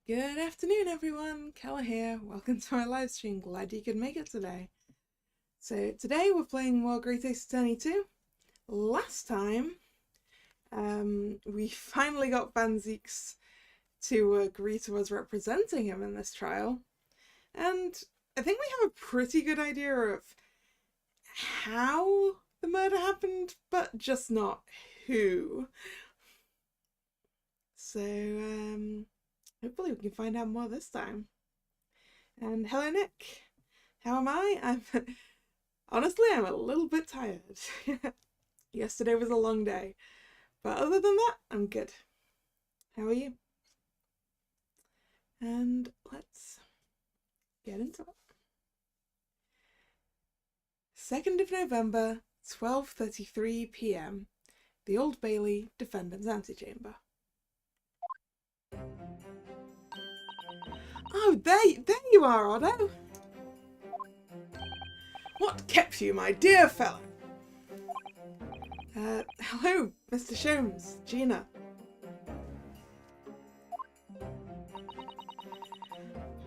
Good afternoon, everyone. Kalla here. Welcome to my live stream. Glad you could make it today. So today we're playing more Great Ace Attorney 2. Last time, we finally got Van Zieks to agree to us representing him in this trial. And I think we have a pretty good idea of how the murder happened, but just not who. So, hopefully we can find out more this time. And hello, Nick. How am I? Honestly, I'm a little bit tired. Yesterday was a long day. But other than that, I'm good. How are you? And let's get into it. 2nd of November, 12:33 p.m. The Old Bailey Defendant's Antechamber. Oh, there you are, Otto. What kept you, my dear fellow? Hello, Mr. Sholmes, Gina.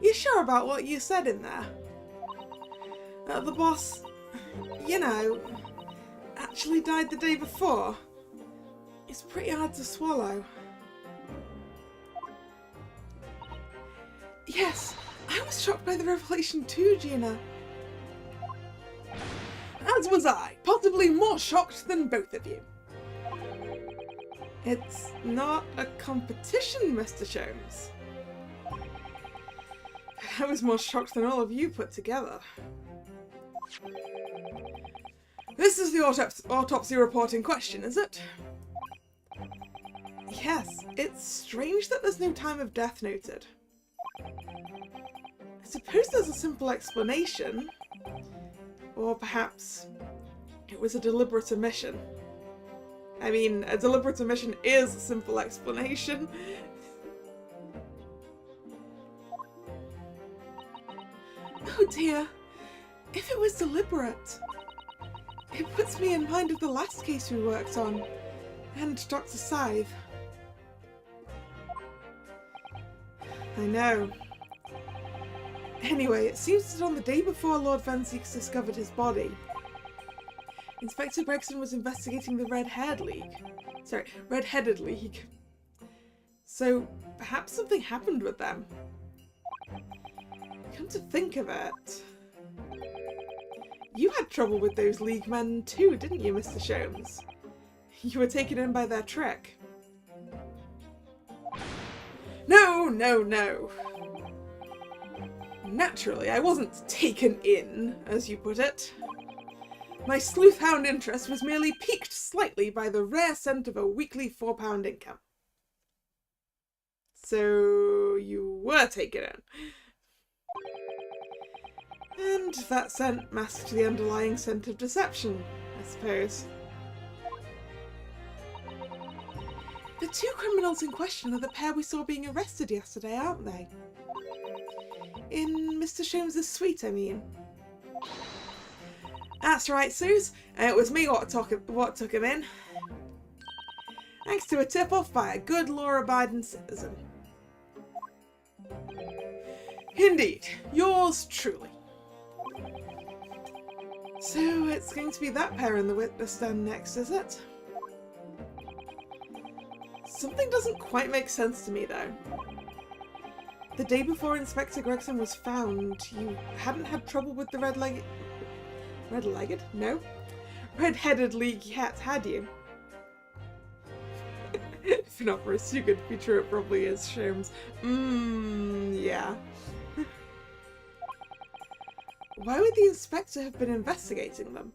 You sure about what you said in there? The boss, you know, actually died the day before. It's pretty hard to swallow. Yes, I was shocked by the revelation too, Gina. As was I, possibly more shocked than both of you. It's not a competition, Mr. Sholmes. I was more shocked than all of you put together. This is the autopsy report in question, is it? Yes, it's strange that there's no time of death noted. I suppose there's a simple explanation. Or perhaps it was a deliberate omission. I mean, a deliberate omission is a simple explanation. Oh dear, if it was deliberate, it puts me in mind of the last case we worked on, and Dr. Scythe. I know. Anyway, it seems that on the day before Lord Van Zieks discovered his body, Inspector Gregson was investigating the Red-Headed League. So, perhaps something happened with them. Come to think of it, you had trouble with those League men too, didn't you, Mr. Sholmes? You were taken in by their trick. No. Naturally, I wasn't taken in, as you put it. My sleuth-hound interest was merely piqued slightly by the rare scent of a weekly £4 income. So, you were taken in. And that scent masked the underlying scent of deception, I suppose. The two criminals in question are the pair we saw being arrested yesterday, aren't they? In Mr. Sholmes' suite, I mean. That's right, Suze. It was me what took him in. Thanks to a tip-off by a good law-abiding citizen. Indeed, yours truly. So it's going to be that pair in the witness stand next, is it? Something doesn't quite make sense to me, though. The day before Inspector Gregson was found, you hadn't had trouble with the Red-Headed League yet, had you? If not for a too good to be true, it probably is, Sholmes. Yeah. Why would the inspector have been investigating them?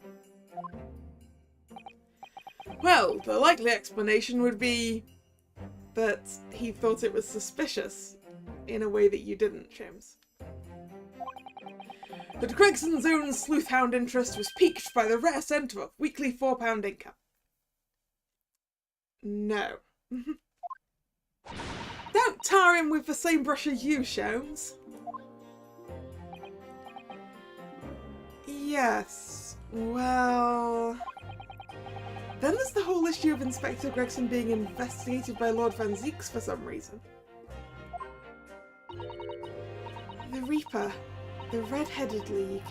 Well, the likely explanation would be that he thought it was suspicious in a way that you didn't, Sholmes. That Gregson's own sleuth-hound interest was piqued by the rare scent of a weekly £4 income. No. Don't tar him with the same brush as you, Sholmes. Yes, well... Then there's the whole issue of Inspector Gregson being investigated by Lord Van Zieks for some reason. The Reaper, the Red-Headed League,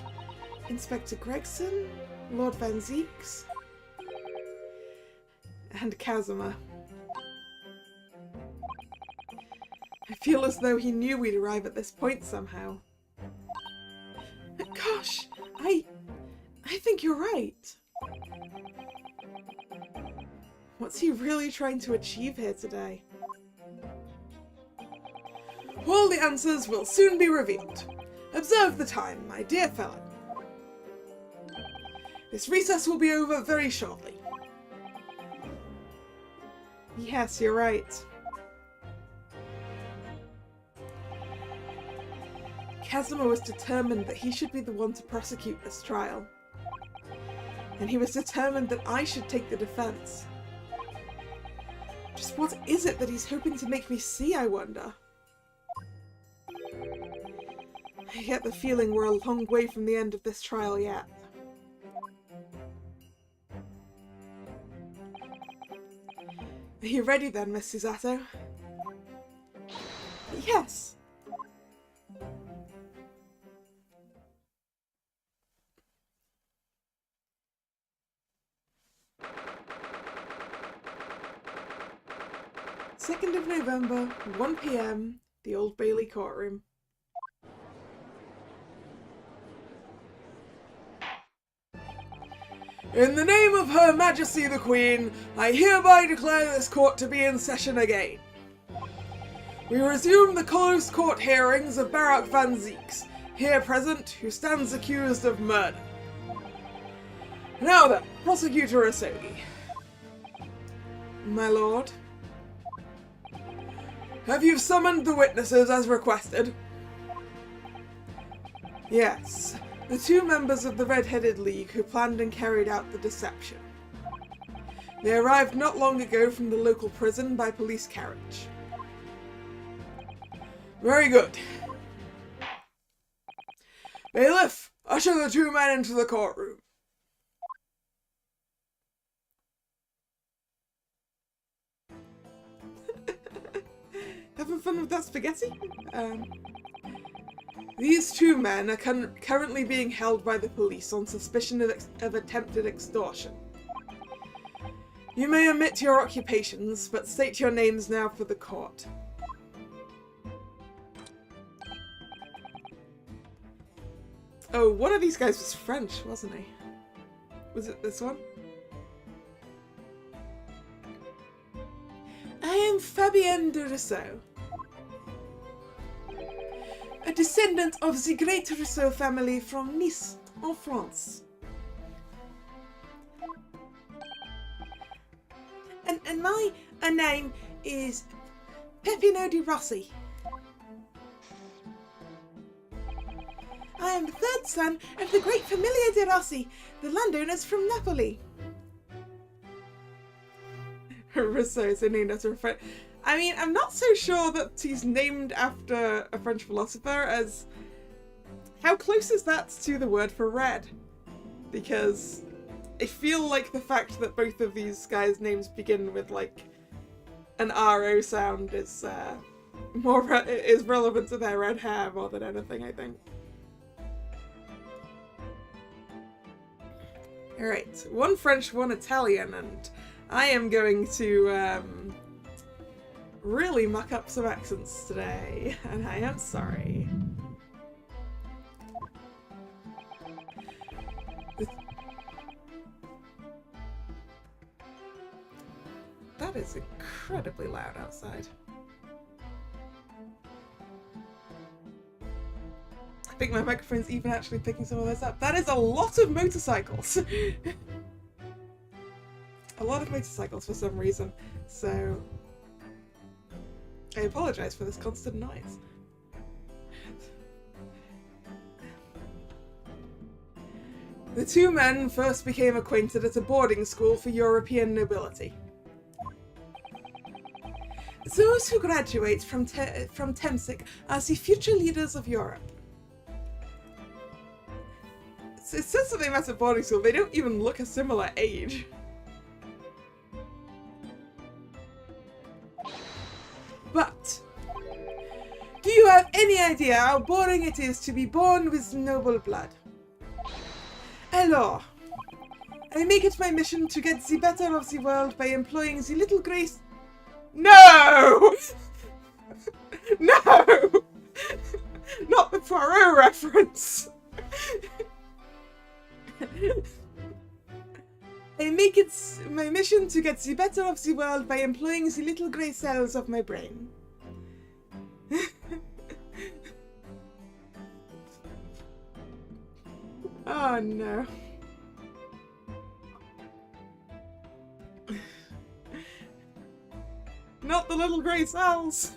Inspector Gregson, Lord Van Zeeks, and Kazuma. I feel as though he knew we'd arrive at this point somehow. Gosh, I think you're right. What's he really trying to achieve here today? All the answers will soon be revealed. Observe the time, my dear fellow. This recess will be over very shortly. Yes, you're right. Kazuma was determined that he should be the one to prosecute this trial. And he was determined that I should take the defense. Just what is it that he's hoping to make me see, I wonder? I get the feeling we're a long way from the end of this trial yet. Are you ready then, Miss Susato? Yes! Second of November, 1 PM, the Old Bailey courtroom. In the name of Her Majesty the Queen, I hereby declare this court to be in session again. We resume the closed court hearings of Barak Van Zeeks, here present, who stands accused of murder. Now then, Prosecutor Asogi. My lord. Have you summoned the witnesses as requested? Yes. The two members of the Red-Headed League who planned and carried out the deception. They arrived not long ago from the local prison by police carriage. Very good. Bailiff, usher the two men into the courtroom. Having fun with that spaghetti? These two men are currently being held by the police on suspicion of attempted extortion. You may omit your occupations, but state your names now for the court. Oh, one of these guys was French, wasn't he? Was it this one? I am Fabienne de Rousseau, a descendant of the Great Rousseau family from Nice, in France. And my name is Peppino di Rossi. I am the third son of the great Familia de Rossi, the landowners from Napoli. Rousseau is named after a French... I mean, I'm not so sure that he's named after a French philosopher as... How close is that to the word for red? Because I feel like the fact that both of these guys' names begin with, like, an RO sound is is relevant to their red hair more than anything, I think. Alright, one French, one Italian, and I am going to really muck up some accents today, and I am sorry. That is incredibly loud outside. I think my microphone's even actually picking some of this up. That is a lot of motorcycles! A lot of motorcycles for some reason, so I apologise for this constant noise. The two men first became acquainted at a boarding school for European nobility. Those who graduate from Temsic are the future leaders of Europe. It says that they met at boarding school. They don't even look a similar age. But do you have any idea how boring it is to be born with noble blood. Alors, I make it my mission to get the better of the world by employing the little grace. No! No! Not the Poirot reference! I make it my mission to get the better of the world by employing the little grey cells of my brain. Oh no. Not the little grey cells!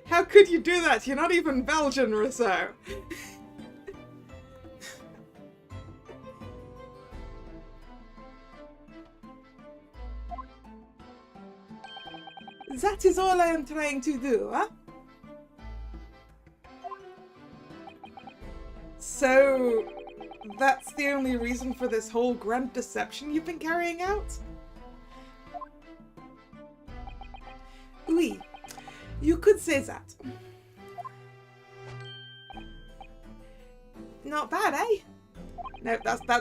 How could you do that? You're not even Belgian, Rousseau. That is all I am trying to do, huh? So, that's the only reason for this whole grand deception you've been carrying out? Oui, you could say that. Not bad, eh? No,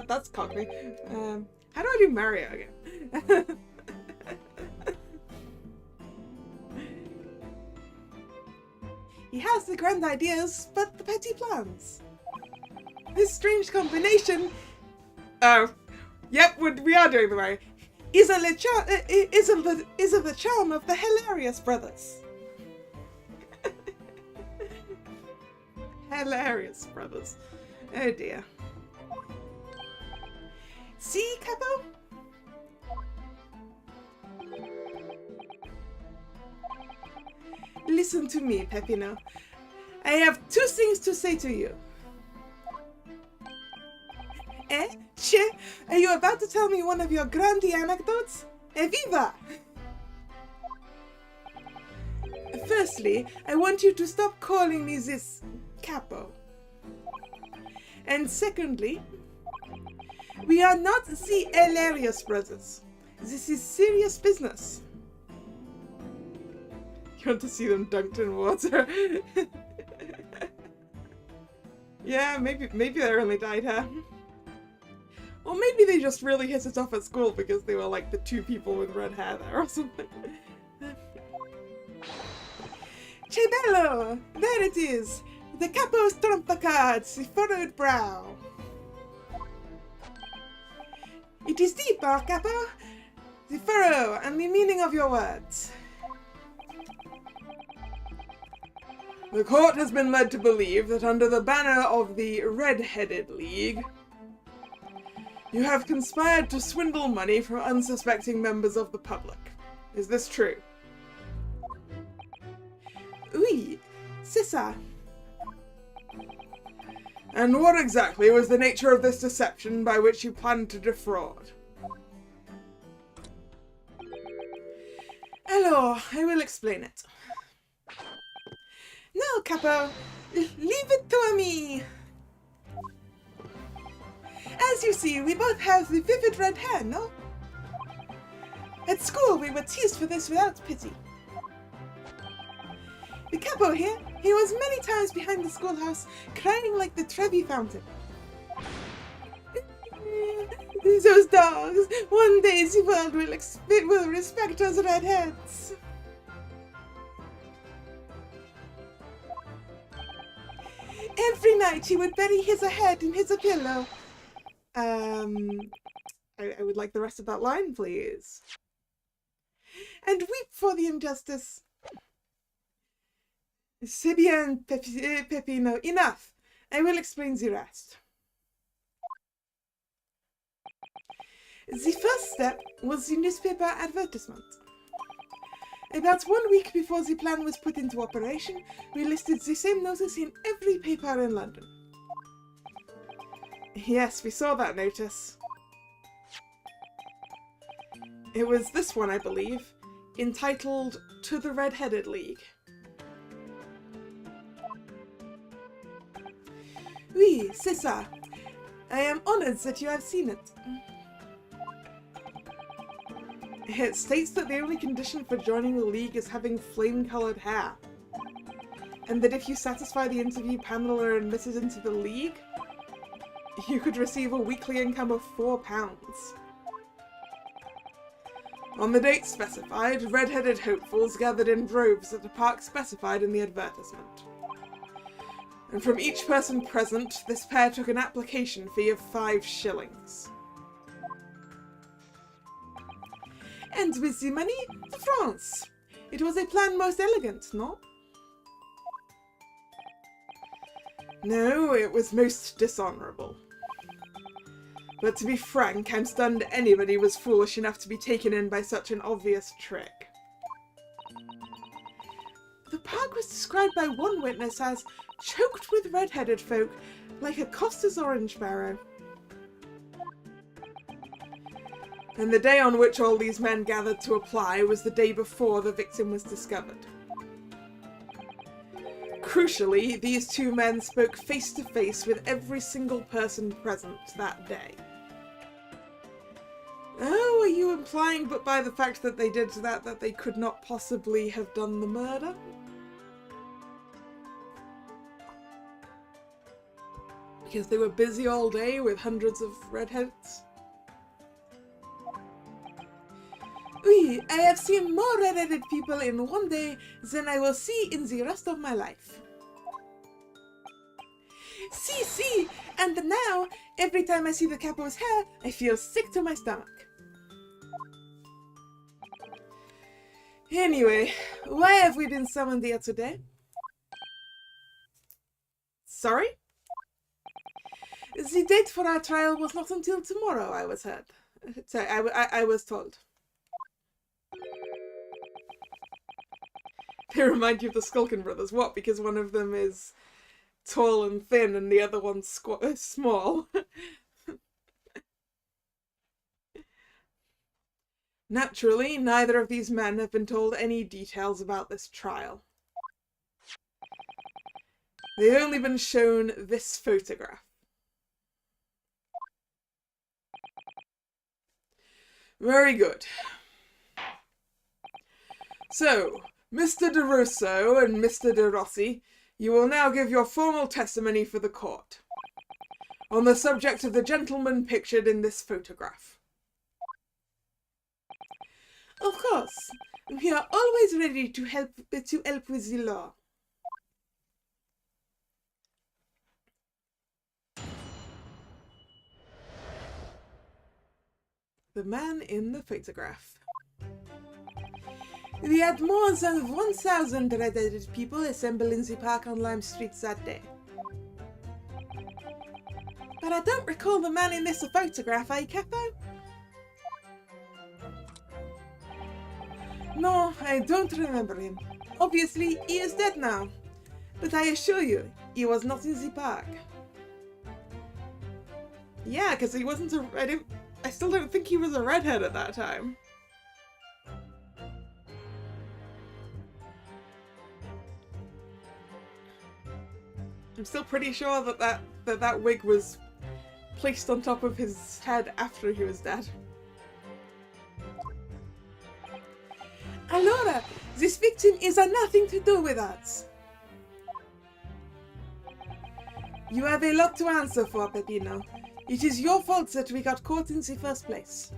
that's cockney. How do I do Mario again? He has the grand ideas, but the petty plans. This strange combination... Oh, yep, we are doing the Mario. Is of the charm of the hilarious brothers. Hilarious brothers. Oh dear. See, Capo? Listen to me, Peppino. I have two things to say to you. Eh? Che? Are you about to tell me one of your grandi anecdotes? Evviva! Firstly, I want you to stop calling me this Capo. And secondly, we are not the hilarious brothers. This is serious business. You want to see them dunked in water? Yeah, maybe they only dyed hair. Or maybe they just really hit it off at school because they were like the two people with red hair there or something. Che bello! There it is! The Capo's trumpa cards, the furrowed brow. It is deep, our Capo. The furrow and the meaning of your words. The court has been led to believe that under the banner of the Red-Headed League, you have conspired to swindle money from unsuspecting members of the public. Is this true? Oui, c'est ça. And what exactly was the nature of this deception by which you planned to defraud? Alors, I will explain it. No, Capo, leave it to me. As you see, we both have the vivid red hair, no? At school, we were teased for this without pity. The Capo here, he was many times behind the schoolhouse, crying like the Trevi fountain. Those dogs, one day the world will respect us redheads. Every night he would bury his head in his pillow. I would like the rest of that line, please. And weep for the injustice. C'est bien, Peppino. Enough. I will explain the rest. The first step was the newspaper advertisement. About 1 week before the plan was put into operation, we listed the same notice in every paper in London. Yes, we saw that notice. It was this one, I believe, entitled To the Red-Headed League. Oui, c'est ça. I am honored that you have seen it. It states that the only condition for joining the league is having flame-coloured hair. And that if you satisfy the interview panel and are admitted into the league, you could receive a weekly income of £4. On the date specified, red-headed hopefuls gathered in droves at the park specified in the advertisement. And from each person present, this pair took an application fee of 5 shillings. And with the money, to France. It was a plan most elegant, no? No, it was most dishonourable. But to be frank, I'm stunned anybody was foolish enough to be taken in by such an obvious trick. The park was described by one witness as choked with red-headed folk, like a Costa's orange barrow. And the day on which all these men gathered to apply was the day before the victim was discovered. Crucially, these two men spoke face to face with every single person present that day. Oh, are you implying but by the fact that they did that they could not possibly have done the murder? Because they were busy all day with hundreds of redheads? Oui, I have seen more red-headed people in one day than I will see in the rest of my life. See, and now, every time I see the capo's hair, I feel sick to my stomach. Anyway, why have we been summoned here today? Sorry? The date for our trial was not until tomorrow, I was heard. Sorry, I was told. They remind you of the Skulkin brothers. What? Because one of them is tall and thin and the other one's small. Naturally, neither of these men have been told any details about this trial. They've only been shown this photograph. Very good. So, Mr. De Rosso and Mr. De Rossi, you will now give your formal testimony for the court on the subject of the gentleman pictured in this photograph. Of course, we are always ready to help with the law. The man in the photograph. We had more than 1,000 red-headed people assemble in the park on Lime Street that day. But I don't recall the man in this photograph, eh, Capo? No, I don't remember him. Obviously, he is dead now. But I assure you, he was not in the park. Yeah, because he wasn't I still don't think he was a redhead at that time. I'm still pretty sure that wig was placed on top of his head after he was dead. Allora, this victim is nothing to do with us. You have a lot to answer for, Peppino. It is your fault that we got caught in the first place.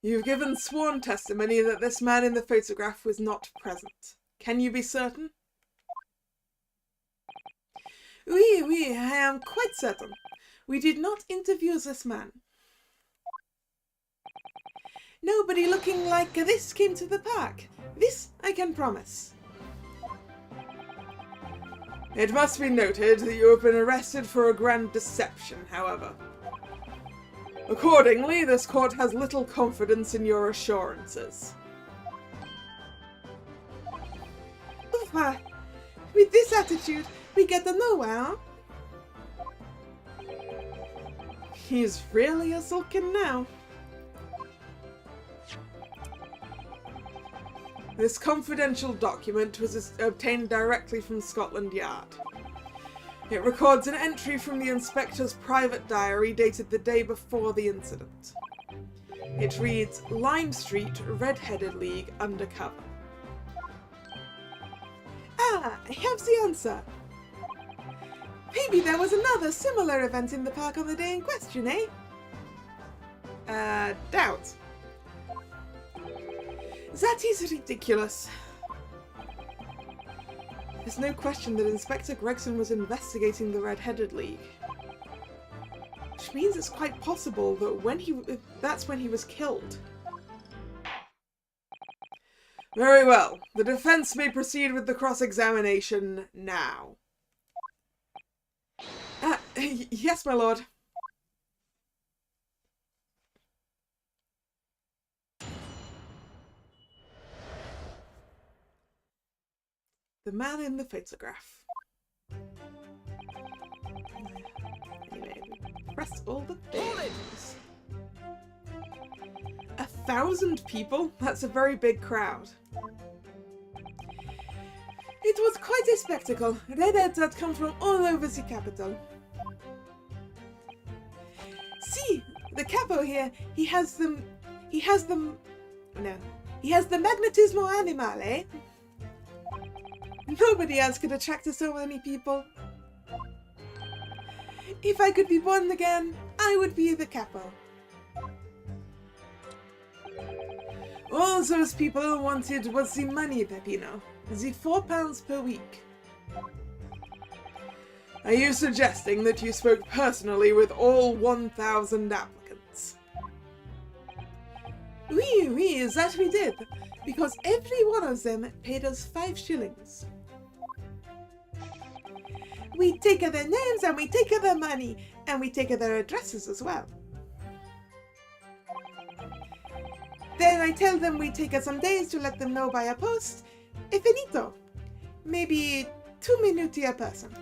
You've given sworn testimony that this man in the photograph was not present. Can you be certain? Oui, I am quite certain. We did not interview this man. Nobody looking like this came to the park. This I can promise. It must be noted that you have been arrested for a grand deception, however. Accordingly, this court has little confidence in your assurances. Why, with this attitude, we get nowhere. He's really a sulkin now. This confidential document was obtained directly from Scotland Yard. It records an entry from the inspector's private diary dated the day before the incident. It reads, Lime Street, Red-Headed League, undercover. Ah, I have the answer. Maybe there was another similar event in the park on the day in question, eh? Doubt. That is ridiculous. There's no question that Inspector Gregson was investigating the Red-Headed League. Which means it's quite possible that that's when he was killed. Very well. The defense may proceed with the cross-examination now. Yes, my lord. The man in the photograph. Anyway, press all the things. 1,000 people? That's a very big crowd. It was quite a spectacle. Redheads had come from all over the capital. See, the capo here, he has the magnetismo animale. Nobody else could attract so many people. If I could be born again, I would be the capo. All those people wanted was the money, Peppino. The £4 per week. Are you suggesting that you spoke personally with all 1,000 applicants? Oui, that we did. Because every one of them paid us 5 shillings. We take their names and we take their money and we take their addresses as well. Then I tell them we take some days to let them know by a post. E finito. Maybe 2 minuti a person.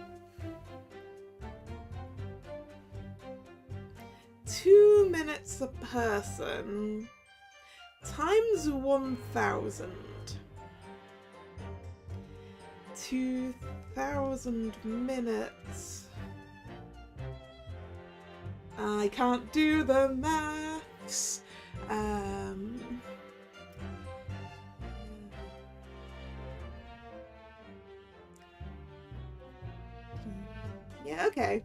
2 minutes a person. Times 1,000. 2,000 minutes. I can't do the maths. Yeah, okay.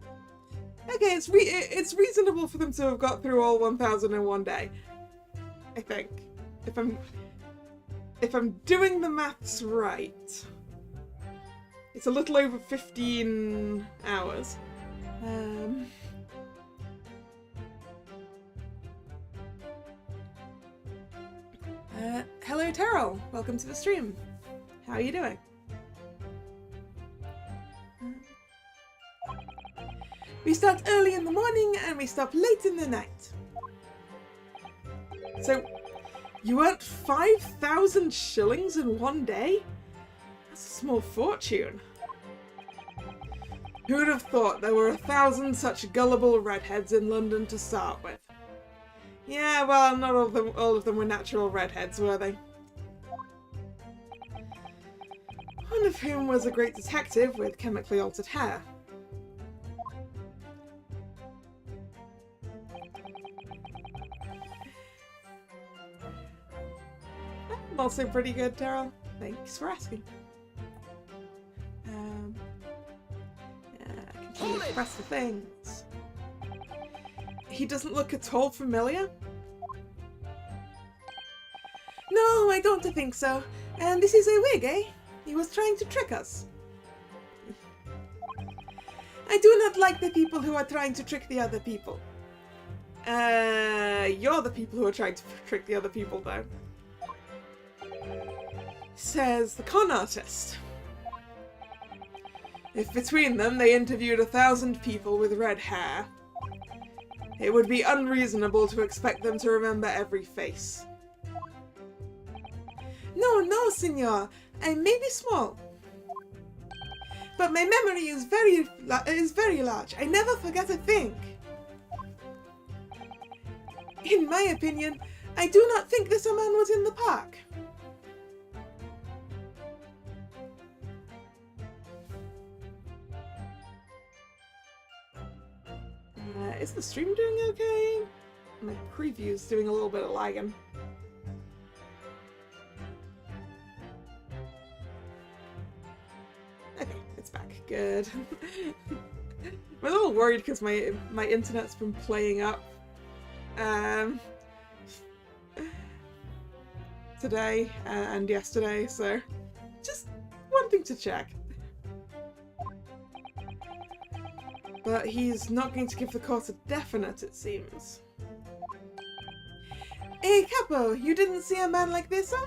Okay, it's reasonable for them to have got through all 1,000 in one day. I think. If I'm doing the maths right. It's a little over 15 hours. Hello Terrell, welcome to the stream. How are you doing? We start early in the morning and we stop late in the night. So, you earned 5,000 shillings in one day? That's a small fortune. Who would have thought there were 1,000 such gullible redheads in London to start with? Yeah, well, not all of them were natural redheads, were they? One of whom was a great detective with chemically altered hair. I'm also pretty good, Terrell. Thanks for asking. Continue to press the things. He doesn't look at all familiar? No, I don't think so. And this is a wig, eh? He was trying to trick us. I do not like the people who are trying to trick the other people. You're the people who are trying to trick the other people, though. Says the con artist. If between them they interviewed 1,000 people with red hair, it would be unreasonable to expect them to remember every face. No, senor. I may be small, but my memory is very large. I never forget a thing. In my opinion, I do not think this man was in the park. Is the stream doing okay? My preview's doing a little bit of lagging. Okay, it's back. Good. I'm a little worried because my internet's been playing up today and yesterday, so just wanting to check. But he's not going to give the court a definite, it seems. Hey, Capo, you didn't see a man like this, huh?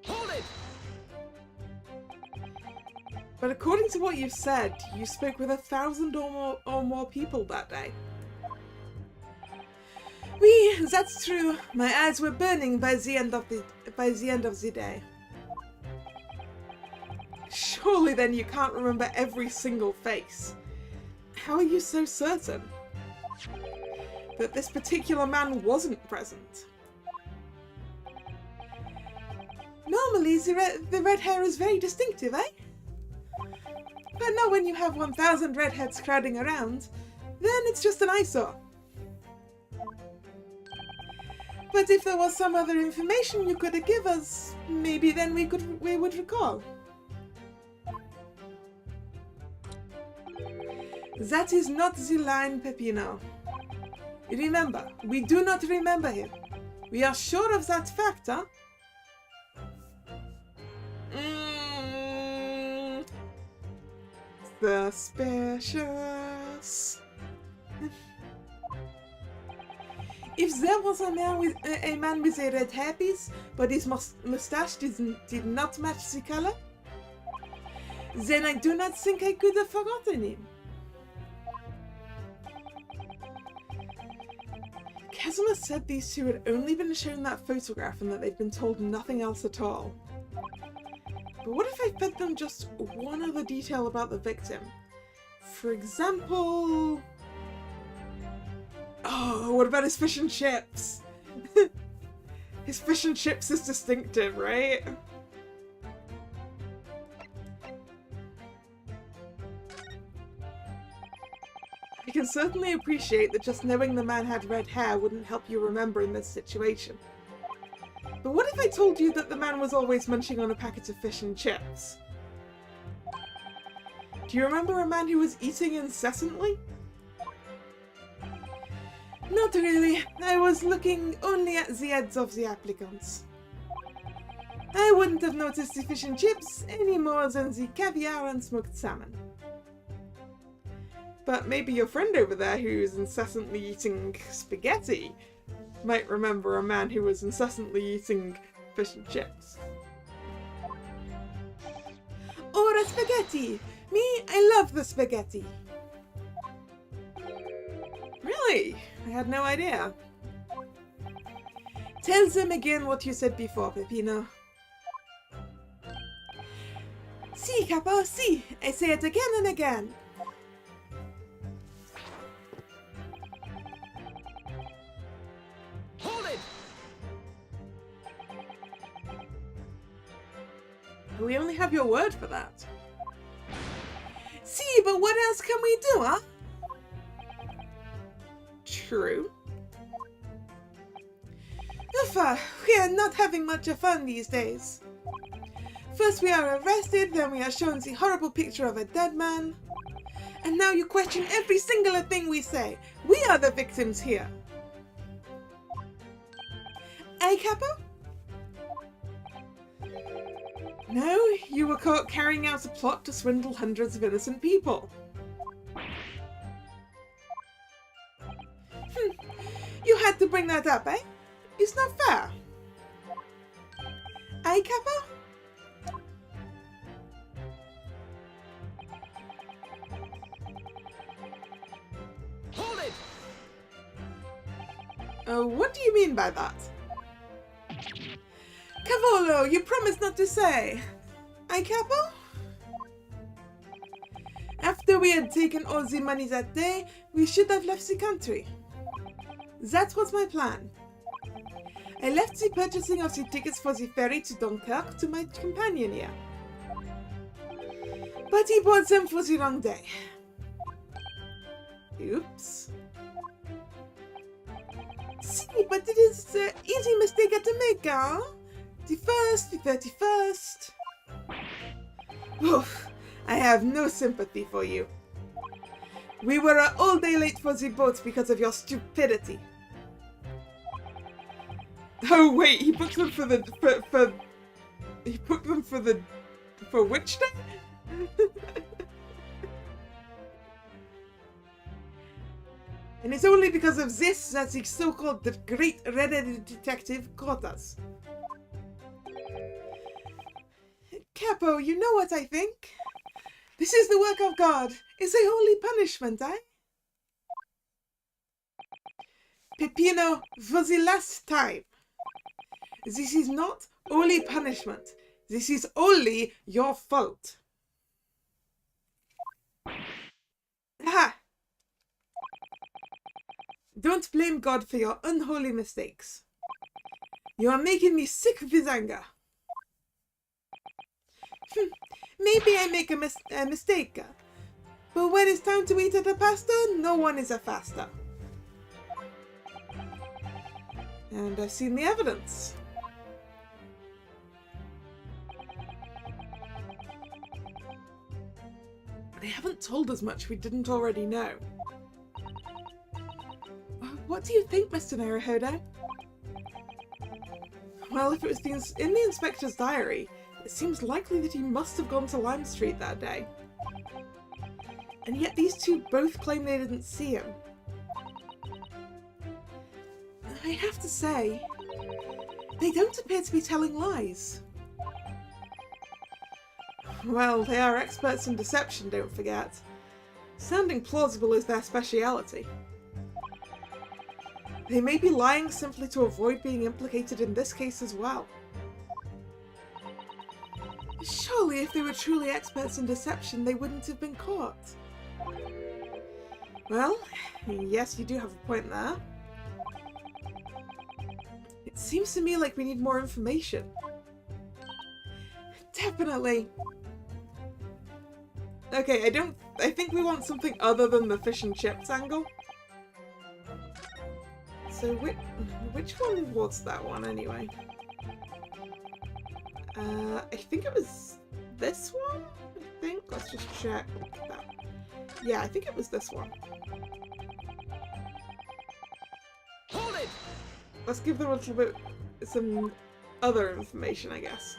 Hold it! But according to what you've said, you spoke with 1,000 or more people that day. Oui, that's true. My eyes were burning by the end of the day. Surely then you can't remember every single face. How are you so certain that this particular man wasn't present? Normally the red hair is very distinctive, eh? But not when you have 1,000 redheads crowding around. Then it's just an eyesore. But if there was some other information you could give us, maybe then we would recall. That is not the line, Peppino. Remember, we do not remember him. We are sure of that fact, huh? Suspicious. If there was a man with a red hairpiece, but his mustache did not match the color, then I do not think I could have forgotten him. Kazuma said these two had only been shown that photograph and that they'd been told nothing else at all. But what if I fed them just one other detail about the victim? For example... Oh, what about his fish and chips? His fish and chips is distinctive, right? I can certainly appreciate that just knowing the man had red hair wouldn't help you remember in this situation. But what if I told you that the man was always munching on a packet of fish and chips? Do you remember a man who was eating incessantly? Not really. I was looking only at the heads of the applicants. I wouldn't have noticed the fish and chips any more than the caviar and smoked salmon. But maybe your friend over there who's incessantly eating spaghetti might remember a man who was incessantly eating fish and chips. Ora spaghetti! Me, I love the spaghetti! Really? I had no idea. Tell them again what you said before, Peppino. Si, Capo, si! I say it again and again. Hold it! We only have your word for that. Si, but what else can we do, huh? True. Uffa, we are not having much of fun these days. First we are arrested, then we are shown the horrible picture of a dead man. And now you question every single thing we say. We are the victims here. Eh, Capo? No, you were caught carrying out a plot to swindle hundreds of innocent people. You had to bring that up, eh? It's not fair. Eh, Capo? Hold it! What do you mean by that? Cavolo, you promised not to say. Eh, Capo? After we had taken all the money that day, we should have left the country. That was my plan. I left the purchasing of the tickets for the ferry to Dunkirk to my companion here. But he bought them for the wrong day. Oops. See, but it is an easy mistake to make, huh? The 1st, the 31st. Oof, I have no sympathy for you. We were all day late for the boat because of your stupidity. Oh wait, he booked them for the he booked them for which day? And it's only because of this that the so-called Great Red-Headed Detective caught us. Capo, you know what I think? This is the work of God. It's a holy punishment, eh? Peppino, for the last time. This is not holy punishment. This is only your fault. Ha! Don't blame God for your unholy mistakes. You are making me sick with anger. Maybe I make a mistake, but when it's time to eat at a pasta, no one is a faster. And I've seen the evidence. They haven't told us much we didn't already know. What do you think, Mr. Naruhodo? Well, if it was in the inspector's diary, it seems likely that he must have gone to Lime Street that day. And yet these two both claim they didn't see him. I have to say, they don't appear to be telling lies. Well, they are experts in deception, don't forget. Sounding plausible is their speciality. They may be lying simply to avoid being implicated in this case as well. Surely if they were truly experts in deception, they wouldn't have been caught. Well, yes, you do have a point there. It seems to me like we need more information. Definitely. Okay, I think we want something other than the fish and chips angle. So which one was that one anyway? I think it was this one? I think. Let's just check that. Yeah, I think it was this one. Hold it! Let's give them a little bit some other information, I guess.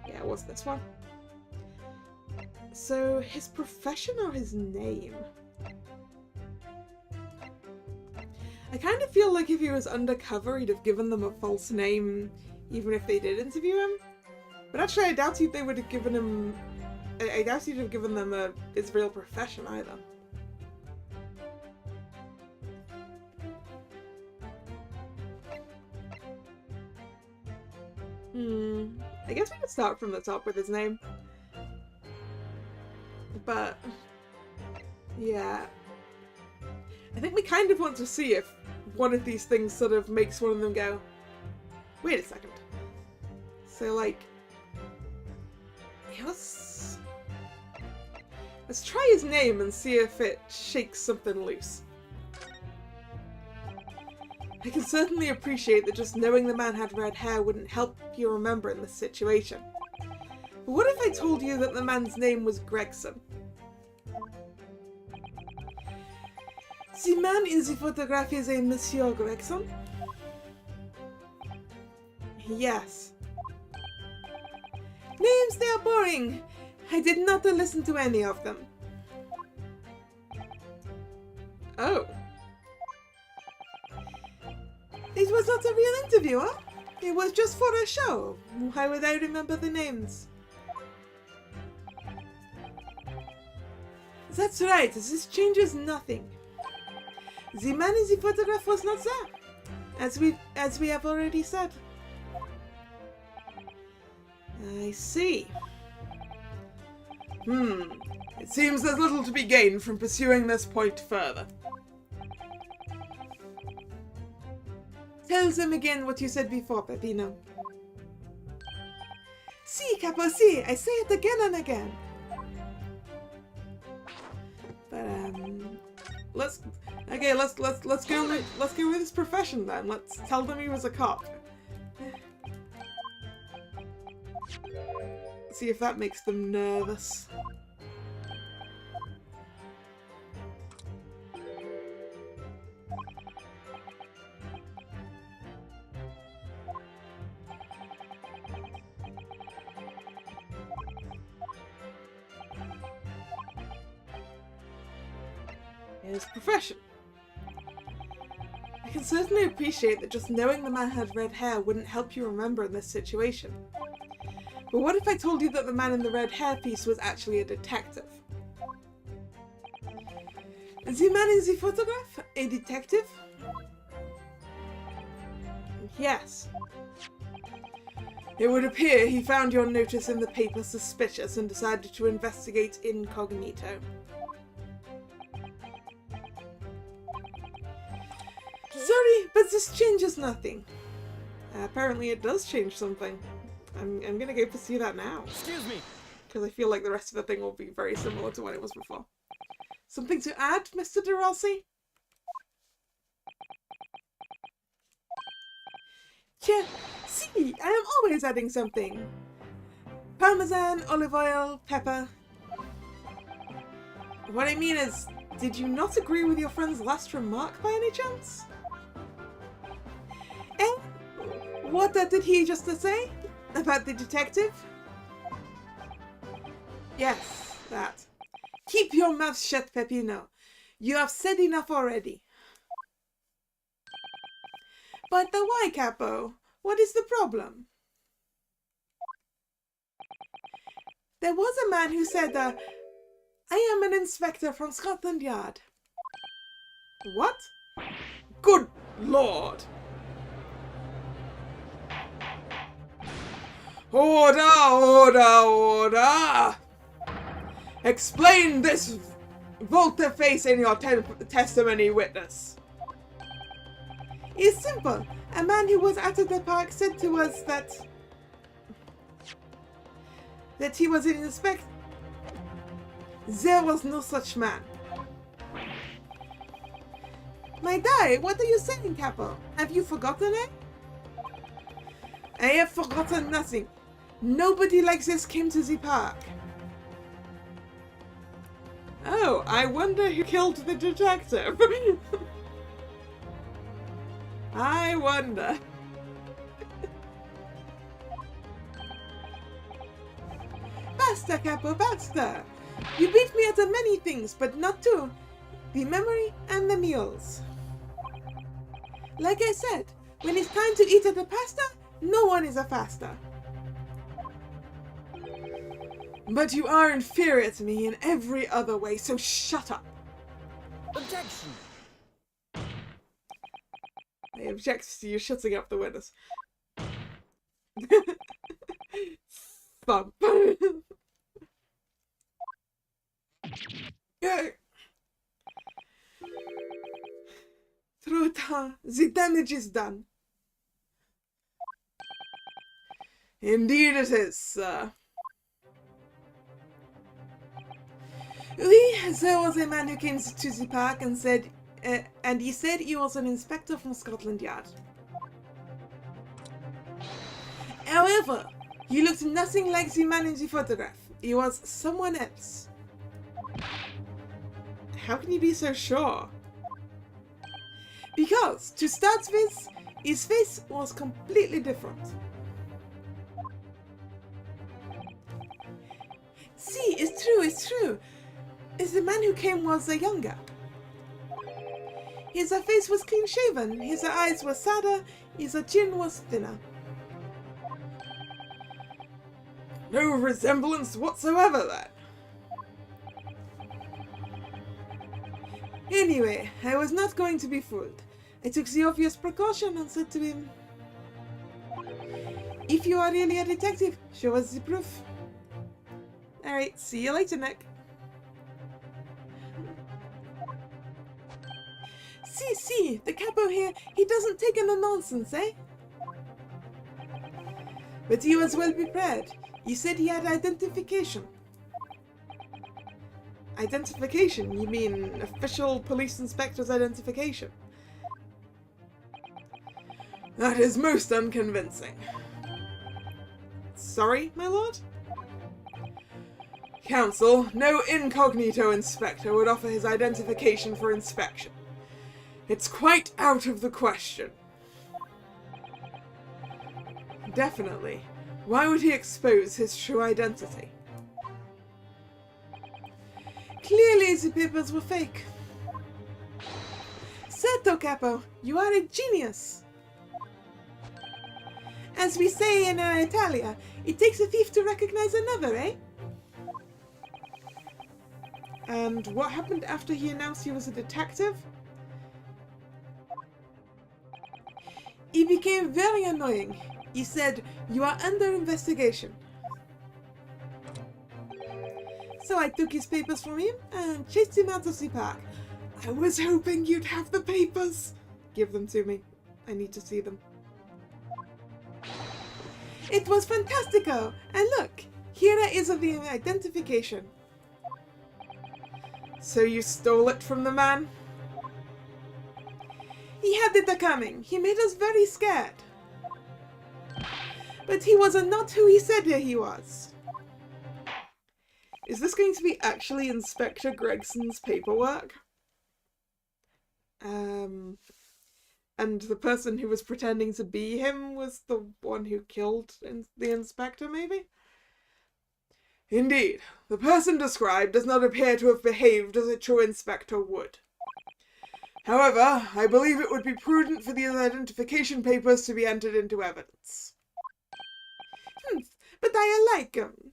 Yeah, what's this one? So, his profession or his name? I kind of feel like if he was undercover, he'd have given them a false name, even if they did interview him. But actually, I doubt they would have given him... I doubt he'd have given them his real profession either. I guess we could start from the top with his name. But... yeah. I think we kind of want to see if one of these things sort of makes one of them go, wait a second. So, like... yeah, let's try his name and see if it shakes something loose. I can certainly appreciate that just knowing the man had red hair wouldn't help you remember in this situation. But what if I told you that the man's name was Gregson? The man in the photograph is a Monsieur Gregson? Yes. Names, they are boring. I did not listen to any of them. Oh. It was not a real interview, huh? It was just for a show. Why would I remember the names? That's right, this changes nothing. The man in the photograph was not there. as we have already said. I see. It seems there's little to be gained from pursuing this point further. Tell them again what you said before, Peppino. Si, Capo, si, I say it again and again. But let's go with his profession then. Let's tell them he was a cop. See if that makes them nervous. His profession. I can certainly appreciate that just knowing the man had red hair wouldn't help you remember in this situation. But what if I told you that the man in the red hairpiece was actually a detective? The man in the photograph? A detective? Yes. It would appear he found your notice in the paper suspicious and decided to investigate incognito. Sorry, but this changes nothing. Apparently it does change something. I'm gonna go pursue that now. Excuse me. Because I feel like the rest of the thing will be very similar to what it was before. Something to add, Mr. De Rossi? See, I am always adding something. Parmesan, olive oil, pepper. What I mean is, did you not agree with your friend's last remark by any chance? What did he just say? About the detective? Yes, that. Keep your mouth shut, Peppino. You have said enough already. But why, Capo? What is the problem? There was a man who said, I am an inspector from Scotland Yard. What? Good Lord! Order, order, order! Explain this volte-face in your testimony, witness. It's simple. A man who was at the park said to us that he was an inspector. There was no such man. My die, what are you saying, Capo? Have you forgotten it? I have forgotten nothing. Nobody like this came to the park. Oh, I wonder who killed the detective. I wonder. Basta, Capo, basta. You beat me at many things, but not two. The memory and the meals. Like I said, when it's time to eat the pasta, no one is a faster. But you are inferior to me in every other way, so shut up. Objection. I object to you shutting up the witness. Thump. Through time, the damage is done. Indeed it is, sir. Oui, there was a man who came to the park and said, he said he was an inspector from Scotland Yard. However, he looked nothing like the man in the photograph. He was someone else. How can you be so sure? Because, to start with, his face was completely different. See, it's true, it's true. The man who came was younger. His face was clean-shaven, his eyes were sadder, his chin was thinner. No resemblance whatsoever, then. Anyway, I was not going to be fooled. I took the obvious precaution and said to him, "If you are really a detective, show us the proof." Alright, see you later, Nick. See, the capo here, he doesn't take no nonsense, eh? But he was well prepared. You said he had identification. Identification? You mean official police inspector's identification? That is most unconvincing. Sorry, my lord? Counsel, no incognito inspector would offer his identification for inspection. It's quite out of the question. Definitely. Why would he expose his true identity? Clearly the papers were fake. Certo, Capo, you are a genius. As we say in Italia, it takes a thief to recognize another, eh? And what happened after he announced he was a detective? He became very annoying. He said, "You are under investigation." So I took his papers from him and chased him out of the park. I was hoping you'd have the papers. Give them to me. I need to see them. It was fantastico! And look, here is the identification. So you stole it from the man? He had it coming. He made us very scared. But he was not who he said he was. Is this going to be actually Inspector Gregson's paperwork? And the person who was pretending to be him was the one who killed the inspector, maybe? Indeed, the person described does not appear to have behaved as a true inspector would. However, I believe it would be prudent for these identification papers to be entered into evidence. But I like them.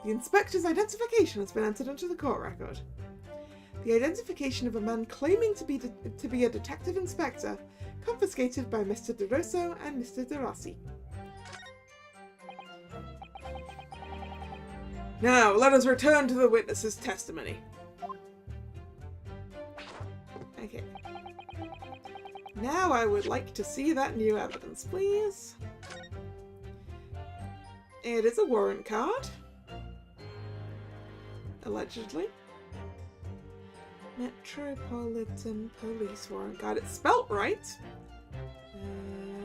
The inspector's identification has been entered into the court record. The identification of a man claiming to be a detective inspector, confiscated by Mr. De Rosso and Mr. De Rossi. Now, let us return to the witness's testimony. Okay. Now I would like to see that new evidence, please. It is a warrant card. Allegedly. Metropolitan Police warrant card. It's spelt right.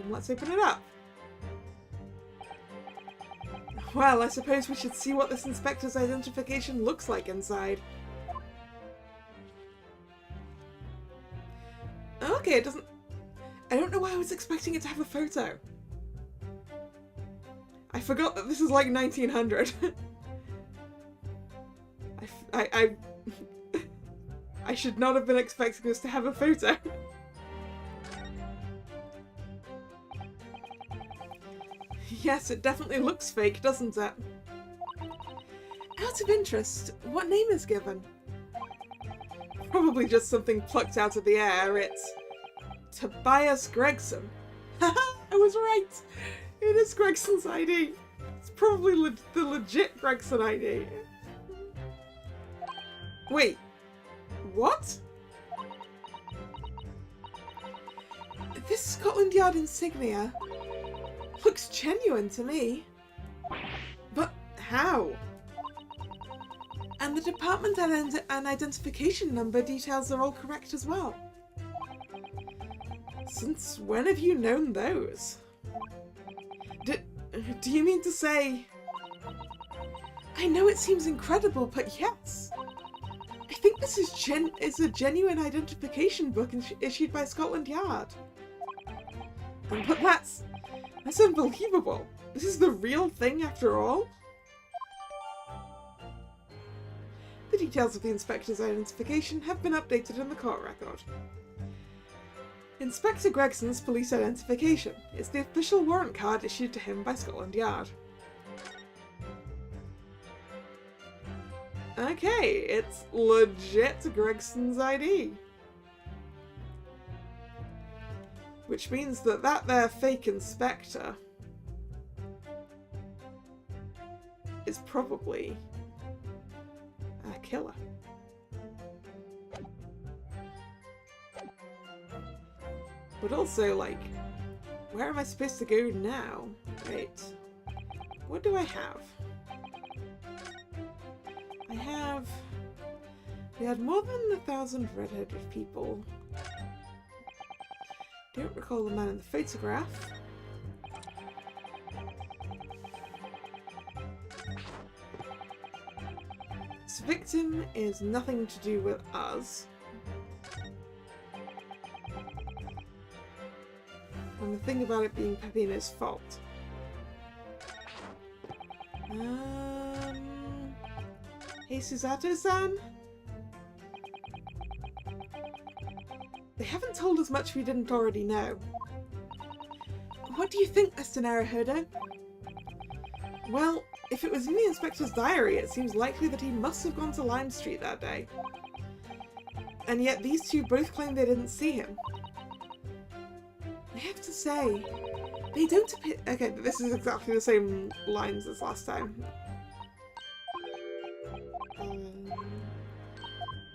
Let's open it up. Well, I suppose we should see what this inspector's identification looks like inside. Okay, it doesn't... I don't know why I was expecting it to have a photo. I forgot that this is like 1900. I should not have been expecting us to have a photo. Yes, it definitely looks fake, doesn't it? Out of interest, what name is given? Probably just something plucked out of the air. It's Tobias Gregson. Haha, I was right! It is Gregson's ID. It's probably the legit Gregson ID. Wait, what? This Scotland Yard insignia looks genuine to me. But how? And the department and identification number details are all correct as well. Since when have you known those? Do you mean to say... I know it seems incredible, but yes. I think this is a genuine identification book issued by Scotland Yard. But that's unbelievable. This is the real thing after all? The details of the inspector's identification have been updated in the court record. Inspector Gregson's police identification is the official warrant card issued to him by Scotland Yard. Okay, it's legit Gregson's ID. Which means that their fake inspector is probably a killer. But also, like, where am I supposed to go now? Wait. What do I have? I have... We had more than 1,000 red-headed people. Don't recall the man in the photograph. This victim is nothing to do with us. And the thing about it being Peppino's fault. Hey, Susato-san? They haven't told us much we didn't already know. What do you think, Mr. Naruhodo? Well, if it was in the inspector's diary, it seems likely that he must have gone to Lime Street that day. And yet these two both claim they didn't see him. I have to say, they don't appear... Okay, this is exactly the same lines as last time.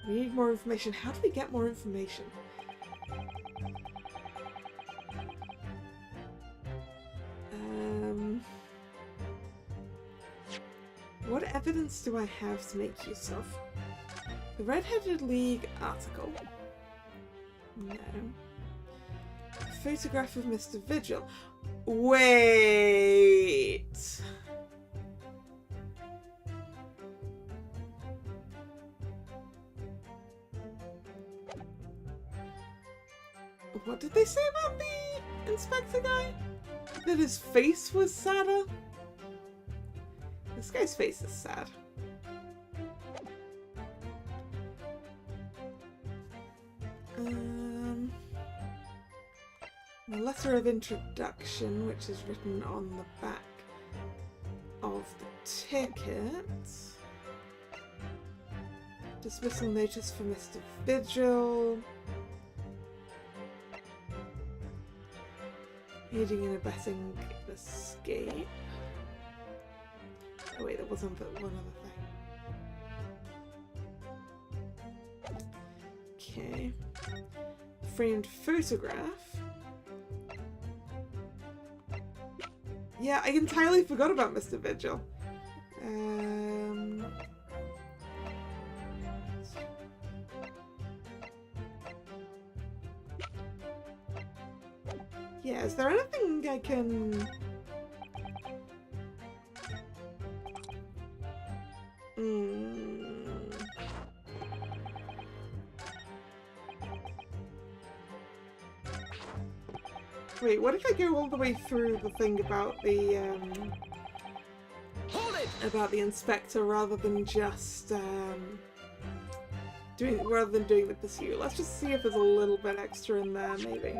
We need more information. How do we get more information? What evidence do I have to make use of? The Red-Headed League article? No. A photograph of Mr. Vigil. Wait! What did they say about the inspector guy? That his face was sadder? This guy's face is sad. A letter of introduction, which is written on the back of the ticket. Dismissal notice for Mr. Vigil. Aiding and abetting escape. Oh wait, there was one other thing. Okay. Framed photograph. Yeah, I entirely forgot about Mr. Vigil. Yeah, is there anything I can... Wait, what if I go all the way through the thing about the, Hold it! about the inspector rather than just, doing the pursuit? Let's just see if there's a little bit extra in there, maybe.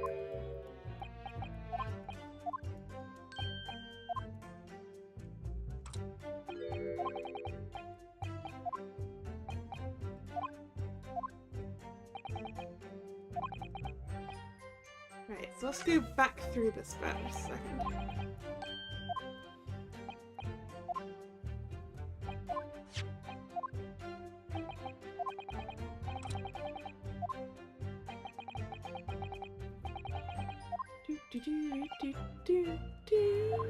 Right, so let's go back through this bit for a second. Do, do, do, do, do.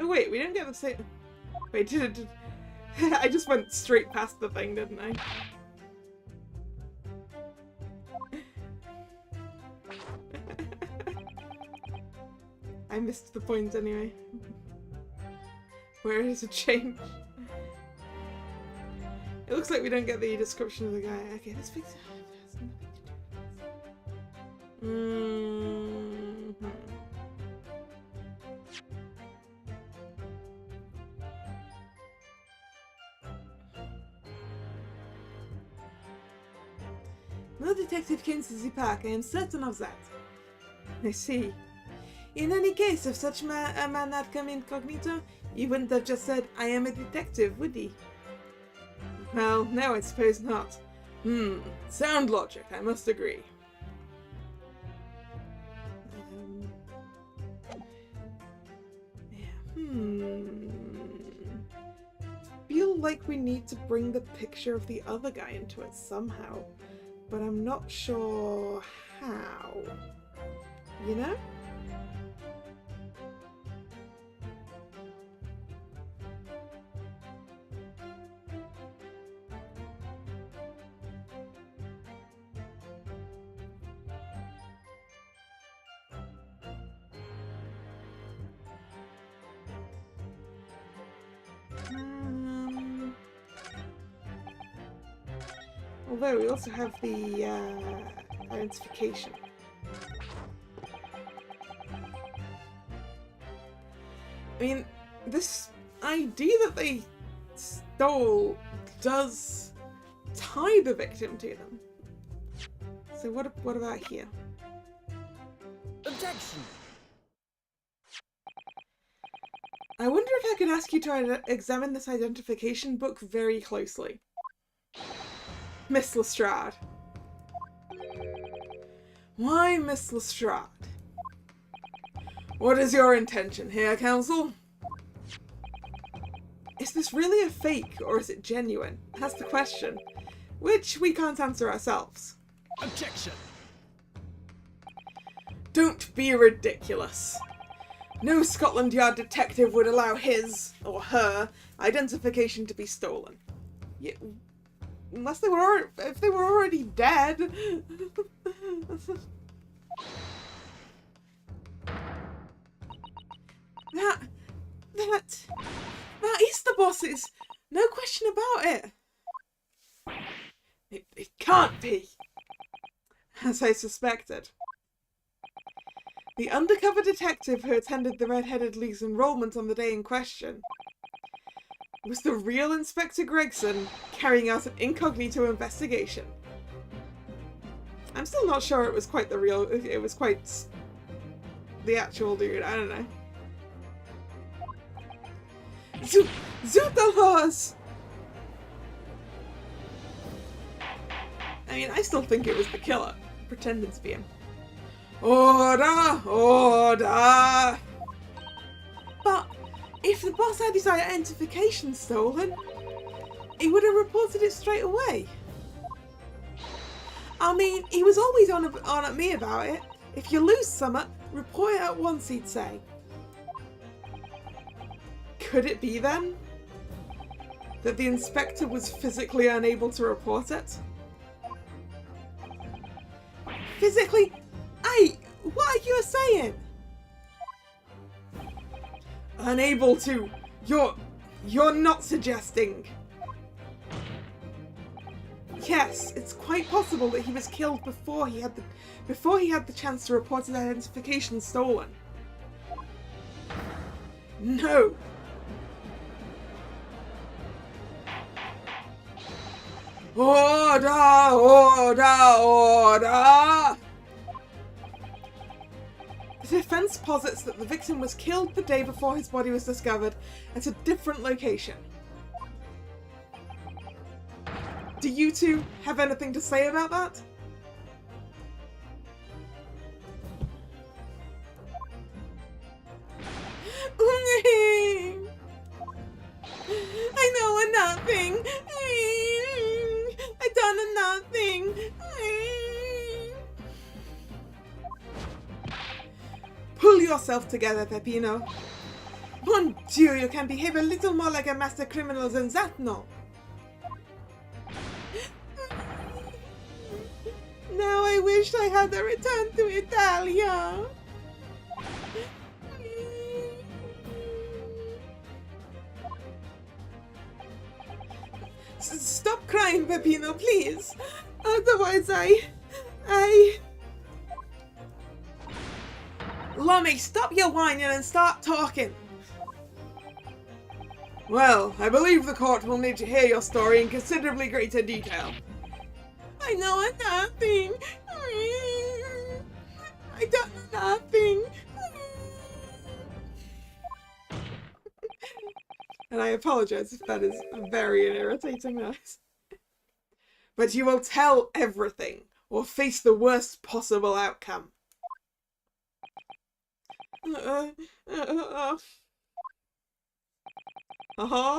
Oh wait, we didn't get the same... Wait, did I just went straight past the thing, didn't I? I missed the point anyway. Where is a change? It looks like we don't get the description of the guy. Okay, let's fix it. Has nothing to do with this. No detective came to the park, I am certain of that. I see. In any case, if such a man had come incognito, he wouldn't have just said, I am a detective, would he? Well, no, I suppose not. Sound logic, I must agree. Feel like we need to bring the picture of the other guy into it somehow, but I'm not sure how. You know? Although we also have the identification. I mean, this ID that they stole does tie the victim to them. So what about here? Objection. I wonder if I could ask you to examine this identification book very closely. Miss Lestrade. Why, Miss Lestrade? What is your intention here, counsel? Is this really a fake, or is it genuine? That's the question, which we can't answer ourselves. Objection. Don't be ridiculous. No Scotland Yard detective would allow his, or her, identification to be stolen. Yeah, unless they were, if they were already dead. That is the boss's. No question about it. It can't be. As I suspected. The undercover detective who attended the Red-Headed League's enrollment on the day in question was the real Inspector Gregson carrying out an incognito investigation. I'm still not sure it was quite the real, it was quite the actual dude, I don't know. Zoothalos! I mean, I still think it was the killer, pretending to be him. Order! Order! But if the boss had his identification stolen, he would have reported it straight away. I mean, he was always on at me about it. If you lose something, report it at once, he'd say. Could it be then that the inspector was physically unable to report it? Physically? Hey, what are you saying? Unable to? You're not suggesting. Yes, it's quite possible that he was killed before he had the chance to report his identification stolen. No. Order! Order! Order! The defense posits that the victim was killed the day before his body was discovered at a different location. Do you two have anything to say about that? I know nothing. I done nothing. Pull yourself together, Peppino. Mon Dieu, you can behave a little more like a master criminal than that, no? Now I wish I had a return to Italia. Stop crying, Peppino, please. Otherwise Lummy, stop your whining and start talking. Well, I believe the court will need to hear your story in considerably greater detail. I know nothing. I don't know nothing. And I apologize if that is very irritating noise. But you will tell everything, or face the worst possible outcome. Oh,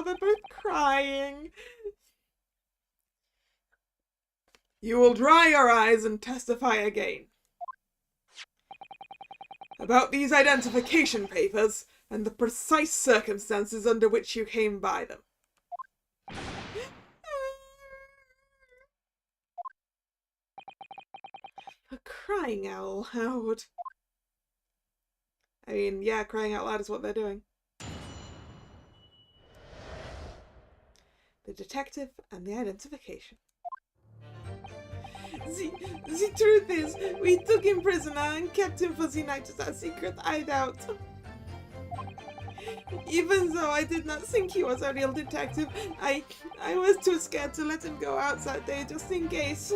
they're both crying. You will dry your eyes and testify again. About these identification papers and the precise circumstances under which you came by them. For crying out loud. I mean, yeah, crying out loud is what they're doing. The detective and the identification. The truth is, we took him prisoner and kept him for the night as our secret hideout. Even though I did not think he was a real detective, I was too scared to let him go out that day just in case.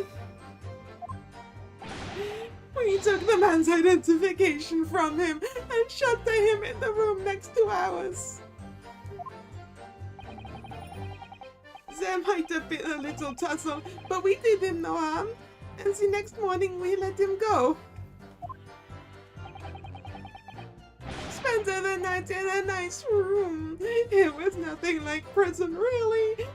We took the man's identification from him and shut him in the room next to ours. There might have been a little tussle, but we did him no harm, and the next morning we let him go. Spent the night in a nice room. It was nothing like prison, really.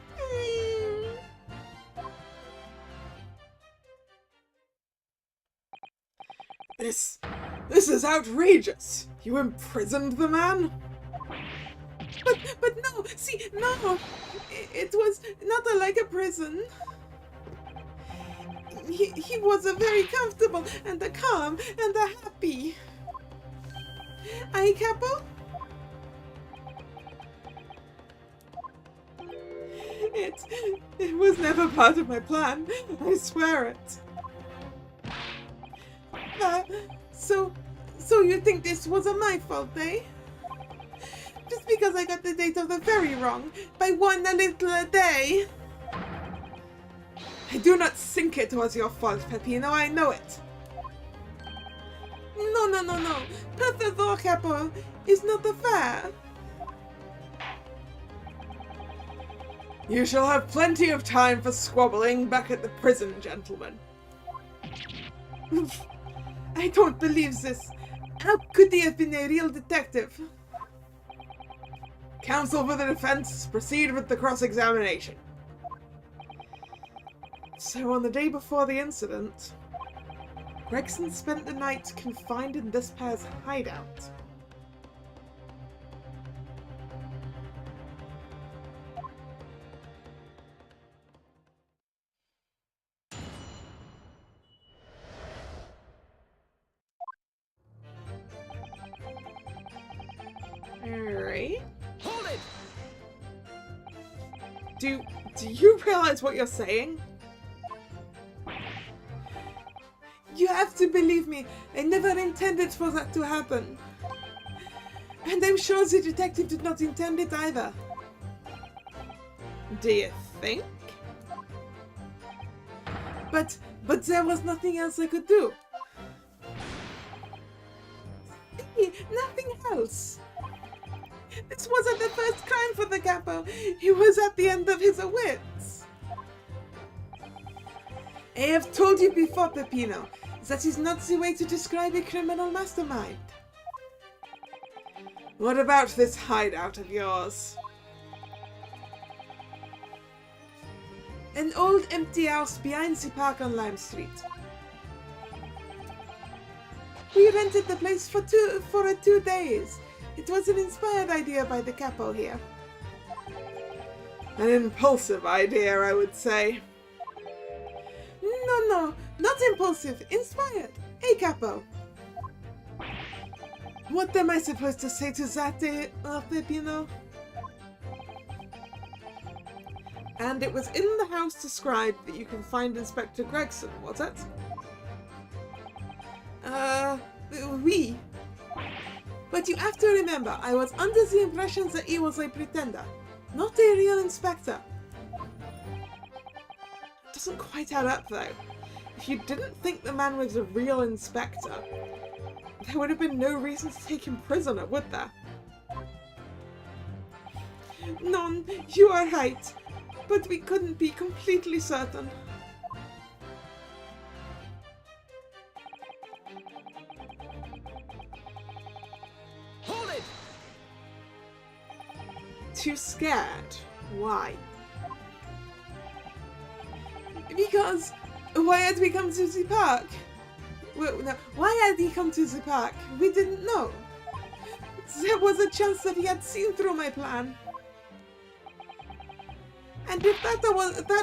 This is outrageous! You imprisoned the man? But no, see, no! It was not like a prison. He was a very comfortable and a calm and a happy. Aye, Capo? It was never part of my plan, I swear it. So you think this was my fault, eh? Just because I got the date of the ferry wrong by one a little a day? I do not think it was your fault, Peppino, I know it. No. Per favor, Capo, is not fair. You shall have plenty of time for squabbling back at the prison, gentlemen. I don't believe this. How could he have been a real detective? Counsel for the defense, proceed with the cross-examination. So on the day before the incident, Gregson spent the night confined in this pair's hideout. Alright. Hold it! Do you realize what you're saying? You have to believe me, I never intended for that to happen. And I'm sure the detective did not intend it either. Do you think? But there was nothing else I could do. Nothing else. This wasn't the first crime for the capo. He was at the end of his wits. I have told you before, Peppino, that is not the way to describe a criminal mastermind. What about this hideout of yours? An old empty house behind the park on Lime Street. We rented the place for 2 days. It was an inspired idea by the capo here. An impulsive idea, I would say. No, not impulsive, inspired. Hey, capo. What am I supposed to say to that, Peppino? And it was in the house described that you can find Inspector Gregson, was it? Oui. But you have to remember, I was under the impression that he was a pretender, not a real inspector. doesn't quite add up, though. If you didn't think the man was a real inspector, there would have been no reason to take him prisoner, would there? No, you are right, but we couldn't be completely certain. Hold it! Too scared? Why? Because why had we come to the park? Well, no, why had he come to the park? We didn't know. There was a chance that he had seen through my plan. And if that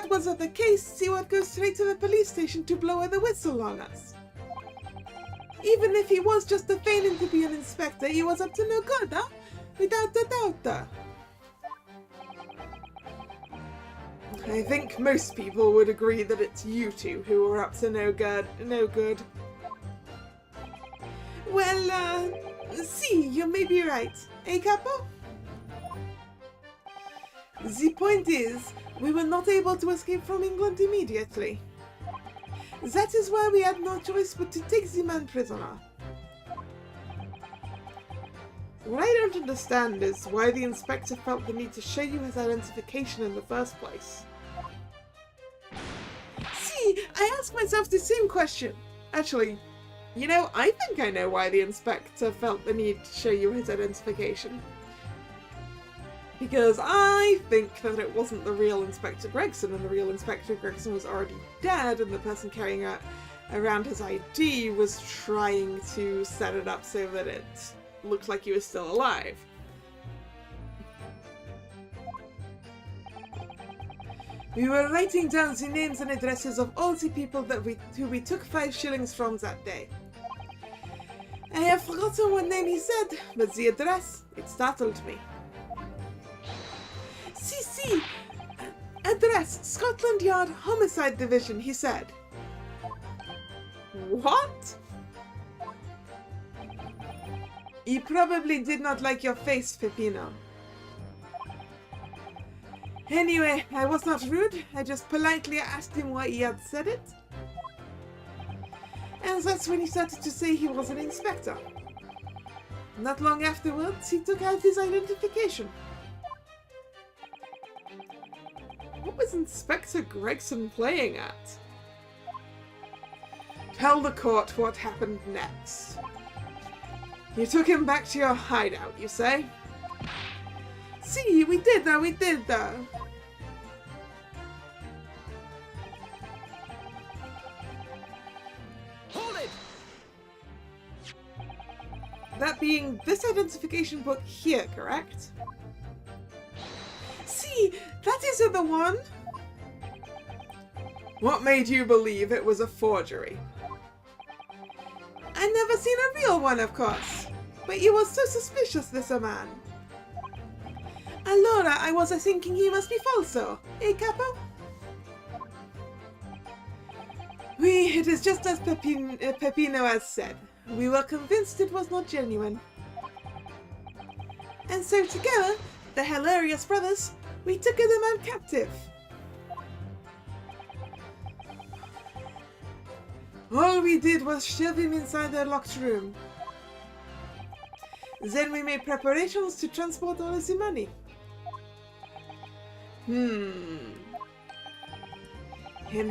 was the case, he would go straight to the police station to blow the whistle on us. Even if he was just feigning to be an inspector, he was up to no good, huh? Without a doubt. I think most people would agree that it's you two who are up to no good. Well, see, you may be right. Eh, Capo? The point is, we were not able to escape from England immediately. That is why we had no choice but to take the man prisoner. What I don't understand is why the inspector felt the need to show you his identification in the first place. See, I ask myself the same question. Actually, you know, I think I know why the inspector felt the need to show you his identification. Because I think that it wasn't the real Inspector Gregson, and the real Inspector Gregson was already dead, and the person carrying around his ID was trying to set it up so that it looked like he was still alive. We were writing down the names and addresses of all the people who we took 5 shillings from that day. I have forgotten what name he said, but the address, it startled me. See, address, Scotland Yard Homicide Division, he said. What? He probably did not like your face, Peppino. Anyway, I was not rude, I just politely asked him why he had said it. And that's when he started to say he was an inspector. Not long afterwards, he took out his identification. What was Inspector Gregson playing at? Tell the court what happened next. You took him back to your hideout, you say? See, we did. Hold it! That being this identification book here, correct? See, that isn't the one! What made you believe it was a forgery? I never seen a real one, of course. But you was so suspicious, this man. Allora, I was thinking he must be falso. Eh, Capo? It is just as Peppino has said. We were convinced it was not genuine. And so together, the hilarious brothers, we took the man captive. All we did was shove him inside a locked room. Then we made preparations to transport all the money. Hen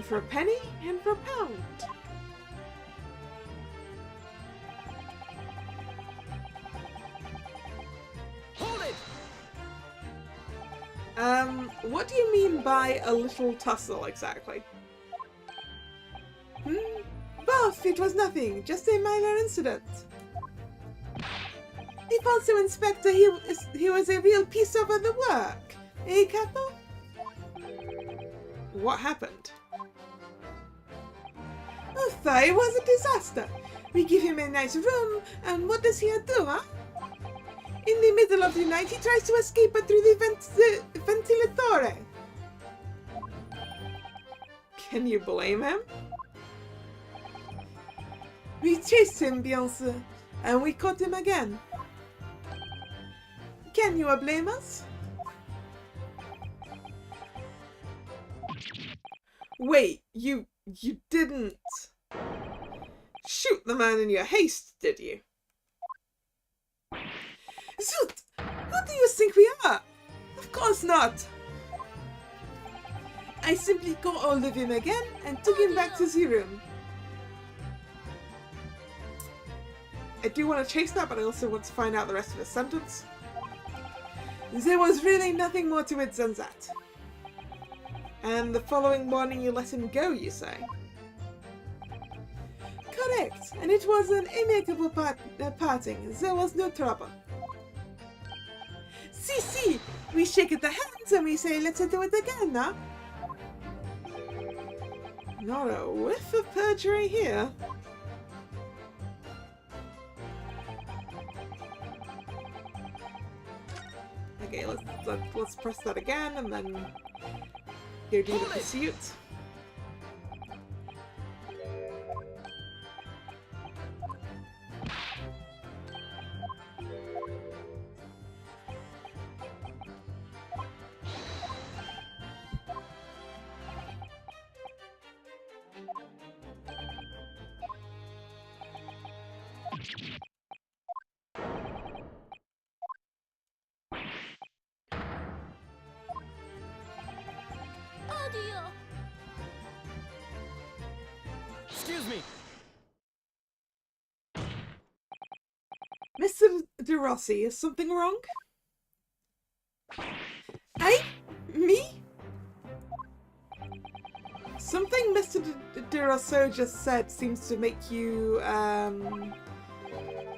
for a penny, hen for a pound. Hold it! What do you mean by a little tussle exactly? Both, it was nothing, just a minor incident. The falso inspector, he was a real piece of the work. Eh, Capo? What happened? Oh, it was a disaster. We give him a nice room, and what does he do, huh? In the middle of the night, he tries to escape through the ventilatore. Can you blame him? We chased him, bien sûr, and we caught him again. Can you blame us? Wait, you didn't shoot the man in your haste, did you? Zoot! Who do you think we are? Of course not! I simply got hold of him again and took him back to the room. I do want to chase that, but I also want to find out the rest of the sentence. There was really nothing more to it than that. And the following morning you let him go, you say? Correct, and it was an amicable parting. There was no trouble. See, we shake the hands and we say, let's do it again, now. Not a whiff of perjury here. Okay, let's press that again and then go do the pursuit. Excuse me. Mr. De Rossi, is something wrong? Me? Something Mr. De Rosso just said seems to make you,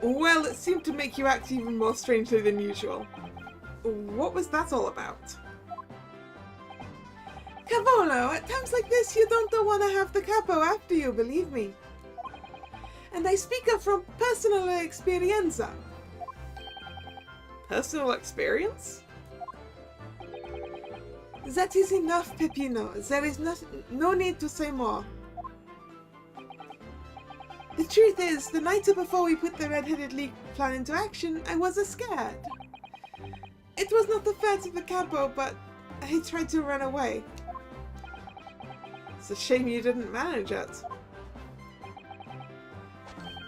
well, it seemed to make you act even more strangely than usual. What was that all about? Cavolo, at times like this you don't want to have the capo after you, believe me. And I speak of from personal experience. Personal experience? That is enough, Peppino. There is no need to say more. The truth is, the night before we put the Red-Headed League plan into action, I was scared. It was not the fault of the capo, but I tried to run away. It's a shame you didn't manage it.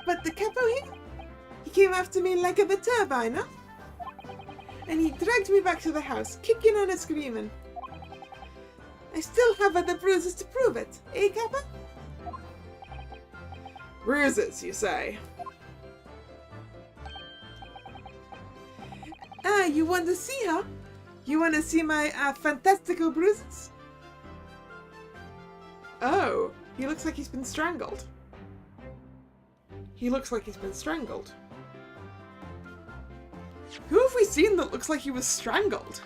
But the capo here, he came after me like a turbine, huh? And he dragged me back to the house, kicking and screaming. I still have the bruises to prove it, eh, Kappa? Bruises, you say? Ah, you want to see, huh? You want to see my fantastical bruises? Oh, he looks like he's been strangled. He looks like he's been strangled. Who have we seen that looks like he was strangled?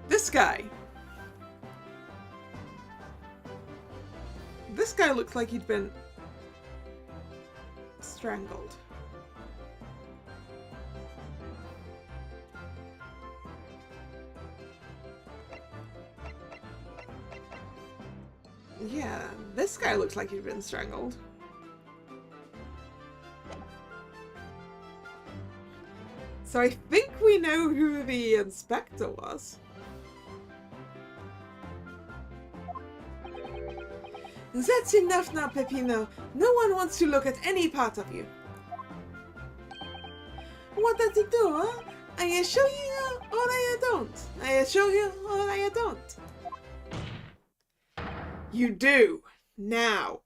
This guy. This guy looks like he'd been strangled. Yeah, this guy looks like he'd been strangled. So I think we know who the inspector was. That's enough now, Peppino. No one wants to look at any part of you. What does he do, huh? I show you or I don't. I show you or I don't. You do. Now.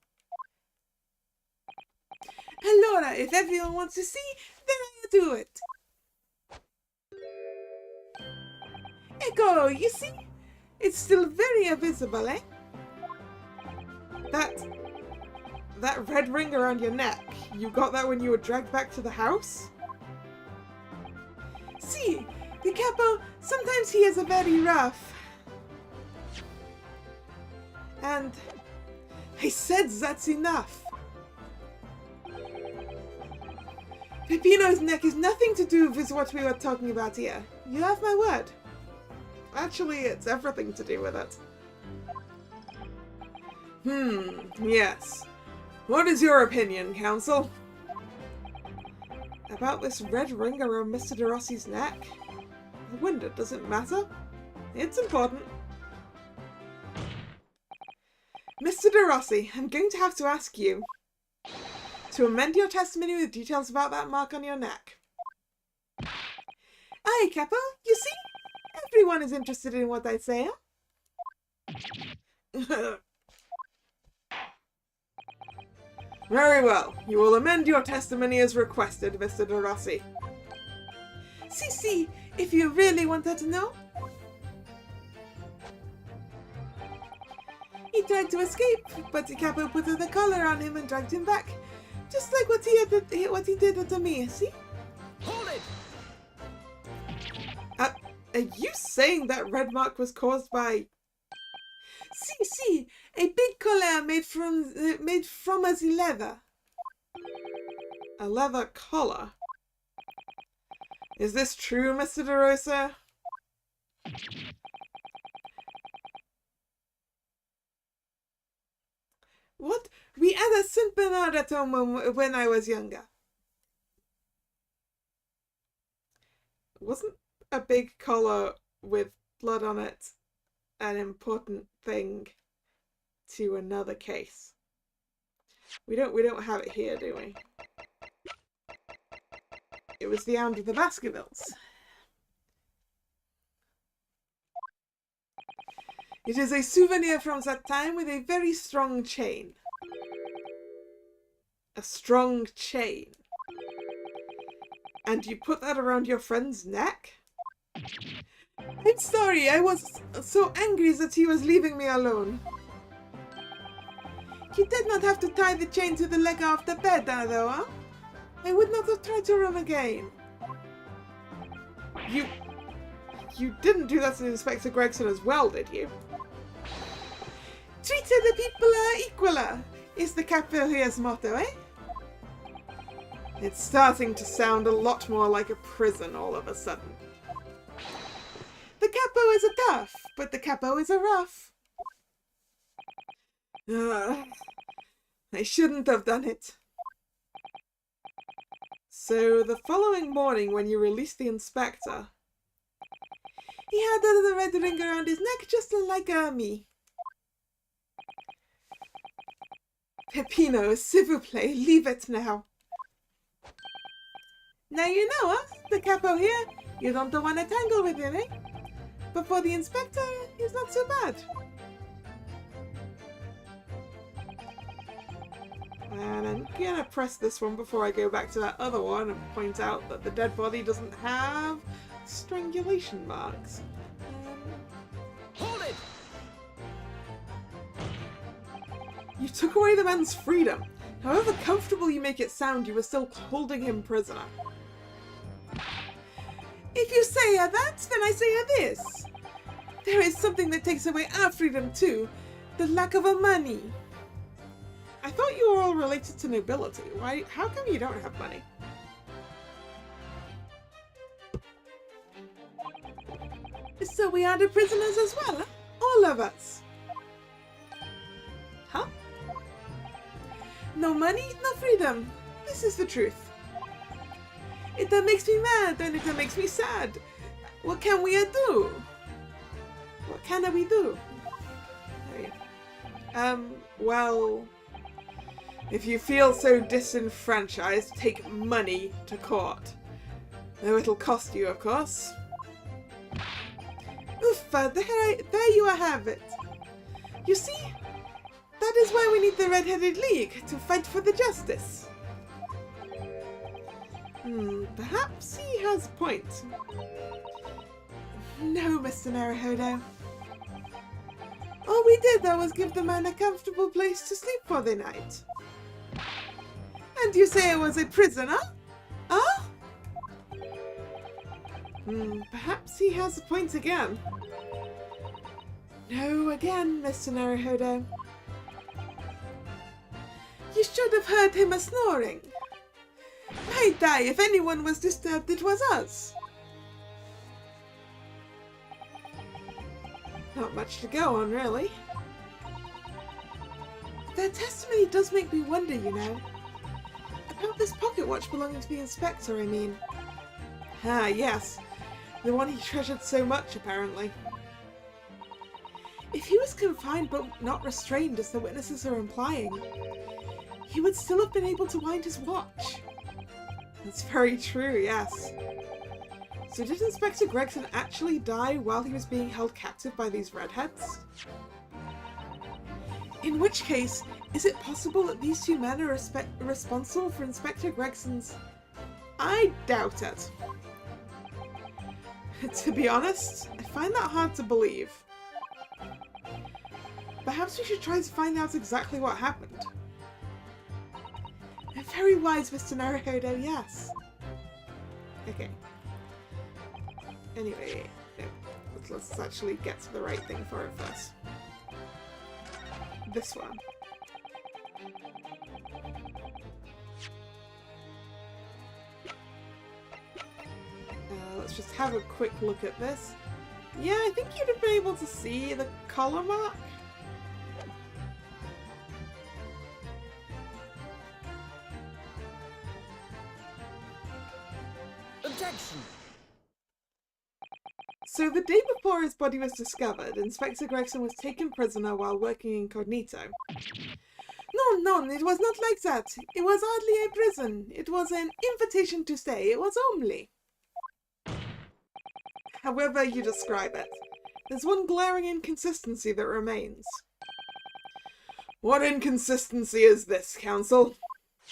Allora, if everyone wants to see, then I do it. Eccolo, you see? It's still very visible, eh? That red ring around your neck, you got that when you were dragged back to the house? See, the capo, sometimes he is a very rough. And I said that's enough. Peppino's neck is nothing to do with what we were talking about here. You have my word. Actually, it's everything to do with it. Yes. What is your opinion, Counsel? About this red ring around Mr. De Rossi's neck? I wonder, does it matter? It's important. Mr. De Rossi, I'm going to have to ask you to amend your testimony with details about that mark on your neck. Aye, Capo, you see? Everyone is interested in what I say, huh? Very well. You will amend your testimony as requested, Mr. De Rossi. See, if you really wanted to know. He tried to escape, but the Capo put the collar on him and dragged him back. Just like what he did to me, see? Hold it! Are you saying that red mark was caused by... See, a big collar made from a leather. A leather collar? Is this true, Mr. De Rosa? What? We had a Saint Bernard at home when I was younger. Wasn't a big collar with blood on it an important thing to another case? We don't have it here, do we? It was the Hound of the Baskervilles. It is a souvenir from that time with a very strong chain. A strong chain. And you put that around your friend's neck? I'm sorry, I was so angry that he was leaving me alone. You did not have to tie the chain to the leg of the bed, though, huh? I would not have tried to run again. You didn't do that to Inspector Gregson as well, did you? Treat the people equal, is the Capo here's motto, eh? It's starting to sound a lot more like a prison all of a sudden. The Capo is a tough, but the Capo is a rough. I shouldn't have done it. So the following morning when you released the inspector, he had the red ring around his neck just like me. Peppino, s'il vous plaît, leave it now. Now you know, huh? The Capo here, you don't want to tangle with him, eh? But for the inspector, he's not so bad. And I'm gonna press this one before I go back to that other one and point out that the dead body doesn't have strangulation marks. Hold it! You took away the man's freedom. However comfortable you make it sound, you were still holding him prisoner. If you say that, then I say this. There is something that takes away our freedom too. The lack of money. I thought you were all related to nobility. Why? How come you don't have money? So we are the prisoners as well, huh? All of us. Huh? No money, no freedom. This is the truth. It makes me mad and it makes me sad. What can we do? What can we do? Well, if you feel so disenfranchised, take money to court. Though it'll cost you, of course. Uffa, there you have it. You see, that is why we need the Red-Headed League, to fight for the justice. Perhaps he has a point. No, Mr. Naruhodo. All we did, though, was give the man a comfortable place to sleep for the night. And you say I was a prisoner? Huh? Perhaps he has a point again. No, again, Mr. Naruhodo. You should have heard him snoring. My die, if anyone was disturbed, it was us. Not much to go on, really. Their testimony does make me wonder, you know. About this pocket watch belonging to the inspector, I mean. Ah, yes. The one he treasured so much, apparently. If he was confined but not restrained, as the witnesses are implying, he would still have been able to wind his watch. That's very true, yes. So did Inspector Gregson actually die while he was being held captive by these redheads? In which case, is it possible that these two men are responsible for Inspector Gregson's... I doubt it. To be honest, I find that hard to believe. Perhaps we should try to find out exactly what happened. Very wise, Mr. Naruhodo, yes. Okay. Anyway, no, let's actually get to the right thing for it first. This one. Let's just have a quick look at this. Yeah, I think you'd have been able to see the collar mark. Objection! So the day before his body was discovered, Inspector Gregson was taken prisoner while working incognito. No, it was not like that. It was hardly a prison. It was an invitation to stay. It was homely. However you describe it, there's one glaring inconsistency that remains. What inconsistency is this, counsel?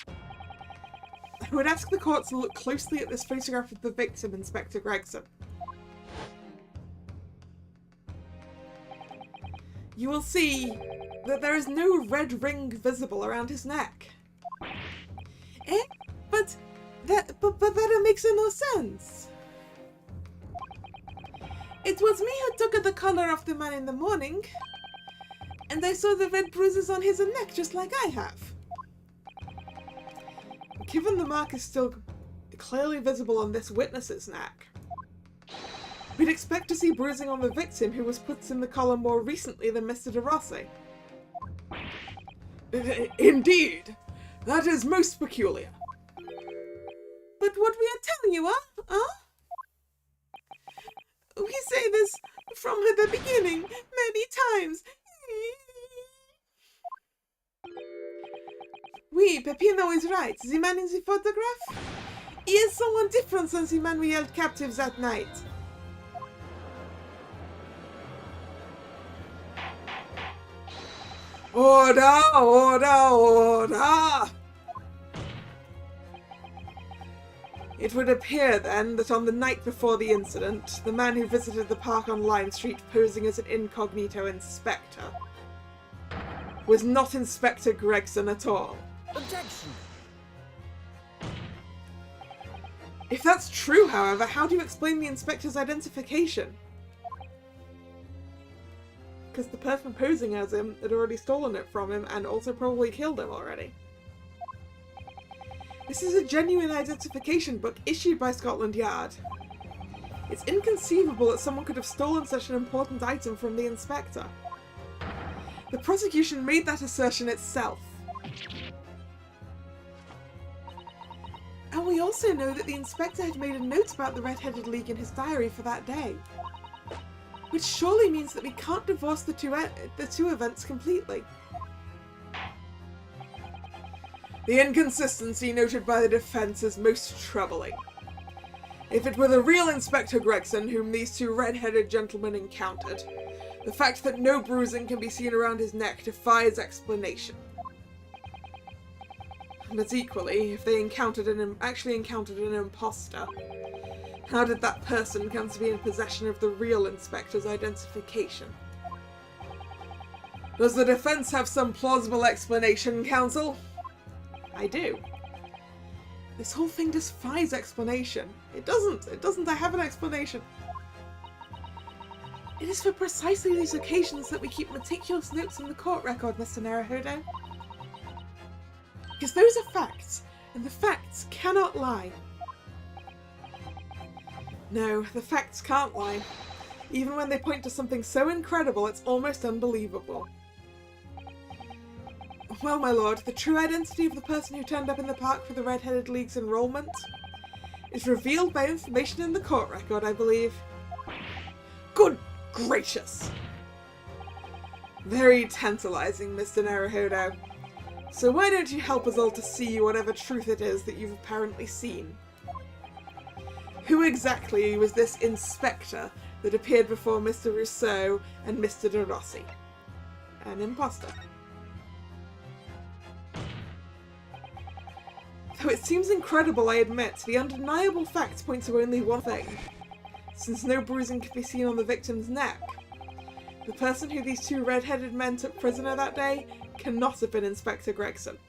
I would ask the court to look closely at this photograph of the victim, Inspector Gregson. You will see that there is no red ring visible around his neck. Eh? But that makes no sense. It was me who took the collar off the man in the morning, and I saw the red bruises on his neck just like I have. Given the mark is still clearly visible on this witness's neck, we'd expect to see bruising on the victim who was put in the collar more recently than Mr. De Rossi. Indeed, that is most peculiar. But what we are telling you, huh? We say this from the beginning, many times. Oui, Peppino is right. The man in the photograph? He is someone different than the man we held captive that night. Order, order, order! It would appear, then, that on the night before the incident, the man who visited the park on Lime Street posing as an incognito inspector was not Inspector Gregson at all. Objection! If that's true, however, how do you explain the inspector's identification? Because the person posing as him had already stolen it from him and also probably killed him already. This is a genuine identification book issued by Scotland Yard. It's inconceivable that someone could have stolen such an important item from the inspector. The prosecution made that assertion itself. And we also know that the inspector had made a note about the Red-Headed League in his diary for that day. Which surely means that we can't divorce the two events completely. The inconsistency noted by the defense is most troubling. If it were the real Inspector Gregson whom these two red-headed gentlemen encountered, the fact that no bruising can be seen around his neck defies explanation. But equally, if they actually encountered an imposter, how did that person come to be in possession of the real inspector's identification? Does the defense have some plausible explanation, counsel? I do. This whole thing defies explanation. It doesn't. I have an explanation. It is for precisely these occasions that we keep meticulous notes in the court record, Mr. Naruhodo. Because those are facts, and the facts cannot lie. No, the facts can't lie. Even when they point to something so incredible it's almost unbelievable. Well, my lord, the true identity of the person who turned up in the park for the Red-Headed League's enrollment is revealed by information in the court record, I believe. Good gracious! Very tantalizing, Mr. Naruhodo. So why don't you help us all to see whatever truth it is that you've apparently seen? Who exactly was this inspector that appeared before Mr. Rousseau and Mr. De Rossi? An imposter. Though it seems incredible, I admit, the undeniable facts point to only one thing. Since no bruising could be seen on the victim's neck, the person who these two red-headed men took prisoner that day cannot have been Inspector Gregson.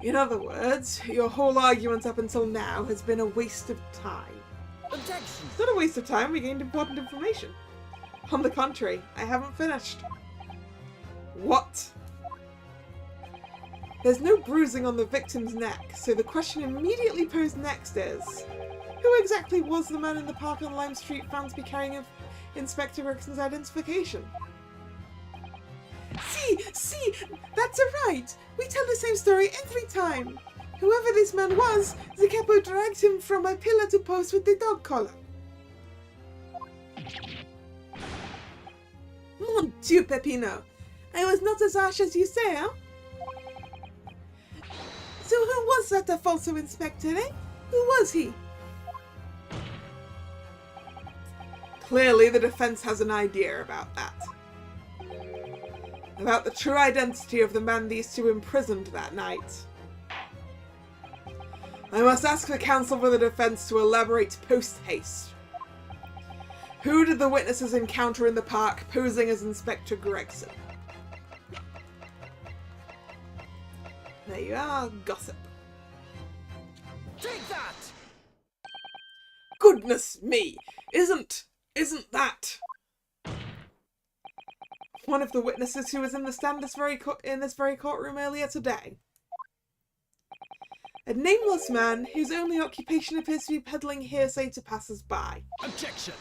In other words, your whole argument up until now has been a waste of time. Objection! It's not a waste of time, we gained important information. On the contrary, I haven't finished. What? There's no bruising on the victim's neck, so the question immediately posed next is, who exactly was the man in the park on Lime Street found to be carrying Inspector Gregson's identification? See, that's right. We tell the same story every time. Whoever this man was, the capo dragged him from a pillar to post with the dog collar. Mon Dieu, Peppino. I was not as harsh as you say, huh? So who was that falso inspector, eh? Who was he? Clearly the defense has an idea about that. About the true identity of the man these two imprisoned that night. I must ask the counsel for the defense to elaborate post-haste. Who did the witnesses encounter in the park posing as Inspector Gregson? There you are, gossip. Take that! Goodness me! Isn't that one of the witnesses who was in the stand in this very courtroom earlier today? A nameless man whose only occupation appears to be peddling hearsay to passers-by. Objection!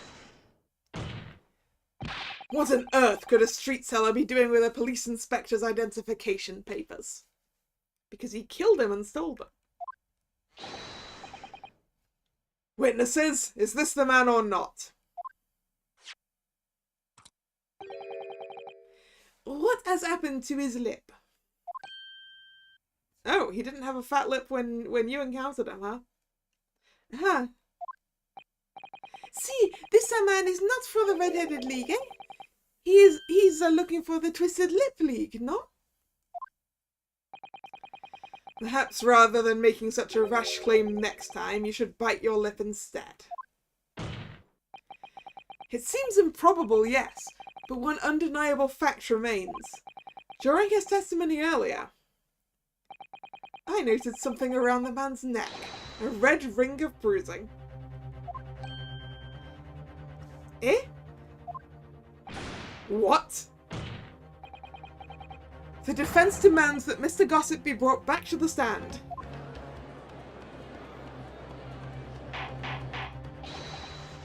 What on earth could a street seller be doing with a police inspector's identification papers? Because he killed him and stole them. Witnesses, is this the man or not? What has happened to his lip? Oh, he didn't have a fat lip when you encountered him, huh? Huh. See, this man is not for the Red-Headed League, eh? He's looking for the Twisted Lip League, no? Perhaps rather than making such a rash claim next time, you should bite your lip instead. It seems improbable, yes, but one undeniable fact remains. During his testimony earlier, I noted something around the man's neck, a red ring of bruising. Eh? What? The defense demands that Mr. Gossip be brought back to the stand.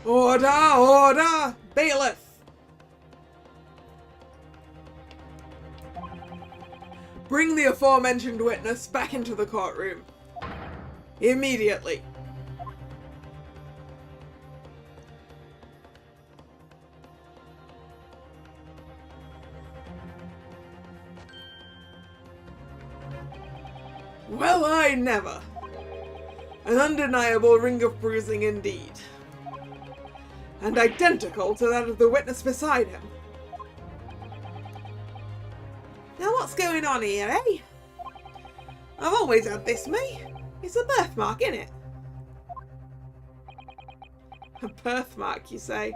Order! Order! Bailiff! Bring the aforementioned witness back into the courtroom. Immediately. Well, I never. An undeniable ring of bruising indeed. And identical to that of the witness beside him. Now what's going on here, eh? I've always had this, me. It's a birthmark, innit? A birthmark, you say?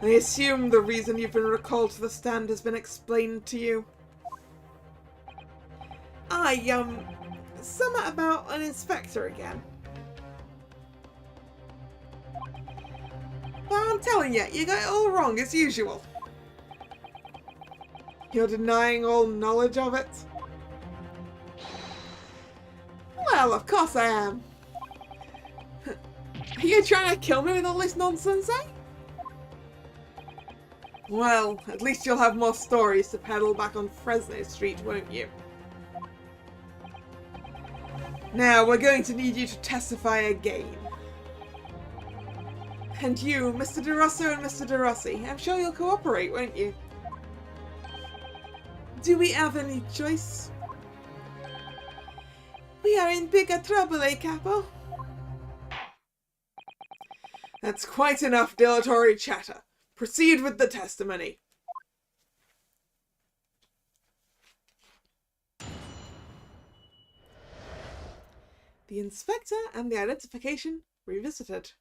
I assume the reason you've been recalled to the stand has been explained to you. Something about an inspector again. But I'm telling you, you got it all wrong as usual. You're denying all knowledge of it? Well, of course I am. Are you trying to kill me with all this nonsense, eh? Well, at least you'll have more stories to peddle back on Fresno Street, won't you? Now, we're going to need you to testify again. And you, Mr. De Rosso and Mr. De Rossi, I'm sure you'll cooperate, won't you? Do we have any choice? We are in bigger trouble, eh, Capo? That's quite enough dilatory chatter. Proceed with the testimony. The inspector and the identification revisited.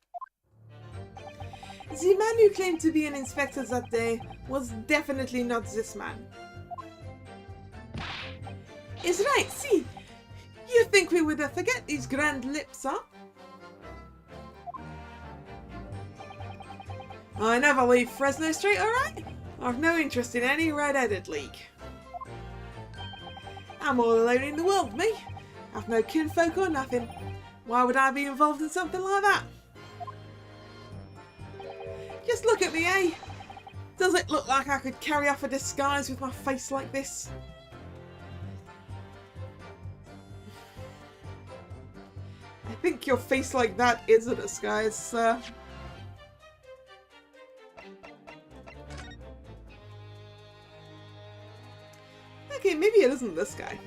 The man who claimed to be an inspector that day was definitely not this man. Is right, see? You think we would forget these grand lips, huh? I never leave Fresno Street, alright? I've no interest in any red-headed league. I'm all alone in the world, me. I've no kinfolk or nothing. Why would I be involved in something like that? Just look at me, eh? Does it look like I could carry off a disguise with my face like this? I think your face like that is a disguise, sir. Okay, maybe it isn't this guy.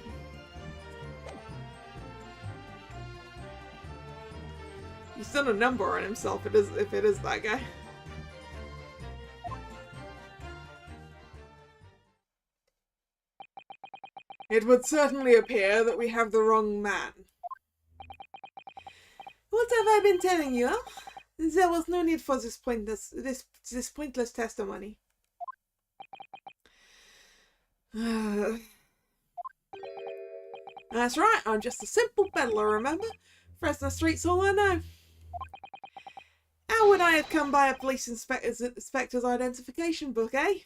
He's done a number on himself if it is that guy. It would certainly appear that we have the wrong man. What have I been telling you, huh? There was no need for this pointless testimony. That's right, I'm just a simple peddler, remember? Fresno Street's all I know. How would I have come by a police inspector's identification book, eh?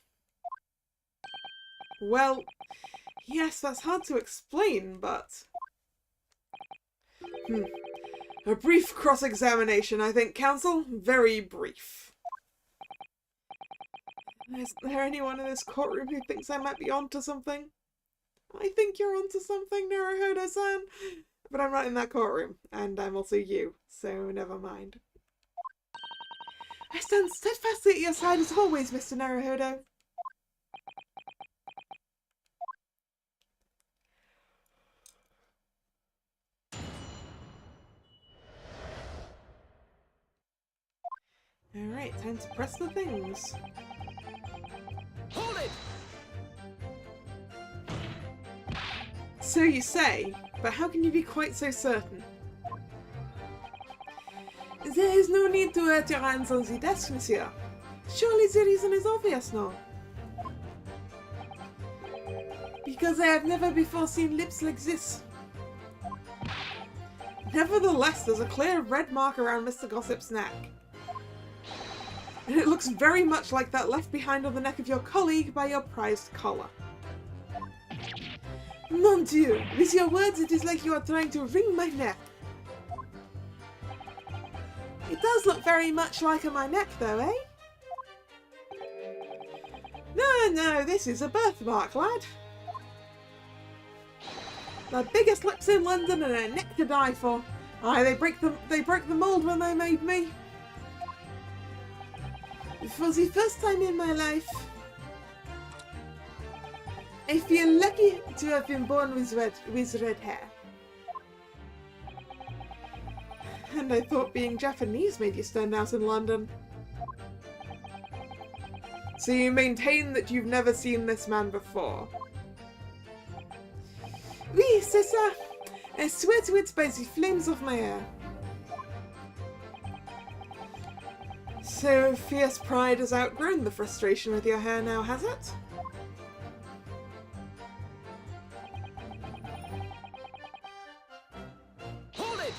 Well, yes, that's hard to explain, but... A brief cross-examination, I think, counsel. Very brief. Is there anyone in this courtroom who thinks I might be onto something? I think you're onto something, Naruhodo-san. But I'm not in that courtroom, and I'm also you, so never mind. I stand steadfastly at your side as always, Mr. Naruhodo. Alright, time to press the things. Hold it! So you say, but how can you be quite so certain? There is no need to hurt your hands on the desk, monsieur. Surely the reason is obvious now. Because I have never before seen lips like this. Nevertheless, there's a clear red mark around Mr. Gossip's neck. And it looks very much like that left behind on the neck of your colleague by your prized collar. Mon Dieu, with your words it is like you are trying to wring my neck. It does look very much like my neck though, eh? No, this is a birthmark, lad. The biggest lips in London and a neck to die for. Aye, they broke the mould when they made me. For the first time in my life, I feel lucky to have been born with red hair. And I thought being Japanese made you stand out in London. So you maintain that you've never seen this man before? Oui, c'est ça. I swear to it by the flames of my hair. So fierce pride has outgrown the frustration with your hair now, has it? Hold it!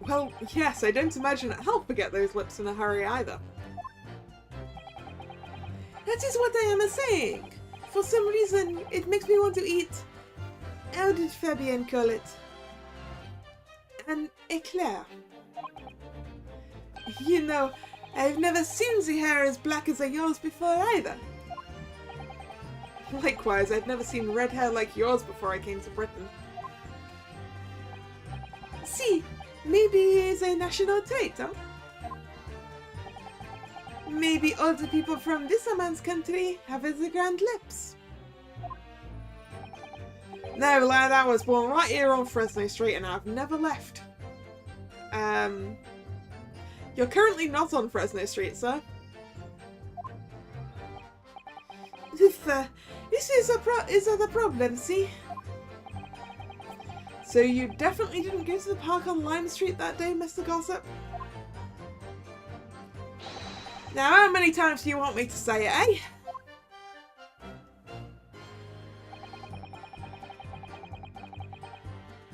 Well, yes, I don't imagine it helped to get those lips in a hurry either. That is what I am saying. For some reason, it makes me want to eat... How did Fabienne call it? An eclair. You know, I've never seen the hair as black as yours before either. Likewise, I've never seen red hair like yours before I came to Britain. See, Maybe he's a national trait, huh? Maybe all the people from this man's country have the grand lips. No, lad, I was born right here on Fresno Street and I've never left. You're currently not on Fresno Street, sir. This is the problem, see? So you definitely didn't go to the park on Lime Street that day, Mr. Gossip? Now, how many times do you want me to say it, eh?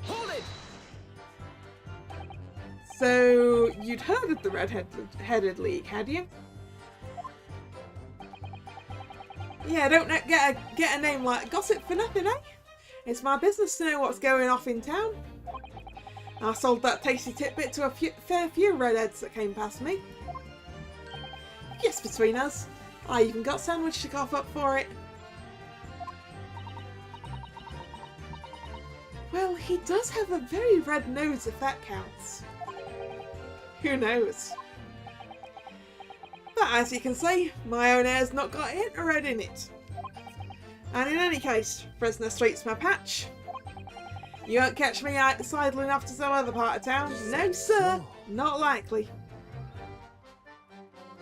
Hold it! So, you'd heard of the Red-Headed League, had you? Yeah, don't get a name like Gossip for nothing, eh? It's my business to know what's going off in town. I sold that tasty tidbit to a fair few redheads that came past me. Yes, between us, I even got sandwich to cough up for it. Well, he does have a very red nose if that counts. Who knows? But as you can see, my own hair's not got a hint of red in it. And in any case, Fresno Street's my patch. You won't catch me out sidling off to some other part of town. No sir, not likely.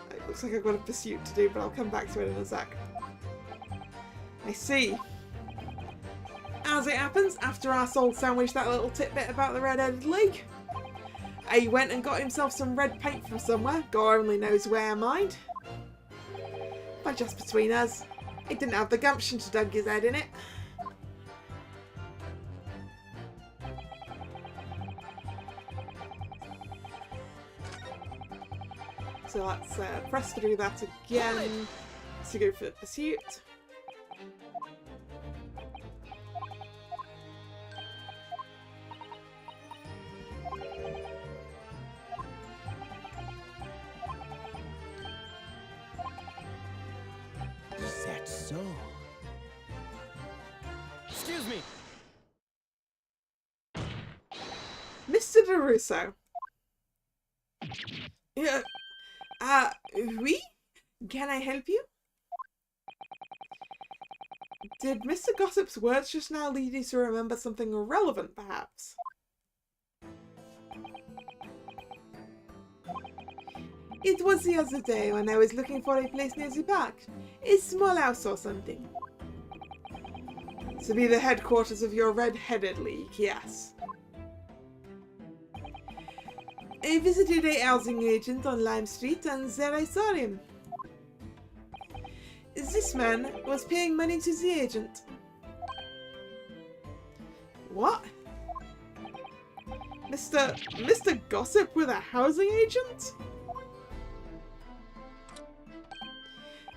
It looks like I've got a pursuit to do, but I'll come back to it in a sec. I see. As it happens, after I sold Sandwich that little tidbit about the Red-Headed League, he went and got himself some red paint from somewhere, God only knows where, mind. But just between us, he didn't have the gumption to dunk his head in it. So let's press through that again to go for the pursuit. Is that so? Excuse me. Mr. DeRusso. Yeah. Oui? Can I help you? Did Mr. Gossip's words just now lead you to remember something relevant, perhaps? It was the other day when I was looking for a place near the park. A small house or something. To be the headquarters of your Red-Headed League, yes. I visited a housing agent on Lime Street and there I saw him. This man was paying money to the agent. What? Mr. Gossip with a housing agent?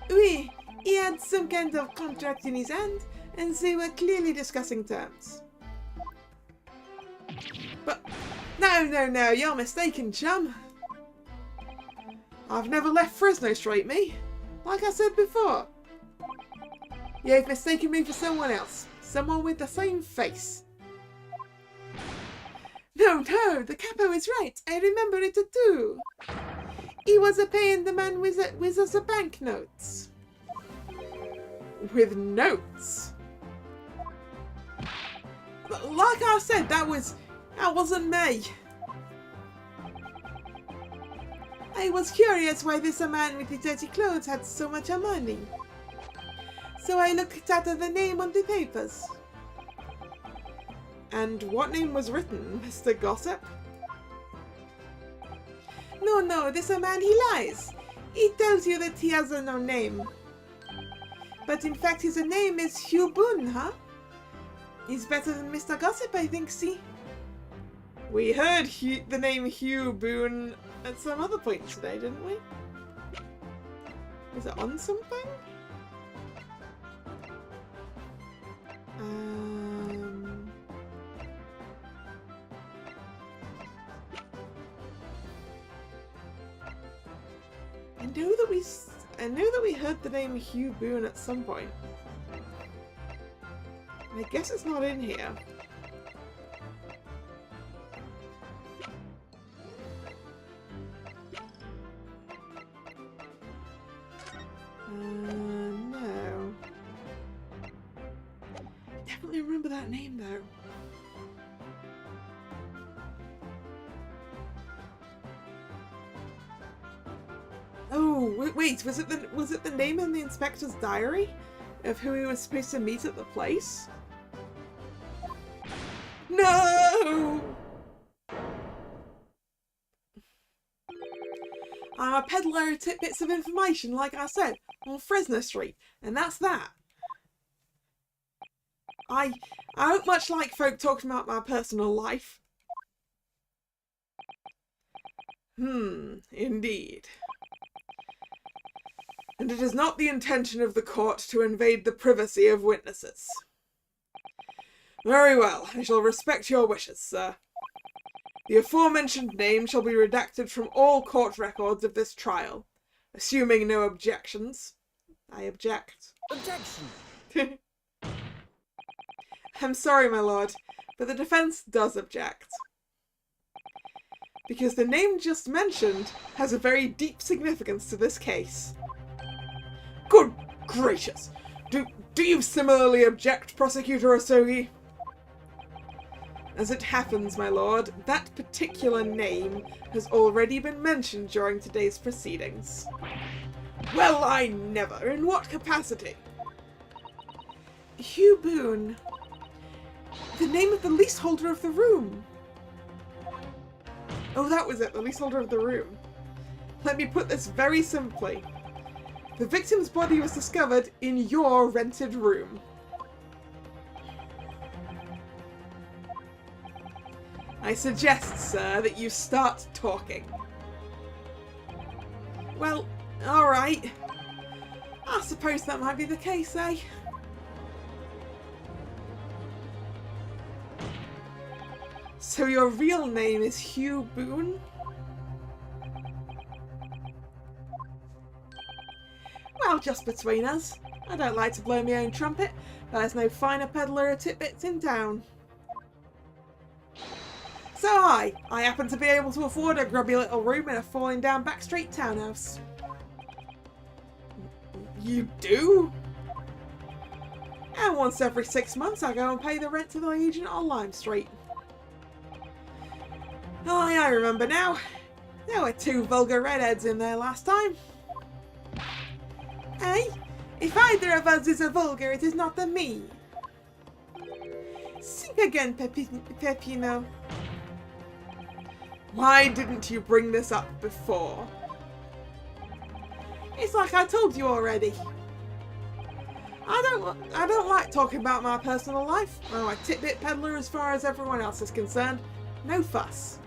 Oui, he had some kind of contract in his hand and they were clearly discussing terms. But no, you're mistaken, chum. I've never left Fresno Street, me. Like I said before. You've mistaken me for someone else. Someone with the same face. No, the capo is right. I remember it too. He was paying the man with us banknotes. With notes? But like I said, that wasn't me. I was curious why this man with the dirty clothes had so much money. So I looked at the name on the papers. And what name was written, Mr. Gossip? No, this man, he lies. He tells you that he has no name. But in fact his name is Hugh Boone, huh? He's better than Mr. Gossip, I think, see? We heard the name Hugh Boone at some other point today, didn't we? Is it on something? I know that we heard the name Hugh Boone at some point. I guess it's not in here. No. Definitely remember that name though. Oh, wait, was it the name in the inspector's diary of who he was supposed to meet at the place? No! I'm a peddler of tidbits of information, like I said, on Fresno Street, and that's that. I don't much like folk talking about my personal life. Indeed. And it is not the intention of the court to invade the privacy of witnesses. Very well, I shall respect your wishes, sir. The aforementioned name shall be redacted from all court records of this trial, assuming no objections. I object. Objection! I'm sorry, my lord, but the defence does object. Because the name just mentioned has a very deep significance to this case. Good gracious! Do you similarly object, Prosecutor Osogi? As it happens, my lord, that particular name has already been mentioned during today's proceedings. Well, I never! In what capacity? Hugh Boone. The name of the leaseholder of the room. Oh, that was it, the leaseholder of the room. Let me put this very simply. The victim's body was discovered in your rented room. I suggest, sir, that you start talking. Well, alright. I suppose that might be the case, eh? So your real name is Hugh Boone? Well, just between us. I don't like to blow my own trumpet, but there's no finer peddler of tidbits in town. So I happen to be able to afford a grubby little room in a falling down backstreet townhouse. You do? And once every 6 months I go and pay the rent to the agent on Lime Street. Oh, I remember now. There were 2 vulgar redheads in there last time. Eh? If either of us is a vulgar, it is not the me. Sing again, Peppino. Why didn't you bring this up before? It's like I told you already. I don't like talking about my personal life. I'm a tidbit peddler as far as everyone else is concerned. No fuss.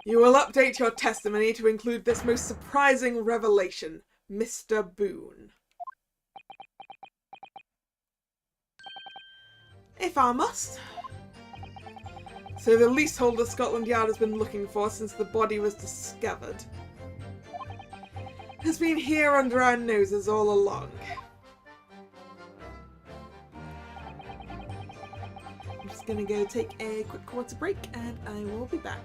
You will update your testimony to include this most surprising revelation, Mr. Boone. If I must. So the leaseholder Scotland Yard has been looking for since the body was discovered has been here under our noses all along. I'm just gonna go take a quick water break and I will be back.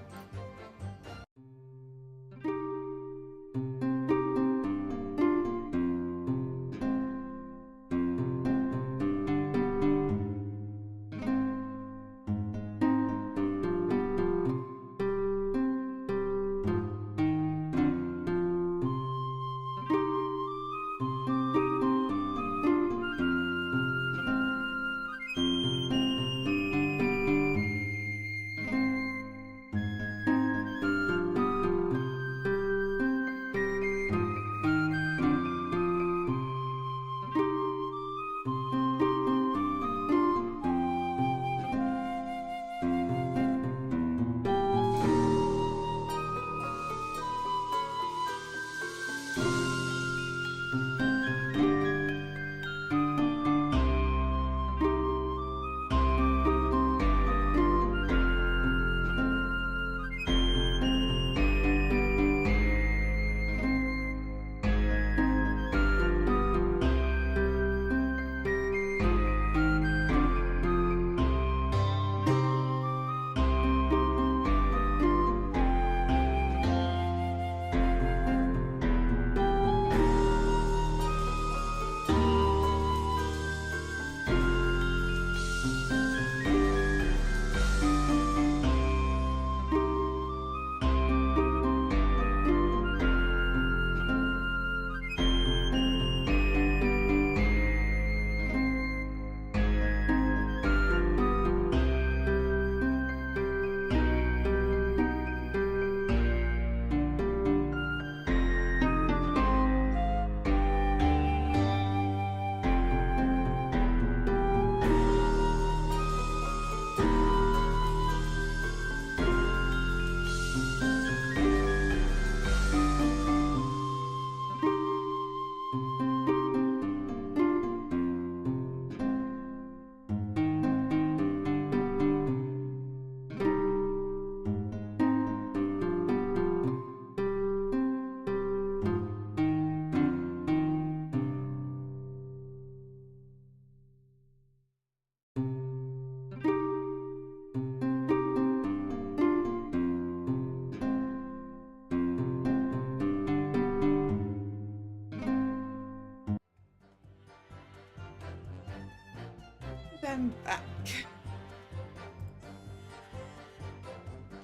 I'm back.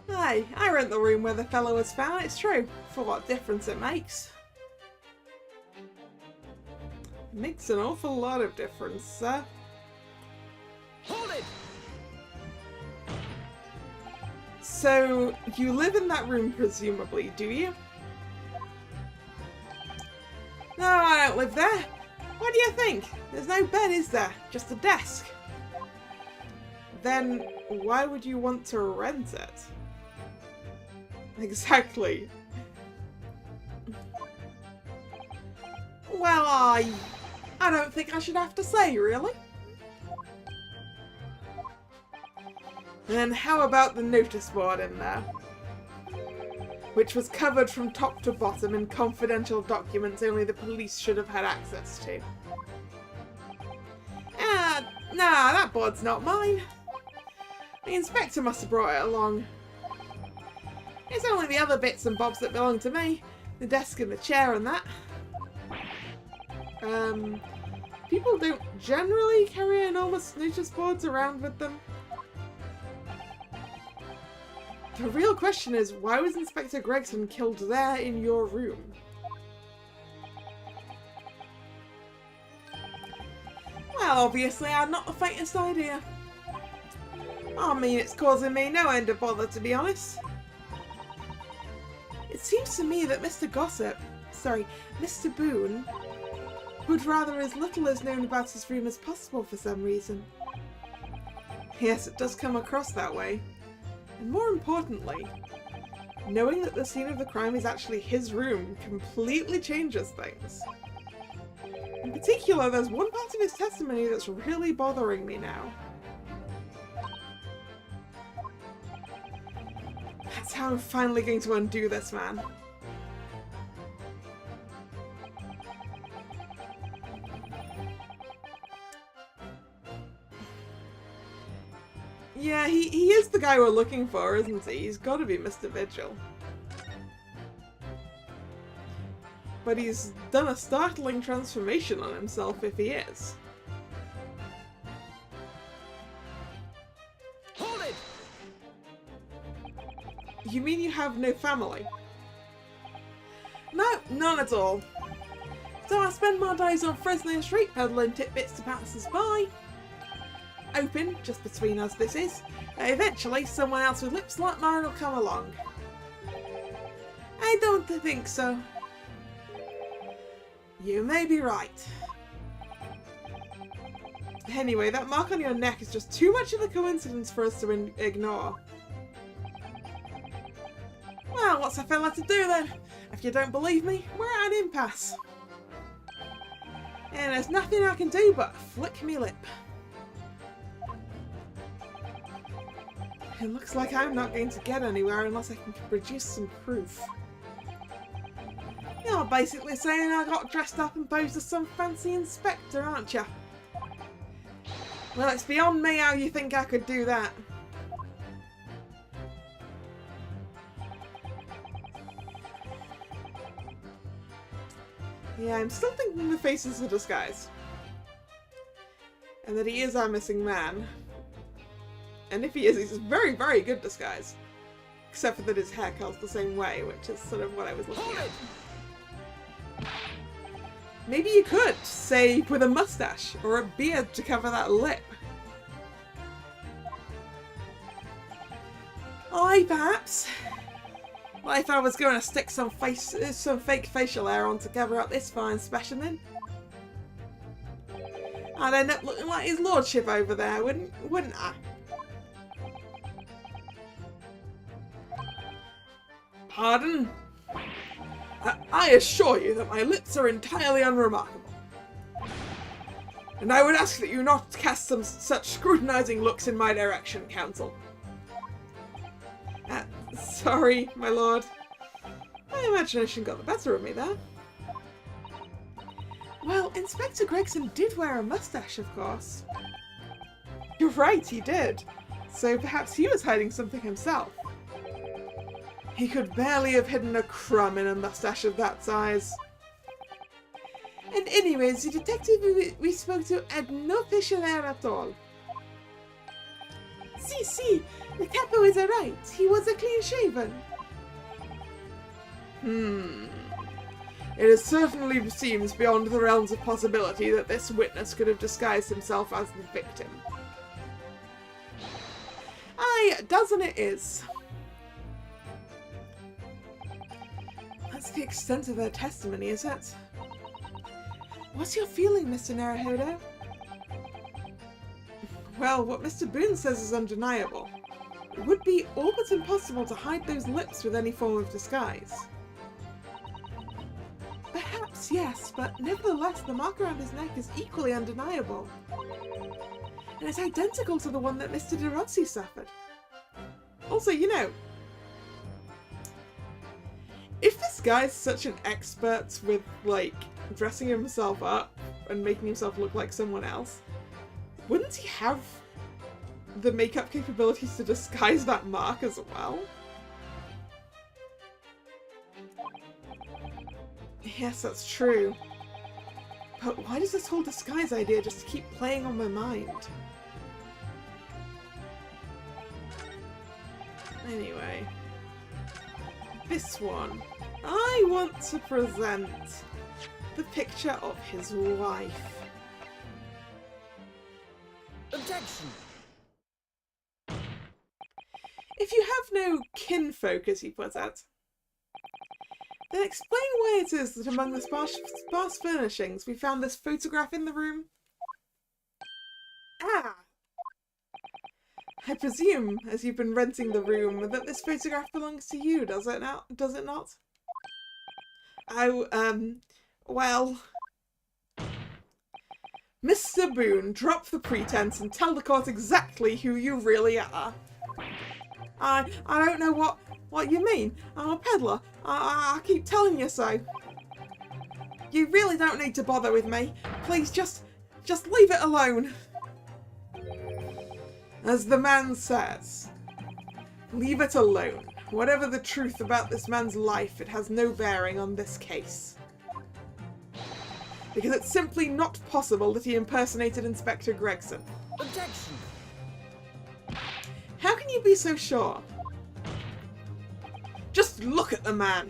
Aye, I rent the room where the fellow was found, it's true. For what difference it makes. It makes an awful lot of difference, sir. Hold it! So, you live in that room presumably, do you? No, I don't live there. What do you think? There's no bed, is there? Just a desk. Then, why would you want to rent it? Exactly. Well, I don't think I should have to say, really. And then how about the notice board in there? Which was covered from top to bottom in confidential documents only the police should have had access to. Nah, that board's not mine. The inspector must have brought it along. It's only the other bits and bobs that belong to me. The desk and the chair and that. People don't generally carry enormous notice boards around with them. The real question is, why was Inspector Gregson killed there in your room? Well, obviously I had not the faintest idea. I mean, it's causing me no end of bother, to be honest. It seems to me that Mr. Boone would rather as little as known about his room as possible for some reason. Yes, it does come across that way. And more importantly, knowing that the scene of the crime is actually his room completely changes things. In particular, there's one part of his testimony that's really bothering me now. That's how I'm finally going to undo this, man. Yeah, he is the guy we're looking for, isn't he? He's got to be Mr. Vigil. But he's done a startling transformation on himself if he is. Hold it! You mean you have no family? No, none at all. So I spend my days on Fresno Street peddling tidbits to passers-by. Open, just between us this is. Eventually someone else with lips like mine will come along. I don't think so. You may be right. Anyway, that mark on your neck is just too much of a coincidence for us to ignore. Well, what's a fella to do then? If you don't believe me, we're at an impasse. And there's nothing I can do but flick me lip. It looks like I'm not going to get anywhere unless I can produce some proof. You're basically saying I got dressed up and posed as some fancy inspector, aren't you? Well, it's beyond me how you think I could do that. Yeah, I'm still thinking the face is a disguise. And that he is our missing man. And if he is, he's a very, very good disguise. Except for that his hair curls the same way, which is sort of what I was looking at. Maybe you could, say, with a mustache or a beard to cover that lip. Aye, perhaps. Well, if I was going to stick some fake facial hair on to cover up this fine specimen, I'd end up looking like his lordship over there, wouldn't I? Pardon? I assure you that my lips are entirely unremarkable. And I would ask that you not cast some such scrutinizing looks in my direction, counsel. Sorry, my lord. My imagination got the better of me there. Well, Inspector Gregson did wear a mustache, of course. You're right, he did. So perhaps he was hiding something himself. He could barely have hidden a crumb in a mustache of that size. And anyways, the detective we spoke to had no facial hair at all. See, the capo is right. He was a clean shaven. It certainly seems beyond the realms of possibility that this witness could have disguised himself as the victim. Aye, doesn't it is. That's the extent of their testimony, is it? What's your feeling, Mr. Naruhodo? Well, what Mr. Boone says is undeniable. It would be all but impossible to hide those lips with any form of disguise. Perhaps, yes, but nevertheless the mark around his neck is equally undeniable. And it's identical to the one that Mr. DeRossi suffered. Also, you know, if this guy's such an expert with, like, dressing himself up and making himself look like someone else, wouldn't he have the makeup capabilities to disguise that mark as well? Yes, that's true. But why does this whole disguise idea just keep playing on my mind? Anyway. This one. I want to present the picture of his wife. Objection! If you have no kinfolk, as he puts it, then explain why it is that among the sparse furnishings we found this photograph in the room. Ah! I presume, as you've been renting the room, that this photograph belongs to you, does it not? Does it not? Well... Mr. Boone, drop the pretense and tell the court exactly who you really are. I don't know what you mean. I'm a peddler. I keep telling you so. You really don't need to bother with me. Please, just leave it alone. As the man says, leave it alone. Whatever the truth about this man's life, it has no bearing on this case. Because it's simply not possible that he impersonated Inspector Gregson. Objection! How can you be so sure? Just look at the man.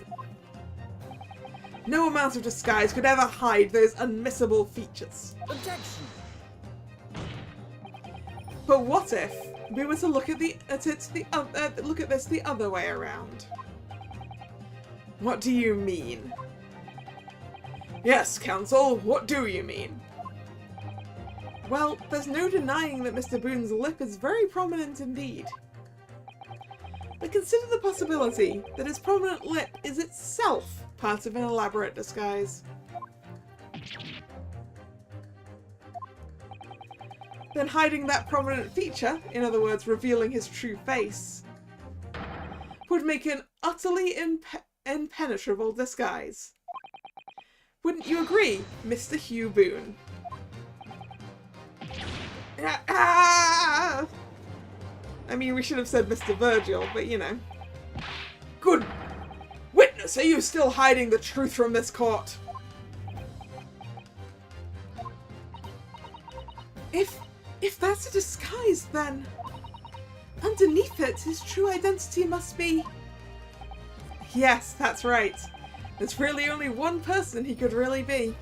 No amount of disguise could ever hide those unmissable features. Objection! But what if we were to look at this the other way around? What do you mean? Yes, counsel, what do you mean? Well, there's no denying that Mr. Boone's lip is very prominent indeed. But consider the possibility that his prominent lip is itself part of an elaborate disguise. Then hiding that prominent feature, in other words revealing his true face, would make an utterly impenetrable disguise. Wouldn't you agree, Mr. Hugh Boone? I mean, we should have said Mr. Virgil, but you know. Good witness, are you still hiding the truth from this court? If that's a disguise, then underneath it, his true identity must be... Yes, that's right. There's really only one person he could really be.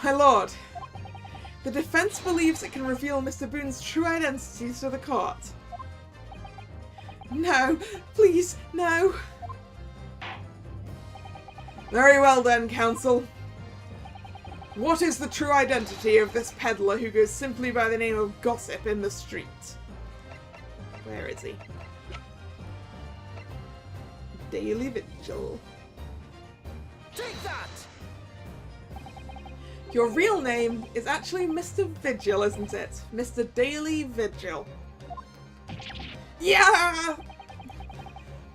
My lord, the defense believes it can reveal Mr. Boone's true identity to the court. No, please, no. Very well then, counsel. What is the true identity of this peddler who goes simply by the name of Gossip in the street? Where is he? Daily Vigil. Take that! Your real name is actually Mr. Vigil, isn't it? Mr. Daily Vigil. Yeah!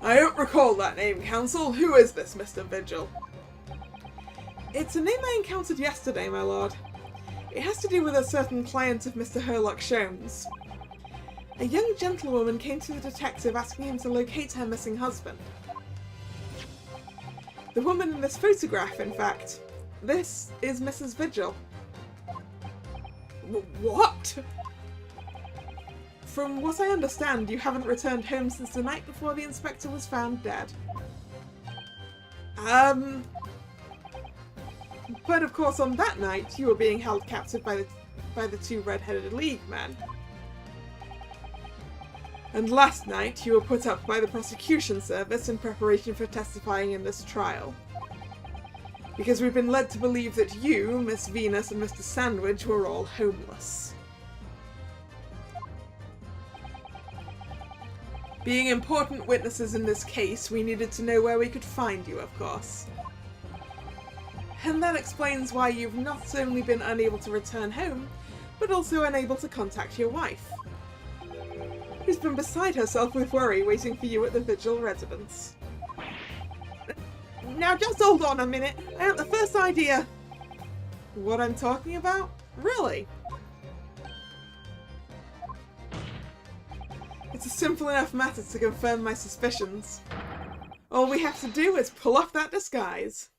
I don't recall that name, counsel. Who is this Mr. Vigil? It's a name I encountered yesterday, my lord. It has to do with a certain client of Mr. Herlock Sholmes. A young gentlewoman came to the detective asking him to locate her missing husband. The woman in this photograph, in fact. This is Mrs. Vigil. What? from what I understand, you haven't returned home since the night before the inspector was found dead. But of course on that night, you were being held captive by the two red-headed League men. And last night, you were put up by the prosecution service in preparation for testifying in this trial. Because we've been led to believe that you, Miss Venus, and Mr. Sandwich were all homeless. Being important witnesses in this case, we needed to know where we could find you, of course. And that explains why you've not only been unable to return home, but also unable to contact your wife, who's been beside herself with worry waiting for you at the Vigil residence. Now just hold on a minute, I have the first idea. What I'm talking about? Really? It's a simple enough matter to confirm my suspicions. All we have to do is pull off that disguise.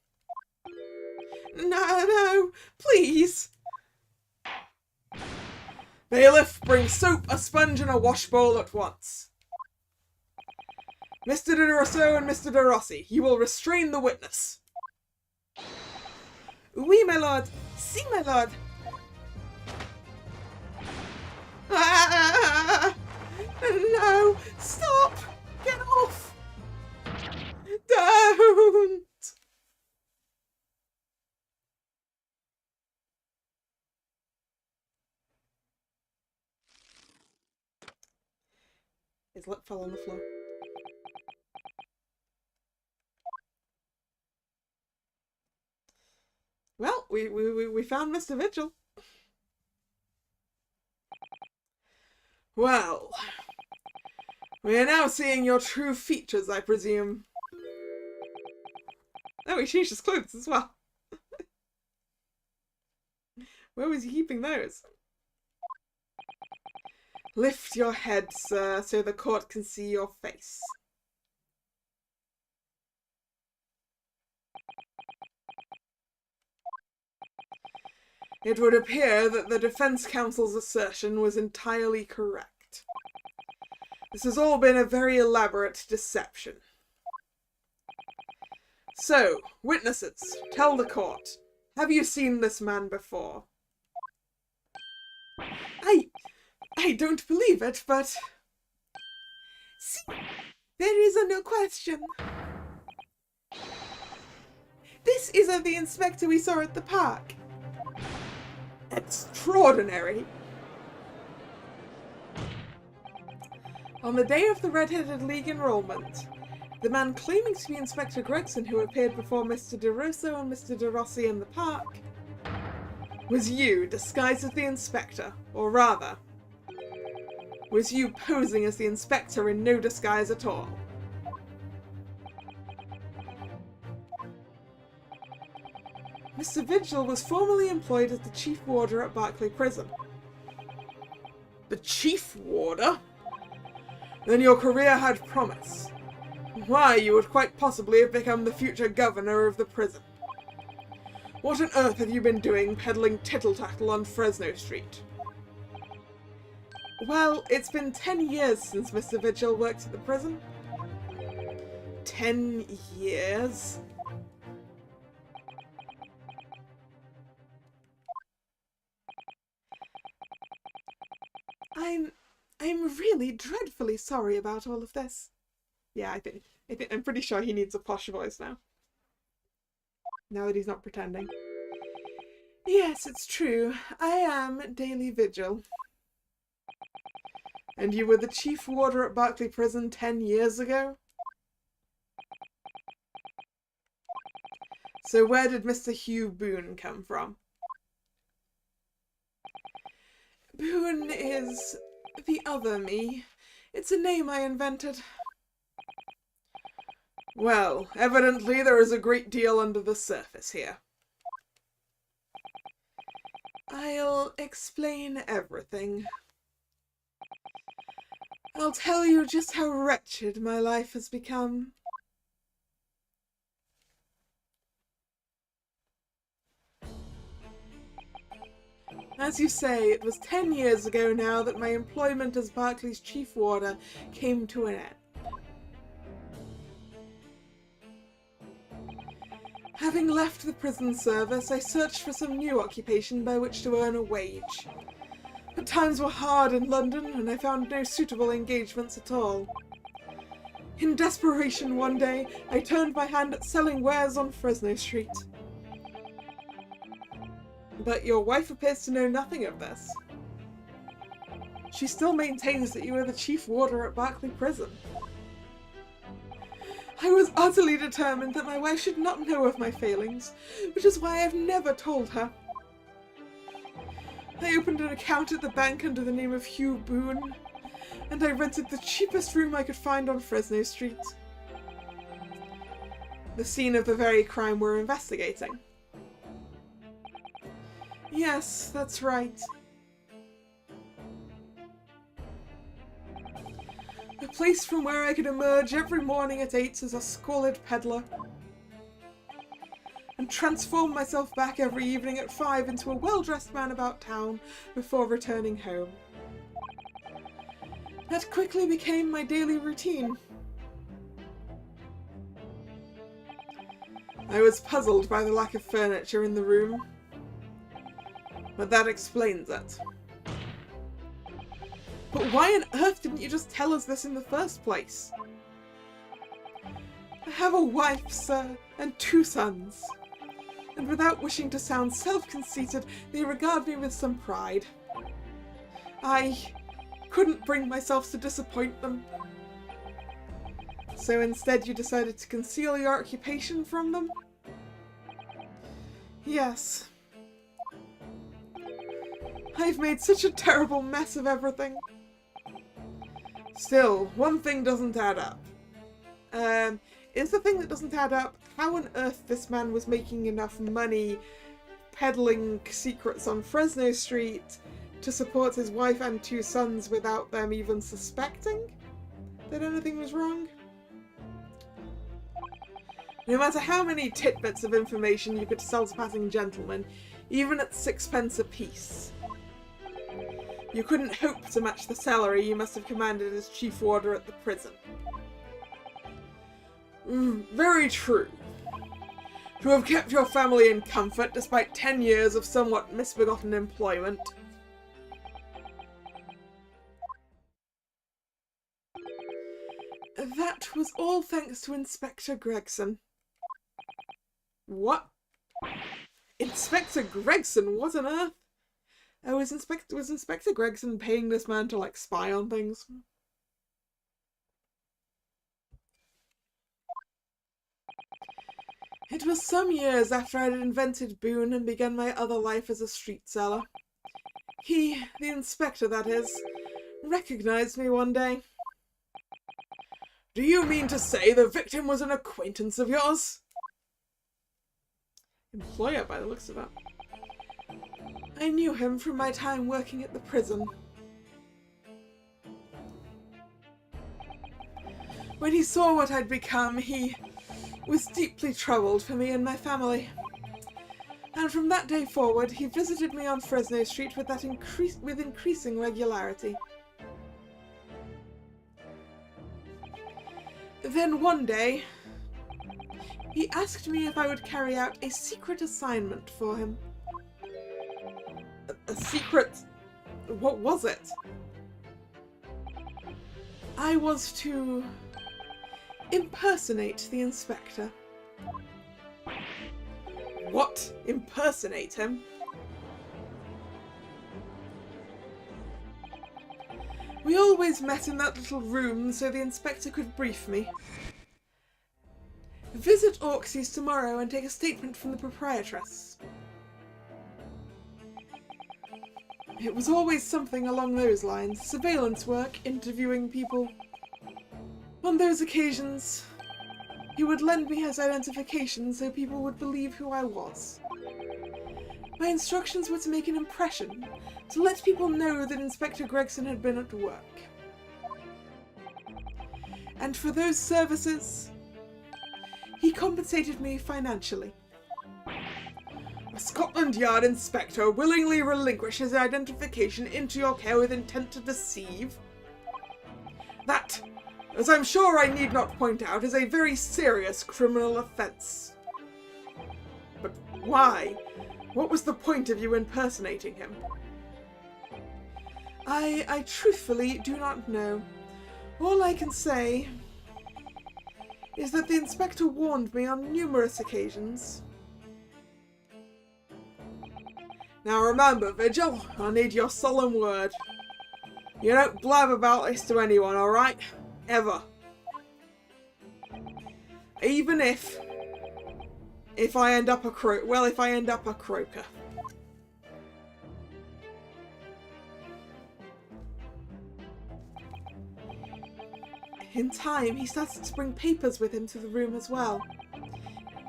No, please! Bailiff, bring soap, a sponge, and a wash bowl at once. Mr. de Rousseau and Mr. de Rossi, you will restrain the witness. Oui, my lord. Si, my lord. Ah! No! Stop! Get off! Don't! His lip fell on the floor. Well, we found Mr. Vigil. Well, we are now seeing your true features, I presume. Oh, he changed his clothes as well. Where was he keeping those? Lift your head, sir, so the court can see your face. It would appear that the defense counsel's assertion was entirely correct. This has all been a very elaborate deception. So, witnesses, tell the court, have you seen this man before? I don't believe it, but... See, there is no question. This isn't the inspector we saw at the park. Extraordinary. On the day of the Red-Headed League enrollment, the man claiming to be Inspector Gregson who appeared before Mr. de Rousseau and Mr. de Rossi in the park was you, disguised as the inspector, or rather, was you posing as the inspector in no disguise at all. Mr. Vigil was formerly employed as the chief warder at Berkeley Prison. The chief warder? Then your career had promise. Why, you would quite possibly have become the future governor of the prison. What on earth have you been doing peddling tittle-tattle on Fresno Street? Well, it's been 10 years since Mr. Vigil worked at the prison. 10 years? I'm really dreadfully sorry about all of this. Yeah, I'm pretty sure he needs a posh voice now. Now that he's not pretending. Yes, it's true. I am Daily Vigil. And you were the chief warder at Berkeley Prison 10 years ago? So where did Mr. Hugh Boone come from? Boone is the other me. It's a name I invented. Well, evidently there is a great deal under the surface here. I'll explain everything. I'll tell you just how wretched my life has become. As you say, it was 10 years ago now that my employment as Berkeley's chief warder came to an end. Having left the prison service, I searched for some new occupation by which to earn a wage. But times were hard in London, and I found no suitable engagements at all. In desperation one day, I turned my hand at selling wares on Fresno Street. But your wife appears to know nothing of this. She still maintains that you are the chief warder at Berkeley Prison. I was utterly determined that my wife should not know of my failings, which is why I have never told her. I opened an account at the bank under the name of Hugh Boone, and I rented the cheapest room I could find on Fresno Street. The scene of the very crime we're investigating. Yes, that's right. A place from where I could emerge every morning at 8 as a squalid peddler, and transform myself back every evening at 5 into a well-dressed man about town before returning home. That quickly became my daily routine. I was puzzled by the lack of furniture in the room, but that explains it. But why on earth didn't you just tell us this in the first place? I have a wife, sir, and 2 sons. And without wishing to sound self-conceited, they regard me with some pride. I couldn't bring myself to disappoint them. So instead you decided to conceal your occupation from them? Yes. I've made such a terrible mess of everything. Still, one thing doesn't add up. Is the thing that doesn't add up how on earth this man was making enough money peddling secrets on Fresno Street to support his wife and 2 sons without them even suspecting that anything was wrong? No matter how many tidbits of information you could sell to passing gentlemen, even at 6p apiece, you couldn't hope to match the salary you must have commanded as chief warder at the prison. Very true. To have kept your family in comfort despite 10 years of somewhat misbegotten employment. That was all thanks to Inspector Gregson. What? Inspector Gregson? What on earth? Oh, was Inspector Gregson paying this man to, like, spy on things? It was some years after I had invented Boone and begun my other life as a street seller. He, the inspector that is, recognized me one day. Do you mean to say the victim was an acquaintance of yours? Employer, by the looks of it. I knew him from my time working at the prison. When he saw what I'd become, he was deeply troubled for me and my family. And from that day forward, he visited me on Fresno Street with increasing regularity. Then one day, he asked me if I would carry out a secret assignment for him. A secret? What was it? I was to impersonate the inspector. What? Impersonate him? We always met in that little room so the inspector could brief me. Visit Orksy's tomorrow and take a statement from the proprietress. It was always something along those lines. Surveillance work, interviewing people. On those occasions, he would lend me his identification so people would believe who I was. My instructions were to make an impression, to let people know that Inspector Gregson had been at work. And for those services, he compensated me financially. A Scotland Yard inspector willingly relinquishes identification into your care with intent to deceive? That, as I'm sure I need not point out, is a very serious criminal offence. But why? What was the point of you impersonating him? I truthfully do not know. All I can say is that the inspector warned me on numerous occasions. Now remember, Vigil, I need your solemn word. You don't blab about this to anyone, alright? Ever. Even if I end up a croaker. In time, he started to bring papers with him to the room as well.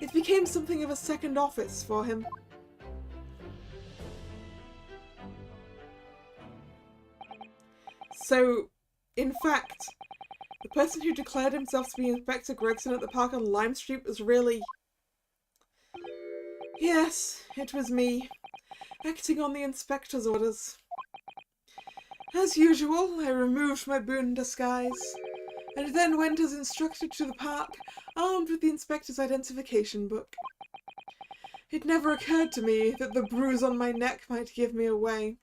It became something of a second office for him. So, in fact, the person who declared himself to be Inspector Gregson at the park on Lime Street was really... Yes, it was me, acting on the inspector's orders. As usual, I removed my boon disguise, and then went as instructed to the park, armed with the inspector's identification book. It never occurred to me that the bruise on my neck might give me away.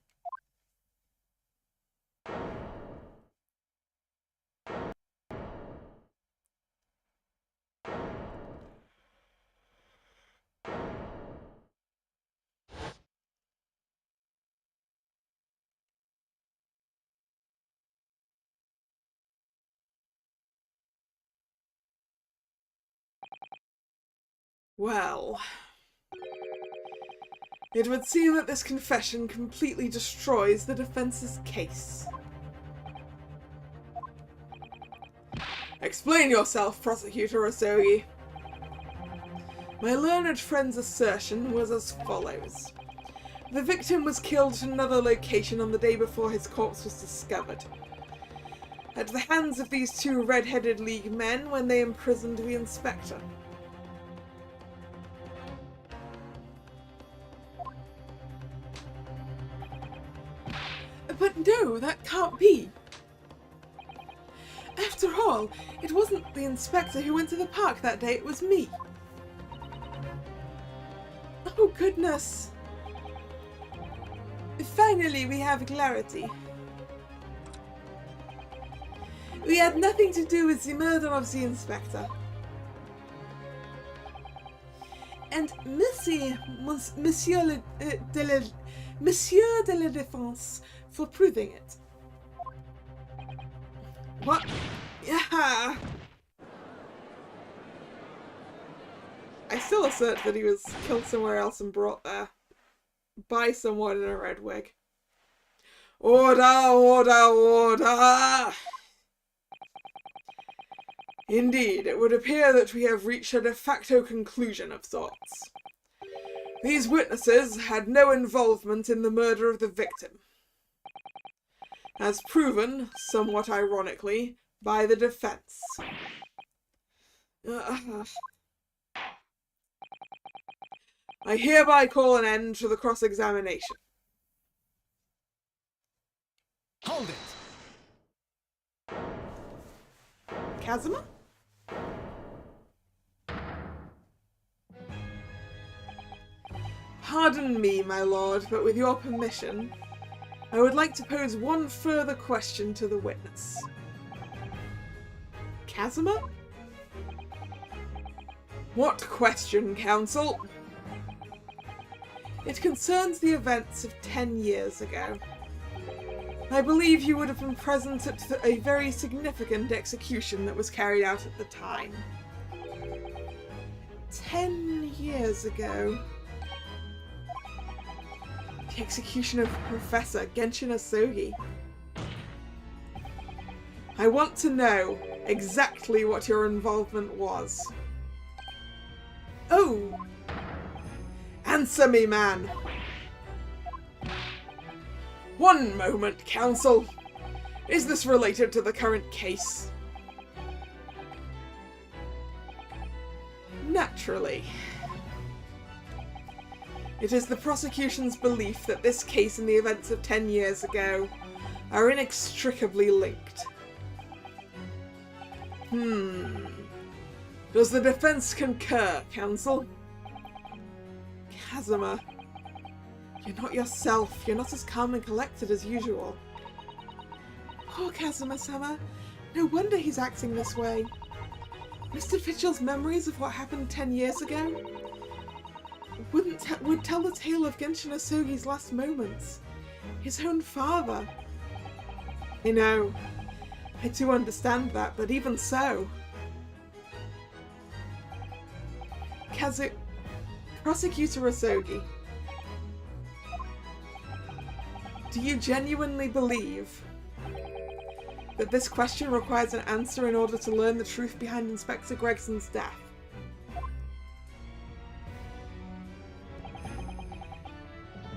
Well, it would seem that this confession completely destroys the defense's case. Explain yourself, Prosecutor Osogi. My learned friend's assertion was as follows. The victim was killed at another location on the day before his corpse was discovered, at the hands of these two red-headed League men when they imprisoned the inspector. But no, that can't be. After all, it wasn't the inspector who went to the park that day, it was me. Oh goodness. Finally, we have clarity. We had nothing to do with the murder of the inspector. And Monsieur de la Défense for proving it. What? Yeah. I still assert that he was killed somewhere else and brought there by someone in a red wig. Order, order, order! Indeed, it would appear that we have reached a de facto conclusion of sorts. These witnesses had no involvement in the murder of the victim, as proven, somewhat ironically, by the defense. I hereby call an end to the cross-examination. Hold it! Kazuma? Pardon me, my lord, but with your permission, I would like to pose one further question to the witness. Kazuma? What question, counsel? It concerns the events of 10 years ago. I believe you would have been present at a very significant execution that was carried out at the time. 10 years ago. The execution of Professor Genshin Asogi. I want to know exactly what your involvement was. Oh! Answer me, man! One moment, counsel. Is this related to the current case? Naturally. It is the prosecution's belief that this case and the events of 10 years ago are inextricably linked. Does the defense concur, counsel? Kazuma, you're not yourself. You're not as calm and collected as usual. Poor Kazuma-sama. No wonder he's acting this way. Mr. Vigil's memories of what happened 10 years ago would tell the tale of Genshin Asogi's last moments. His own father. I know. I do understand that, but even so. Prosecutor Asogi, do you genuinely believe that this question requires an answer in order to learn the truth behind Inspector Gregson's death?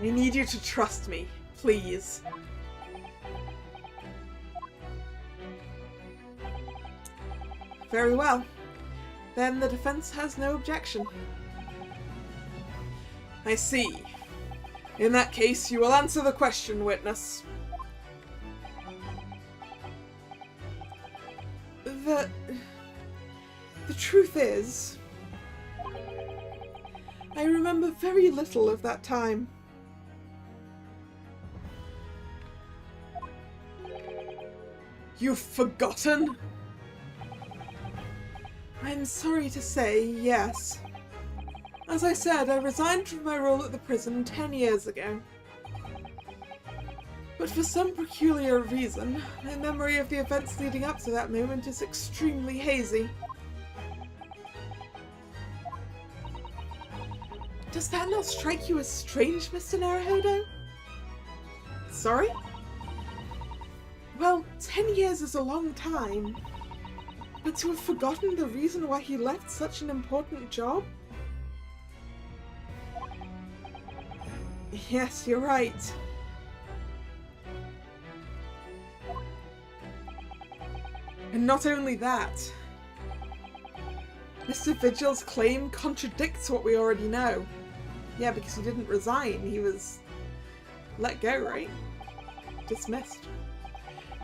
I need you to trust me, please. Very well. Then the defense has no objection. I see. In that case, you will answer the question, witness. The truth is, I remember very little of that time. You've forgotten? I'm sorry to say, yes. As I said, I resigned from my role at the prison 10 years ago. But for some peculiar reason, my memory of the events leading up to that moment is extremely hazy. Does that not strike you as strange, Mr. Naruhodo? Sorry? Well, 10 years is a long time. But to have forgotten the reason why he left such an important job? Yes, you're right. And not only that, Mr. Vigil's claim contradicts what we already know. Yeah, because he didn't resign, he was let go, right? Dismissed.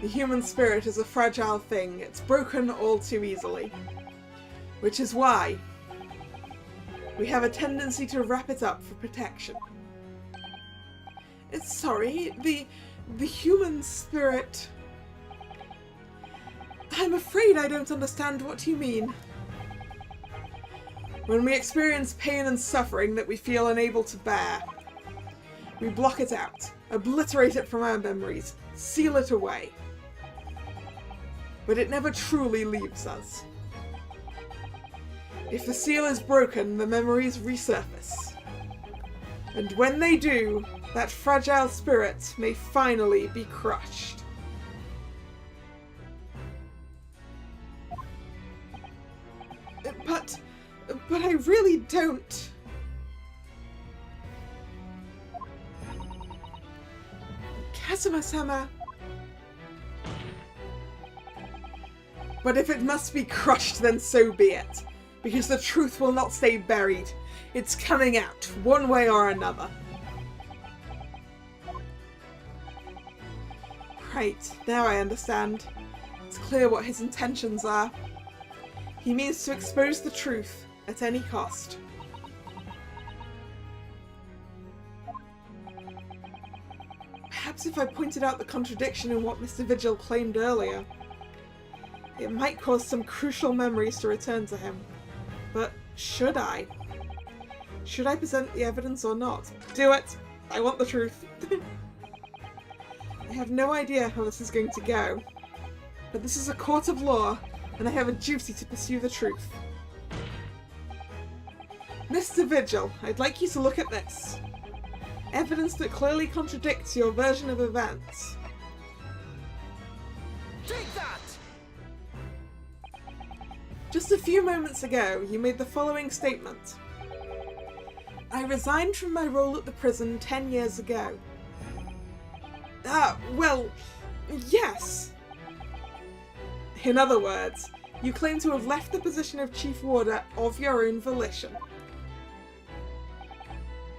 The human spirit is a fragile thing. It's broken all too easily. Which is why we have a tendency to wrap it up for protection. Sorry, the human spirit... I'm afraid I don't understand what you mean. When we experience pain and suffering that we feel unable to bear, we block it out, obliterate it from our memories, seal it away. But it never truly leaves us. If the seal is broken, the memories resurface. And when they do, that fragile spirit may finally be crushed. But I really don't. Kazuma-sama. But if it must be crushed, then so be it. Because the truth will not stay buried. It's coming out, one way or another. Right, now I understand. It's clear what his intentions are. He means to expose the truth at any cost. Perhaps if I pointed out the contradiction in what Mr. Vigil claimed earlier, it might cause some crucial memories to return to him. But should I? Should I present the evidence or not? Do it! I want the truth. I have no idea how this is going to go. But this is a court of law, and I have a duty to pursue the truth. Mr. Vigil, I'd like you to look at this. Evidence that clearly contradicts your version of events. Take that! Just a few moments ago, you made the following statement. I resigned from my role at the prison 10 years ago. Well, yes. In other words, you claim to have left the position of Chief Warder of your own volition.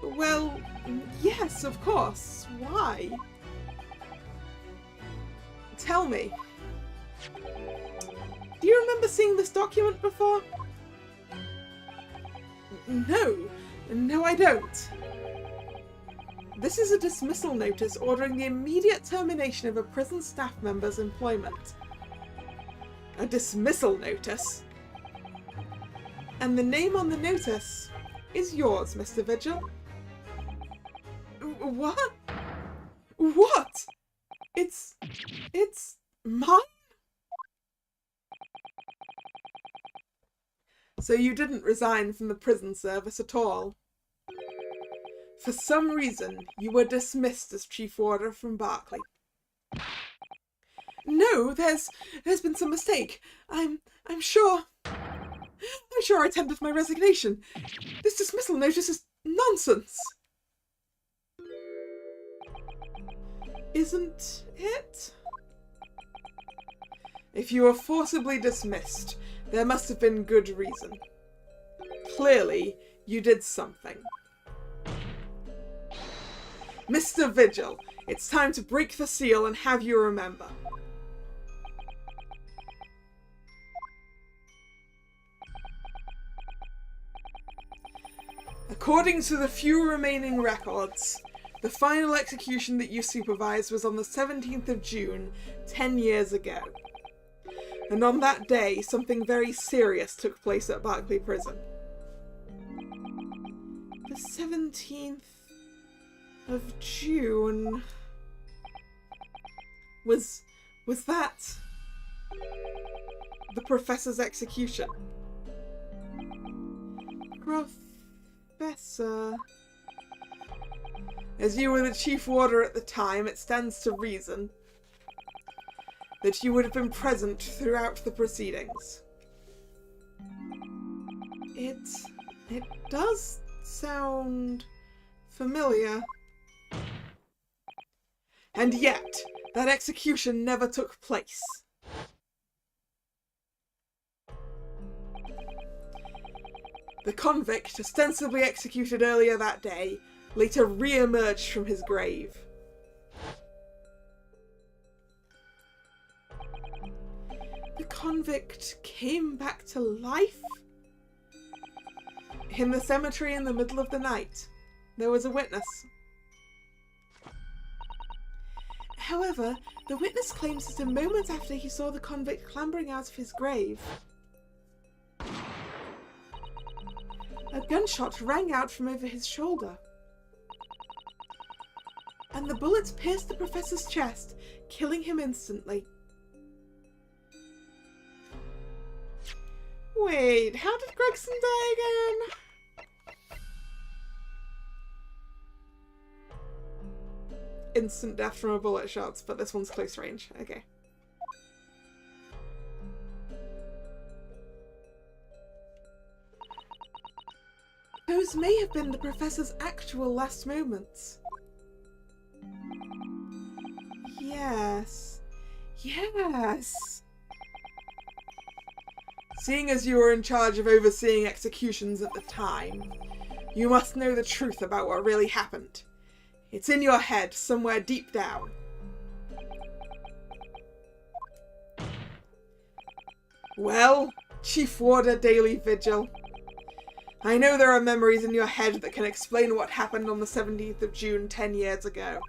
Well, yes, of course. Why? Tell me. Do you remember seeing this document before? No, I don't. This is a dismissal notice ordering the immediate termination of a prison staff member's employment. A dismissal notice? And the name on the notice is yours, Mr. Vigil. What? What? It's mine? So you didn't resign from the prison service at all? For some reason, you were dismissed as chief warder from Berkeley. No, there's been some mistake. I'm sure I tendered my resignation. This dismissal notice is nonsense. Isn't it? If you were forcibly dismissed, there must have been good reason. Clearly, you did something. Mr. Vigil, it's time to break the seal and have you remember. According to the few remaining records, the final execution that you supervised was on the 17th of June, 10 years ago. And on that day, something very serious took place at Berkeley Prison. The 17th of June... Was that the professor's execution? Professor... As you were the chief warder at the time, it stands to reason that you would have been present throughout the proceedings. It does sound familiar. And yet, that execution never took place. The convict, ostensibly executed earlier that day, later re-emerged from his grave. The convict came back to life? In the cemetery in the middle of the night, there was a witness. However, the witness claims that a moment after he saw the convict clambering out of his grave, a gunshot rang out from over his shoulder. And the bullets pierced the professor's chest, killing him instantly. Wait, how did Gregson die again? Instant death from a bullet shot, but this one's close range. Okay. Those may have been the professor's actual last moments. Yes. Yes. Seeing as you were in charge of overseeing executions at the time, you must know the truth about what really happened. It's in your head, somewhere deep down. Well, Chief Warder Daily Vigil, I know there are memories in your head that can explain what happened on the 17th of June 10 years ago.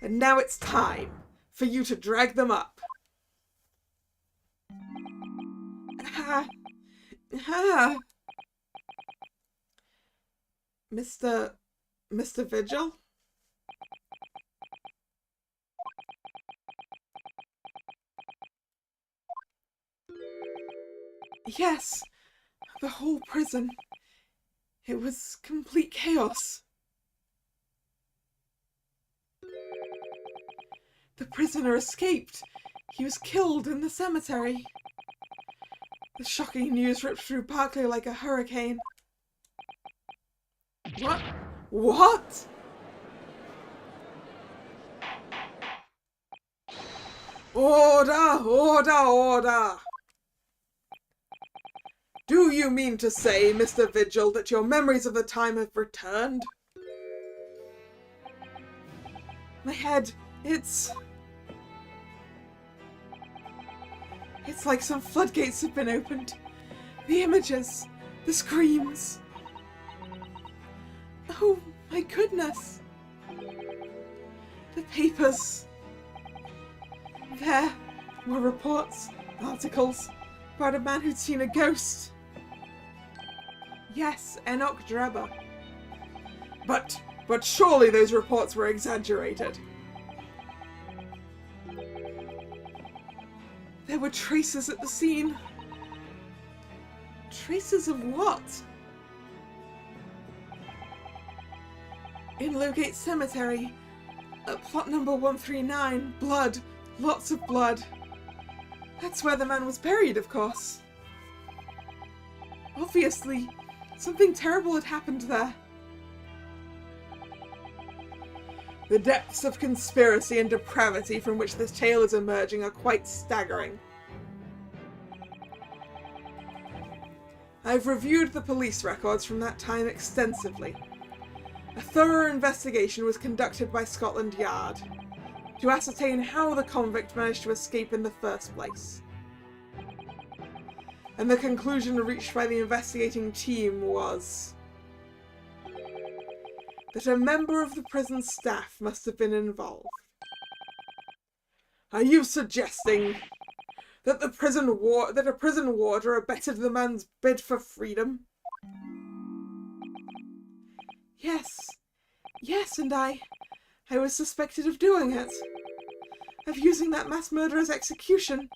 And now it's time for you to drag them up. Mr. Vigil? Yes, the whole prison. It was complete chaos. The prisoner escaped. He was killed in the cemetery. The shocking news ripped through Berkeley like a hurricane. What? What? Order! Order! Order! Do you mean to say, Mr. Vigil, that your memories of the time have returned? My head, it's like some floodgates have been opened. The images, the screams. Oh my goodness. The papers. There were reports, articles about a man who'd seen a ghost. Yes, Enoch Drebber. But surely those reports were exaggerated. There were traces at the scene. Traces of what? In Lowgate Cemetery, at plot number 139, blood. Lots of blood. That's where the man was buried, of course. Obviously, something terrible had happened there. The depths of conspiracy and depravity from which this tale is emerging are quite staggering. I've reviewed the police records from that time extensively. A thorough investigation was conducted by Scotland Yard to ascertain how the convict managed to escape in the first place. And the conclusion reached by the investigating team was that a member of the prison staff must have been involved. Are you suggesting that a prison warder abetted the man's bid for freedom? Yes, and I was suspected of doing it. Of using that mass murderer's execution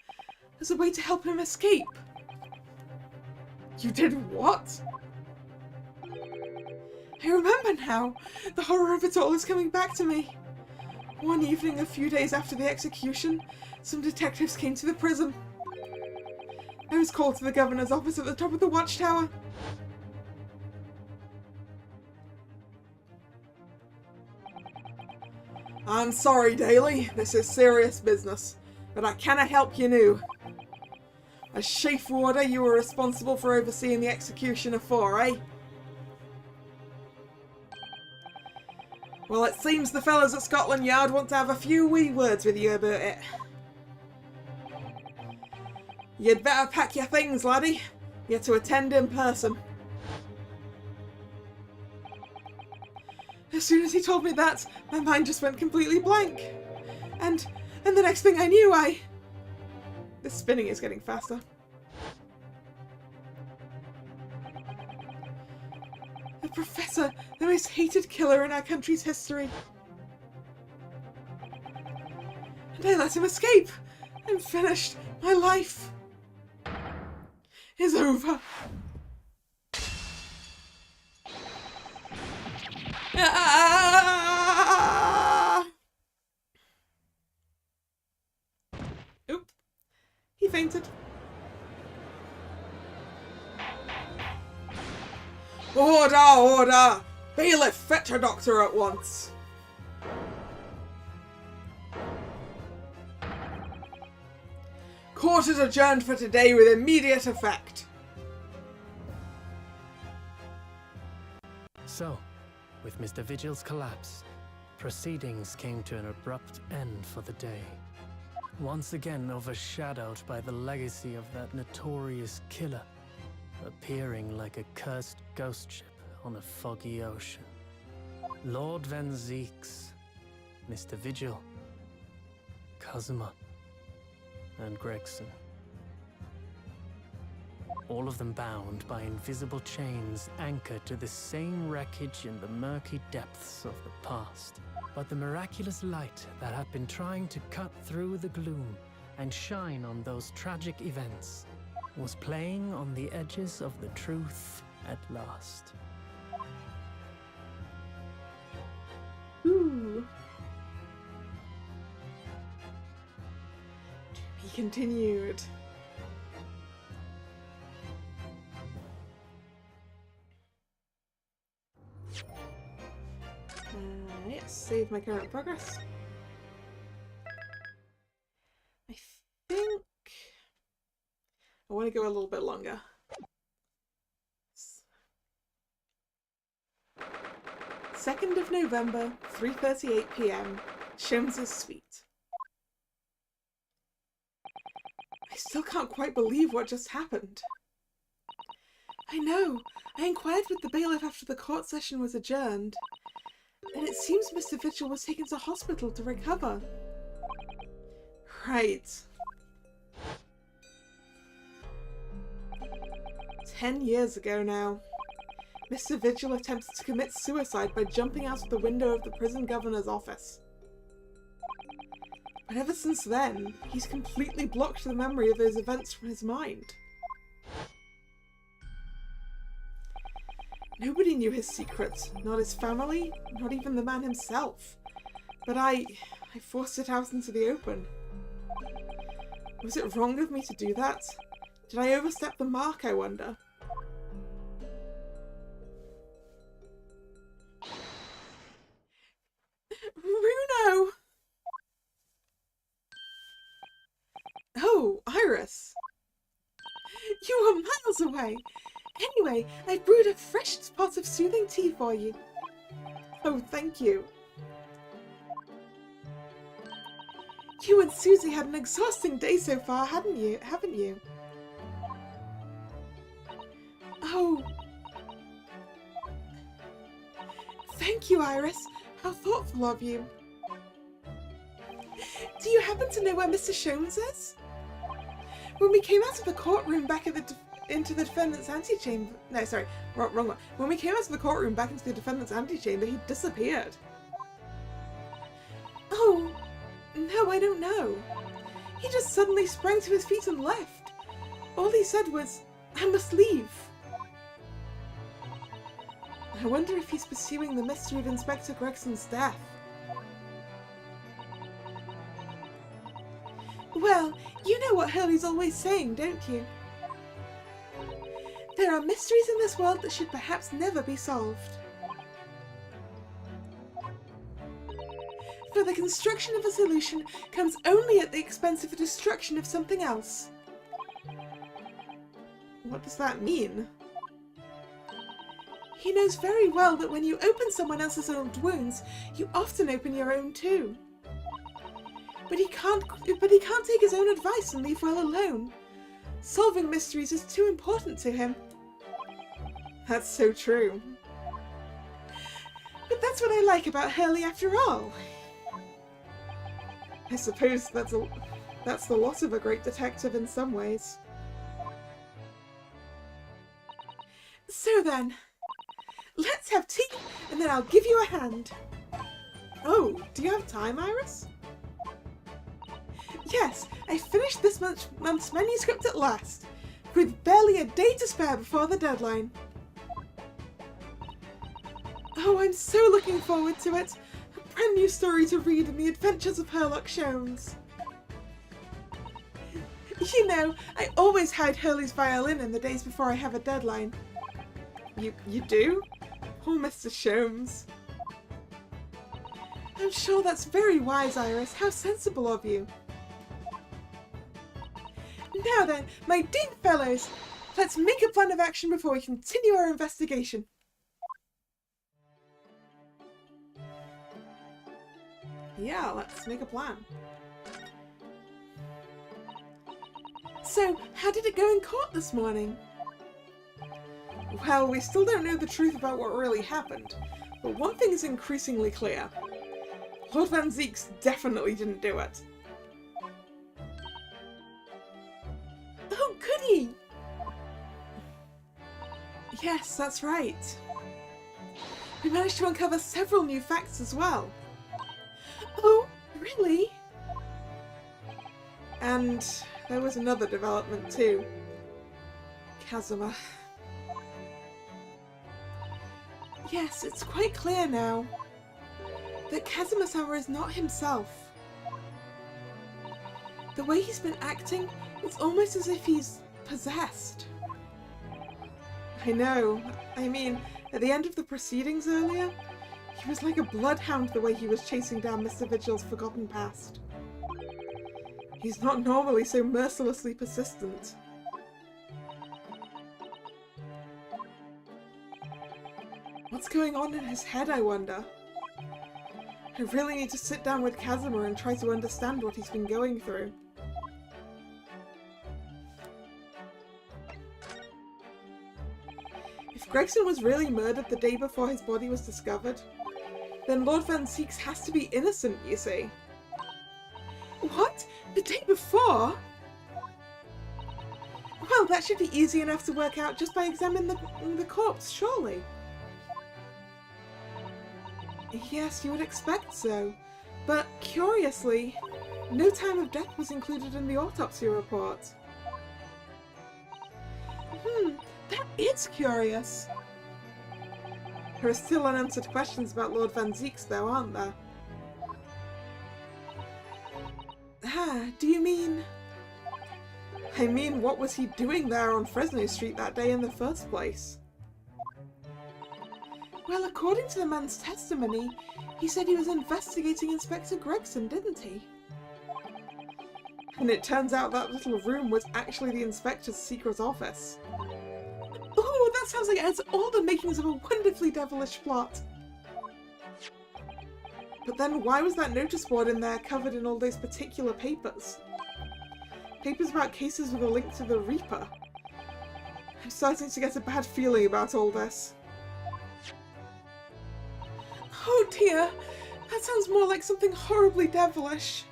as a way to help him escape. You did what? I remember now. The horror of it all is coming back to me. One evening, a few days after the execution, some detectives came to the prison. I was called to the governor's office at the top of the watchtower. I'm sorry, Daly. This is serious business, but I cannot help you now. As chief warder, you were responsible for overseeing the execution afore, eh? Well, it seems the fellows at Scotland Yard want to have a few wee words with you about it. You'd better pack your things, laddie. You're to attend in person. As soon as he told me that, my mind just went completely blank. And the next thing I knew, The spinning is getting faster. The professor, the most hated killer in our country's history. And I let him escape. I'm finished. My life is over. Oop. He fainted. Order, order! Bailiff, fetch a doctor at once! Court is adjourned for today with immediate effect. So, with Mr. Vigil's collapse, proceedings came to an abrupt end for the day. Once again overshadowed by the legacy of that notorious killer, appearing like a cursed ghost ship on a foggy ocean. Lord Van Zeeks, Mr. Vigil, Kazuma, and Gregson. All of them bound by invisible chains anchored to the same wreckage in the murky depths of the past. But the miraculous light that had been trying to cut through the gloom and shine on those tragic events was playing on the edges of the truth at last. Ooh. To be continued. Yes, save my current progress. I think I want to go a little bit longer. 2nd of November, 3:38 p.m. Sholmes' suite. I still can't quite believe what just happened. I know. I inquired with the bailiff after the court session was adjourned, and it seems Mr. Vigil was taken to hospital to recover. Right. 10 years ago now. Mr. Vigil attempted to commit suicide by jumping out of the window of the prison governor's office. But ever since then, he's completely blocked the memory of those events from his mind. Nobody knew his secret, not his family, not even the man himself. But I forced it out into the open. Was it wrong of me to do that? Did I overstep the mark, I wonder? Bruno! Oh, Iris! You were miles away! Anyway, I've brewed a fresh pot of soothing tea for you. Oh, thank you. You and Susie had an exhausting day so far, haven't you? Oh. Thank you, Iris. How thoughtful of you. Do you happen to know where Mr. Sholmes is? When we came out of the courtroom back into the defendant's antechamber... No, sorry, wrong one. When we came out of the courtroom back into the defendant's antechamber, he disappeared. Oh, no, I don't know. He just suddenly sprang to his feet and left. All he said was, I must leave. I wonder if he's pursuing the mystery of Inspector Gregson's death. Well, you know what Hurley's always saying, don't you? There are mysteries in this world that should perhaps never be solved. For the construction of a solution comes only at the expense of the destruction of something else. What does that mean? He knows very well that when you open someone else's old wounds, you often open your own too. But he can't take his own advice and leave well alone. Solving mysteries is too important to him. That's so true. But that's what I like about Hurley after all. I suppose that's the lot of a great detective in some ways. So then, let's have tea and then I'll give you a hand. Oh, do you have time, Iris? Yes, I finished this month's manuscript at last, with barely a day to spare before the deadline. Oh, I'm so looking forward to it. A brand new story to read in the adventures of Sherlock Holmes. You know, I always hide Hurley's violin in the days before I have a deadline. You do? Poor Mr. Sholmes. I'm sure that's very wise, Iris. How sensible of you. Now then, my dear fellows, let's make a plan of action before we continue our investigation. Yeah, let's make a plan. So, how did it go in court this morning? Well, we still don't know the truth about what really happened, but one thing is increasingly clear. Lord Van Zeeks definitely didn't do it. Oh, goody! Yes, that's right. We managed to uncover several new facts as well. Oh, really? And there was another development too. Kazuma. Yes, it's quite clear now that Kazuma-sama is not himself. The way he's been acting, it's almost as if he's possessed. I know. I mean, at the end of the proceedings earlier, he was like a bloodhound the way he was chasing down Mr. Vigil's forgotten past. He's not normally so mercilessly persistent. What's going on in his head, I wonder? I really need to sit down with Casimir and try to understand what he's been going through. If Gregson was really murdered the day before his body was discovered, then Lord Van Zieks has to be innocent, you see. What? The day before? Well, that should be easy enough to work out just by examining the corpse, surely. Yes, you would expect so. But, curiously, no time of death was included in the autopsy report. That is curious. There are still unanswered questions about Lord Van Zieks, though, aren't there? Ah, do you mean... I mean, what was he doing there on Fresno Street that day in the first place? Well, according to the man's testimony, he said he was investigating Inspector Gregson, didn't he? And it turns out that little room was actually the Inspector's secret office. Oh, that sounds like it has all the makings of a wonderfully devilish plot. But then why was that notice board in there covered in all those particular papers? Papers about cases with a link to the Reaper. I'm starting to get a bad feeling about all this. Oh dear, that sounds more like something horribly devilish.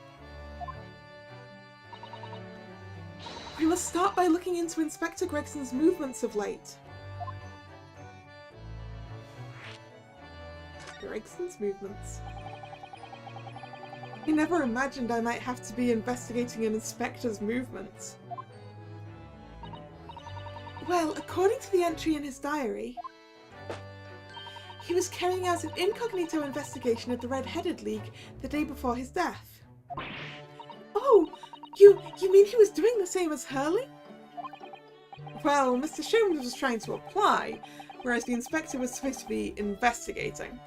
We must start by looking into Inspector Gregson's movements of late. Gregson's movements? I never imagined I might have to be investigating an inspector's movements. Well, according to the entry in his diary, he was carrying out an incognito investigation of the Red-Headed League the day before his death. Oh, you mean he was doing the same as Hurley? Well, Mr. Sholmes was trying to apply, whereas the inspector was supposed to be investigating.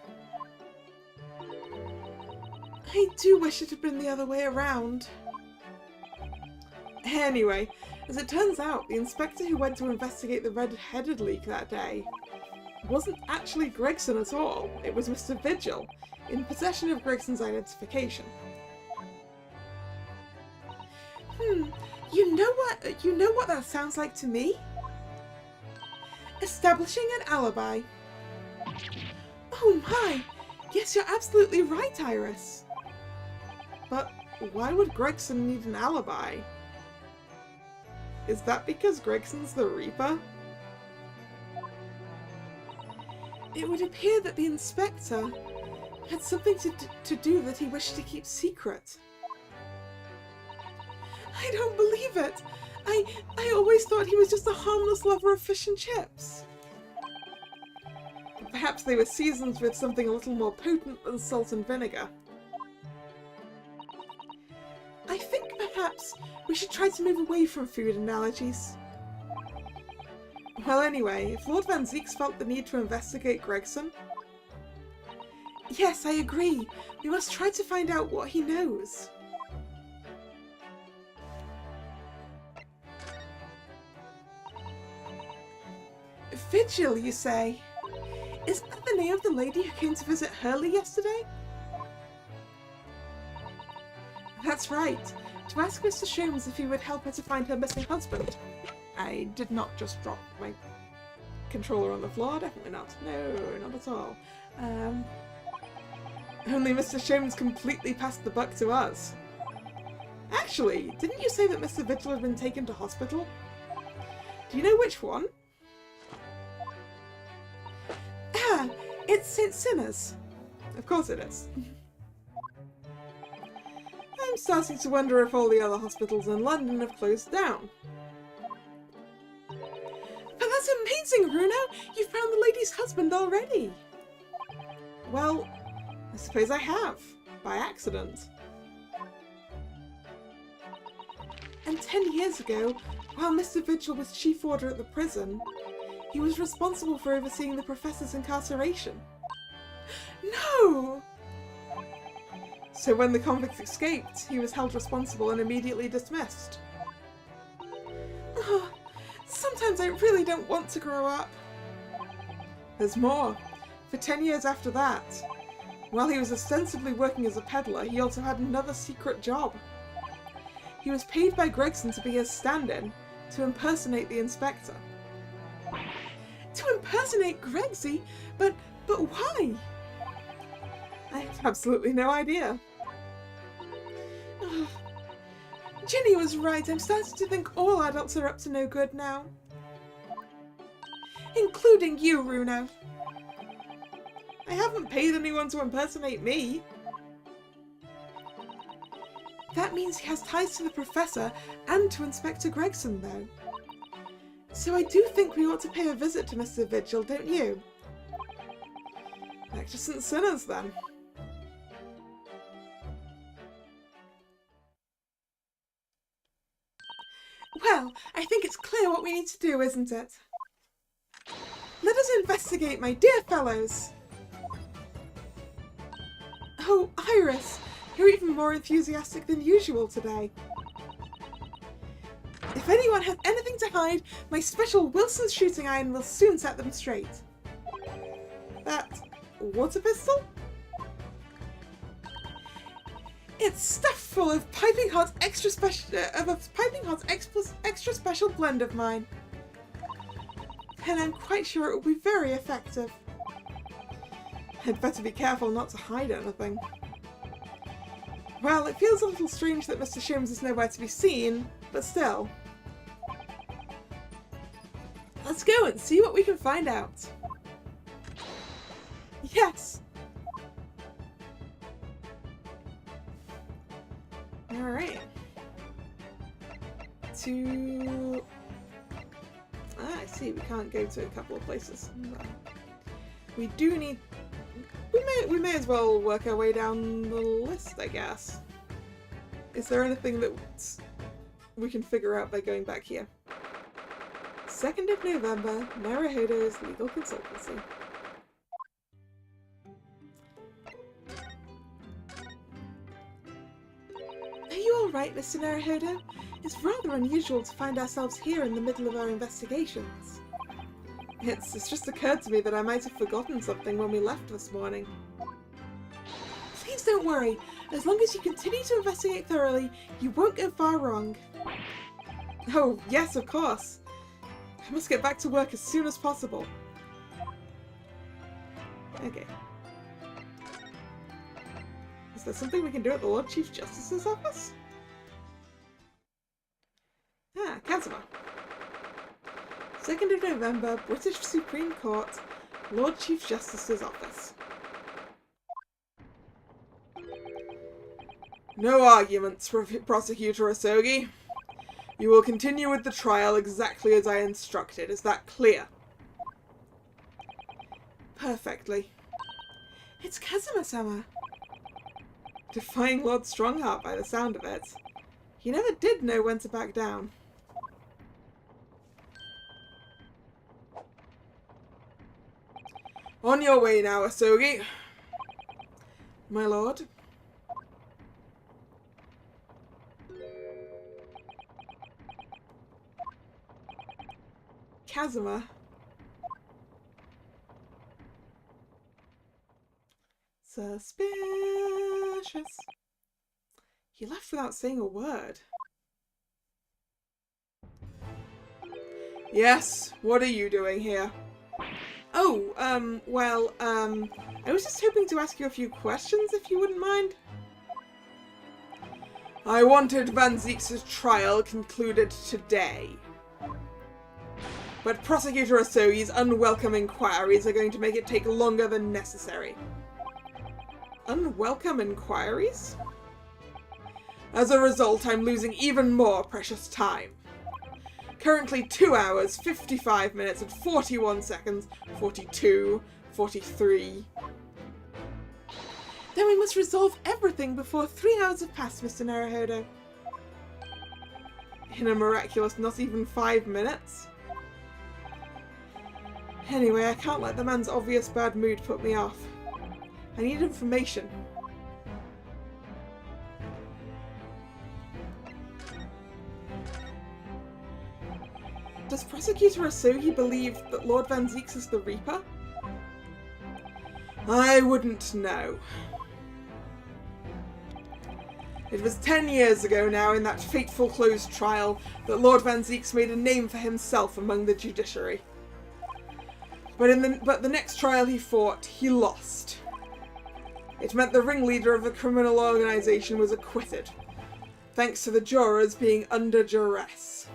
I do wish it had been the other way around. Anyway, as it turns out, the inspector who went to investigate the Red-Headed League that day wasn't actually Gregson at all. It was Mr. Vigil, in possession of Gregson's identification. You know what that sounds like to me? Establishing an alibi. Oh my! Yes, you're absolutely right, Iris. But why would Gregson need an alibi? Is that because Gregson's the Reaper? It would appear that the inspector had something to do that he wished to keep secret. I don't believe it! I always thought he was just a harmless lover of fish and chips. Perhaps they were seasoned with something a little more potent than salt and vinegar. I think perhaps we should try to move away from food analogies. Well, anyway, if Lord Van Zieks felt the need to investigate Gregson... Yes, I agree. We must try to find out what he knows. Vigil, you say? Isn't that the name of the lady who came to visit Hurley yesterday? That's right. To ask Mr. Sholmes if he would help her to find her missing husband. I did not just drop my controller on the floor, definitely not. No, not at all. Only Mr. Sholmes completely passed the buck to us. Actually, didn't you say that Mr. Vigil had been taken to hospital? Do you know which one? Ah, it's St. Sinner's. Of course it is. I'm starting to wonder if all the other hospitals in London have closed down. But that's amazing, Bruno! You found the lady's husband already! Well, I suppose I have. By accident. And 10 years ago, while Mr. Vigil was chief warder at the prison, he was responsible for overseeing the professor's incarceration. No! So when the convicts escaped, he was held responsible and immediately dismissed. Oh, sometimes I really don't want to grow up. There's more. For 10 years after that. While he was ostensibly working as a peddler, he also had another secret job. He was paid by Gregson to be his stand-in, to impersonate the inspector. To impersonate Gregsy? But why? I have absolutely no idea. Ugh. Ginny was right. I'm starting to think all adults are up to no good now. Including you, Runo. I haven't paid anyone to impersonate me. That means he has ties to the Professor and to Inspector Gregson, though. So I do think we ought to pay a visit to Mr. Vigil, don't you? Magnificent sinners, then. Well, I think it's clear what we need to do, isn't it? Let us investigate, my dear fellows! Oh, Iris, you're even more enthusiastic than usual today. If anyone has anything to hide, my special Wilson's shooting iron will soon set them straight. That water pistol? It's stuffed full of piping hot extra special blend of mine. And I'm quite sure it will be very effective. I'd better be careful not to hide anything. Well, it feels a little strange that Mr. Sholmes is nowhere to be seen, but still. Let's go and see what we can find out. Yes! Alright. I see, we can't go to a couple of places. We do need... We may as well work our way down the list, I guess. Is there anything that we can figure out by going back here? 2nd of November, Naruhodo's Legal Consultancy. Are you alright, Mr. Naruhodo? It's rather unusual to find ourselves here in the middle of our investigations. It's just occurred to me that I might have forgotten something when we left this morning. Please don't worry. As long as you continue to investigate thoroughly, you won't go far wrong. Oh, yes, of course. I must get back to work as soon as possible. Okay. Is there something we can do at the Lord Chief Justice's office? Ah, Kazuma. 2nd of November, British Supreme Court, Lord Chief Justice's office. No arguments, Prosecutor Asogi. You will continue with the trial exactly as I instructed. Is that clear? Perfectly. It's Kazuma-sama. Defying Lord Strongheart by the sound of it. He never did know when to back down. On your way now, Asogi. My lord. Kazuma. Suspicious. He left without saying a word. Yes, what are you doing here? Oh, I was just hoping to ask you a few questions, if you wouldn't mind. I wanted Van Zieks' trial concluded today. But Prosecutor Asogi's unwelcome inquiries are going to make it take longer than necessary. Unwelcome inquiries? As a result, I'm losing even more precious time. Currently 2 hours, 55 minutes and 41 seconds, 42, 43. Then we must resolve everything before 3 hours have passed, Mr. Naruhodo. In a miraculous not even 5 minutes? Anyway, I can't let the man's obvious bad mood put me off. I need information. Does Prosecutor Asogi believe that Lord Van Zieks is the Reaper? I wouldn't know. It was 10 years ago now, in that fateful closed trial, that Lord Van Zieks made a name for himself among the judiciary. But the next trial he fought, he lost. It meant the ringleader of the criminal organisation was acquitted, thanks to the jurors being under duress.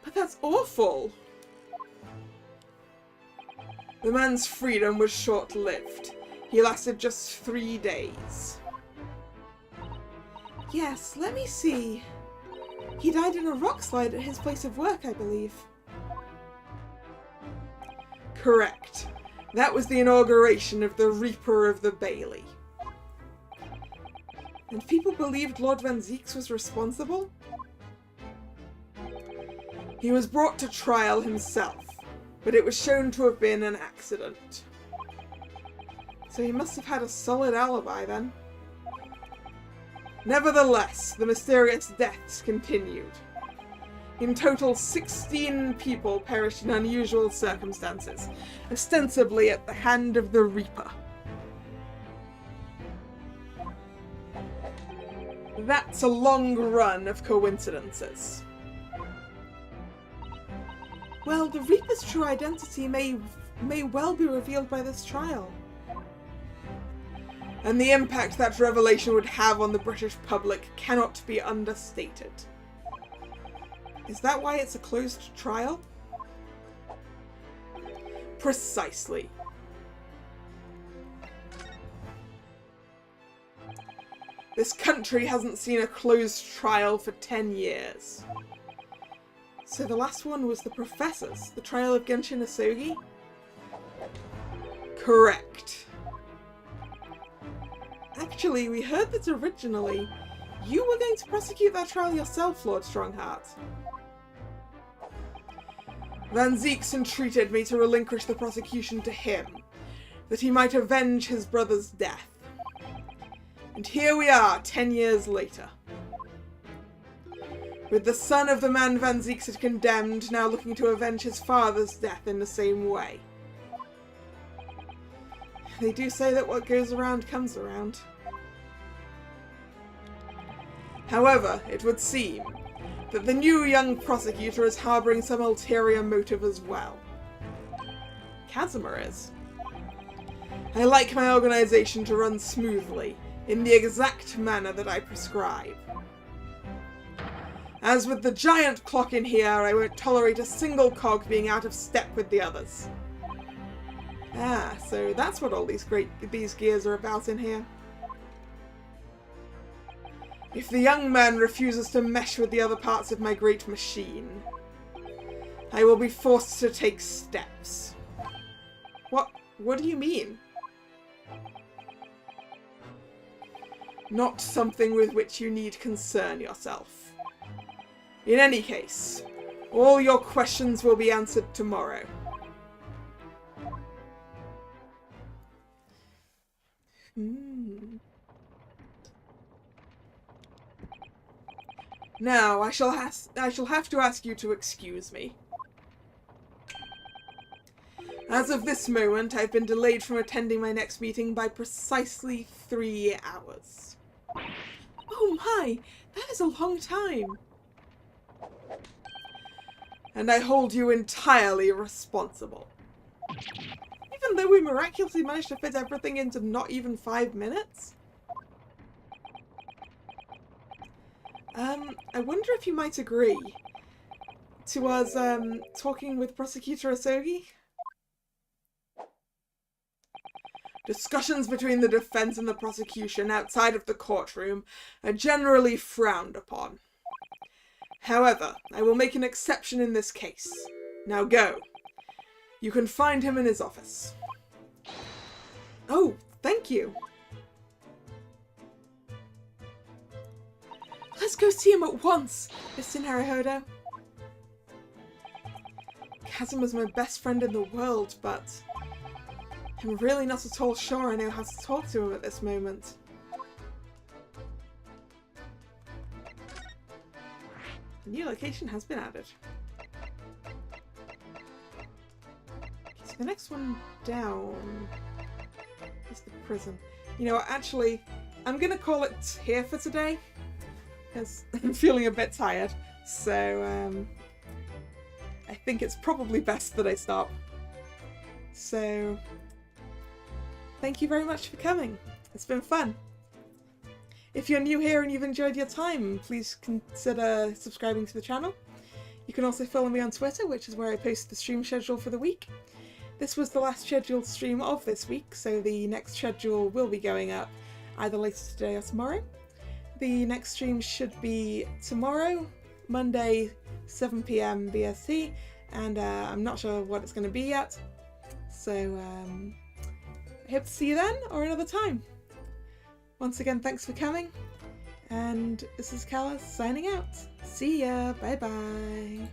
But that's awful! The man's freedom was short-lived. He lasted just 3 days. Yes, let me see. He died in a rock slide at his place of work, I believe. Correct. That was the inauguration of the Reaper of the Bailey. And people believed Lord Van Zieks was responsible? He was brought to trial himself, but it was shown to have been an accident. So he must have had a solid alibi then. Nevertheless, the mysterious deaths continued. In total, 16 people perished in unusual circumstances, ostensibly at the hand of the Reaper. That's a long run of coincidences. Well, the Reaper's true identity may well be revealed by this trial. And the impact that revelation would have on the British public cannot be understated. Is that why it's a closed trial? Precisely. This country hasn't seen a closed trial for 10 years. So the last one was the Professor's, the trial of Genshin Asogi? Correct. Actually, we heard that originally you were going to prosecute that trial yourself, Lord Strongheart. Van Zieks entreated me to relinquish the prosecution to him, that he might avenge his brother's death. And here we are, 10 years later. With the son of the man Van Zieks had condemned now looking to avenge his father's death in the same way. They do say that what goes around comes around. However, it would seem that the new young prosecutor is harbouring some ulterior motive as well. Casimir is. I like my organisation to run smoothly, in the exact manner that I prescribe. As with the giant clock in here, I won't tolerate a single cog being out of step with the others. Ah, so that's what all these gears are about in here. If the young man refuses to mesh with the other parts of my great machine, I will be forced to take steps. What do you mean? Not something with which you need concern yourself. In any case, all your questions will be answered tomorrow. Now, I shall have to ask you to excuse me. As of this moment, I've been delayed from attending my next meeting by precisely 3 hours. Oh my! That is a long time! And I hold you entirely responsible. Even though we miraculously managed to fit everything into not even 5 minutes? I wonder if you might agree to us, talking with Prosecutor Asogi? Discussions between the defense and the prosecution outside of the courtroom are generally frowned upon. However, I will make an exception in this case. Now go. You can find him in his office. Oh, thank you. Let's go see him at once, Mr. Naruhodo. Kasima's my best friend in the world, but I'm really not at all sure I know how to talk to him at this moment. A new location has been added. Okay, so the next one down. prison. You know what, actually, I'm going to call it here for today, because I'm feeling a bit tired. So, I think it's probably best that I stop. So, thank you very much for coming. It's been fun. If you're new here and you've enjoyed your time, please consider subscribing to the channel. You can also follow me on Twitter, which is where I post the stream schedule for the week. This was the last scheduled stream of this week, so the next schedule will be going up either later today or tomorrow. The next stream should be tomorrow, Monday, 7 PM BST, and I'm not sure what it's going to be yet. So, I hope to see you then, or another time. Once again, thanks for coming, and this is Kalla signing out. See ya, bye bye.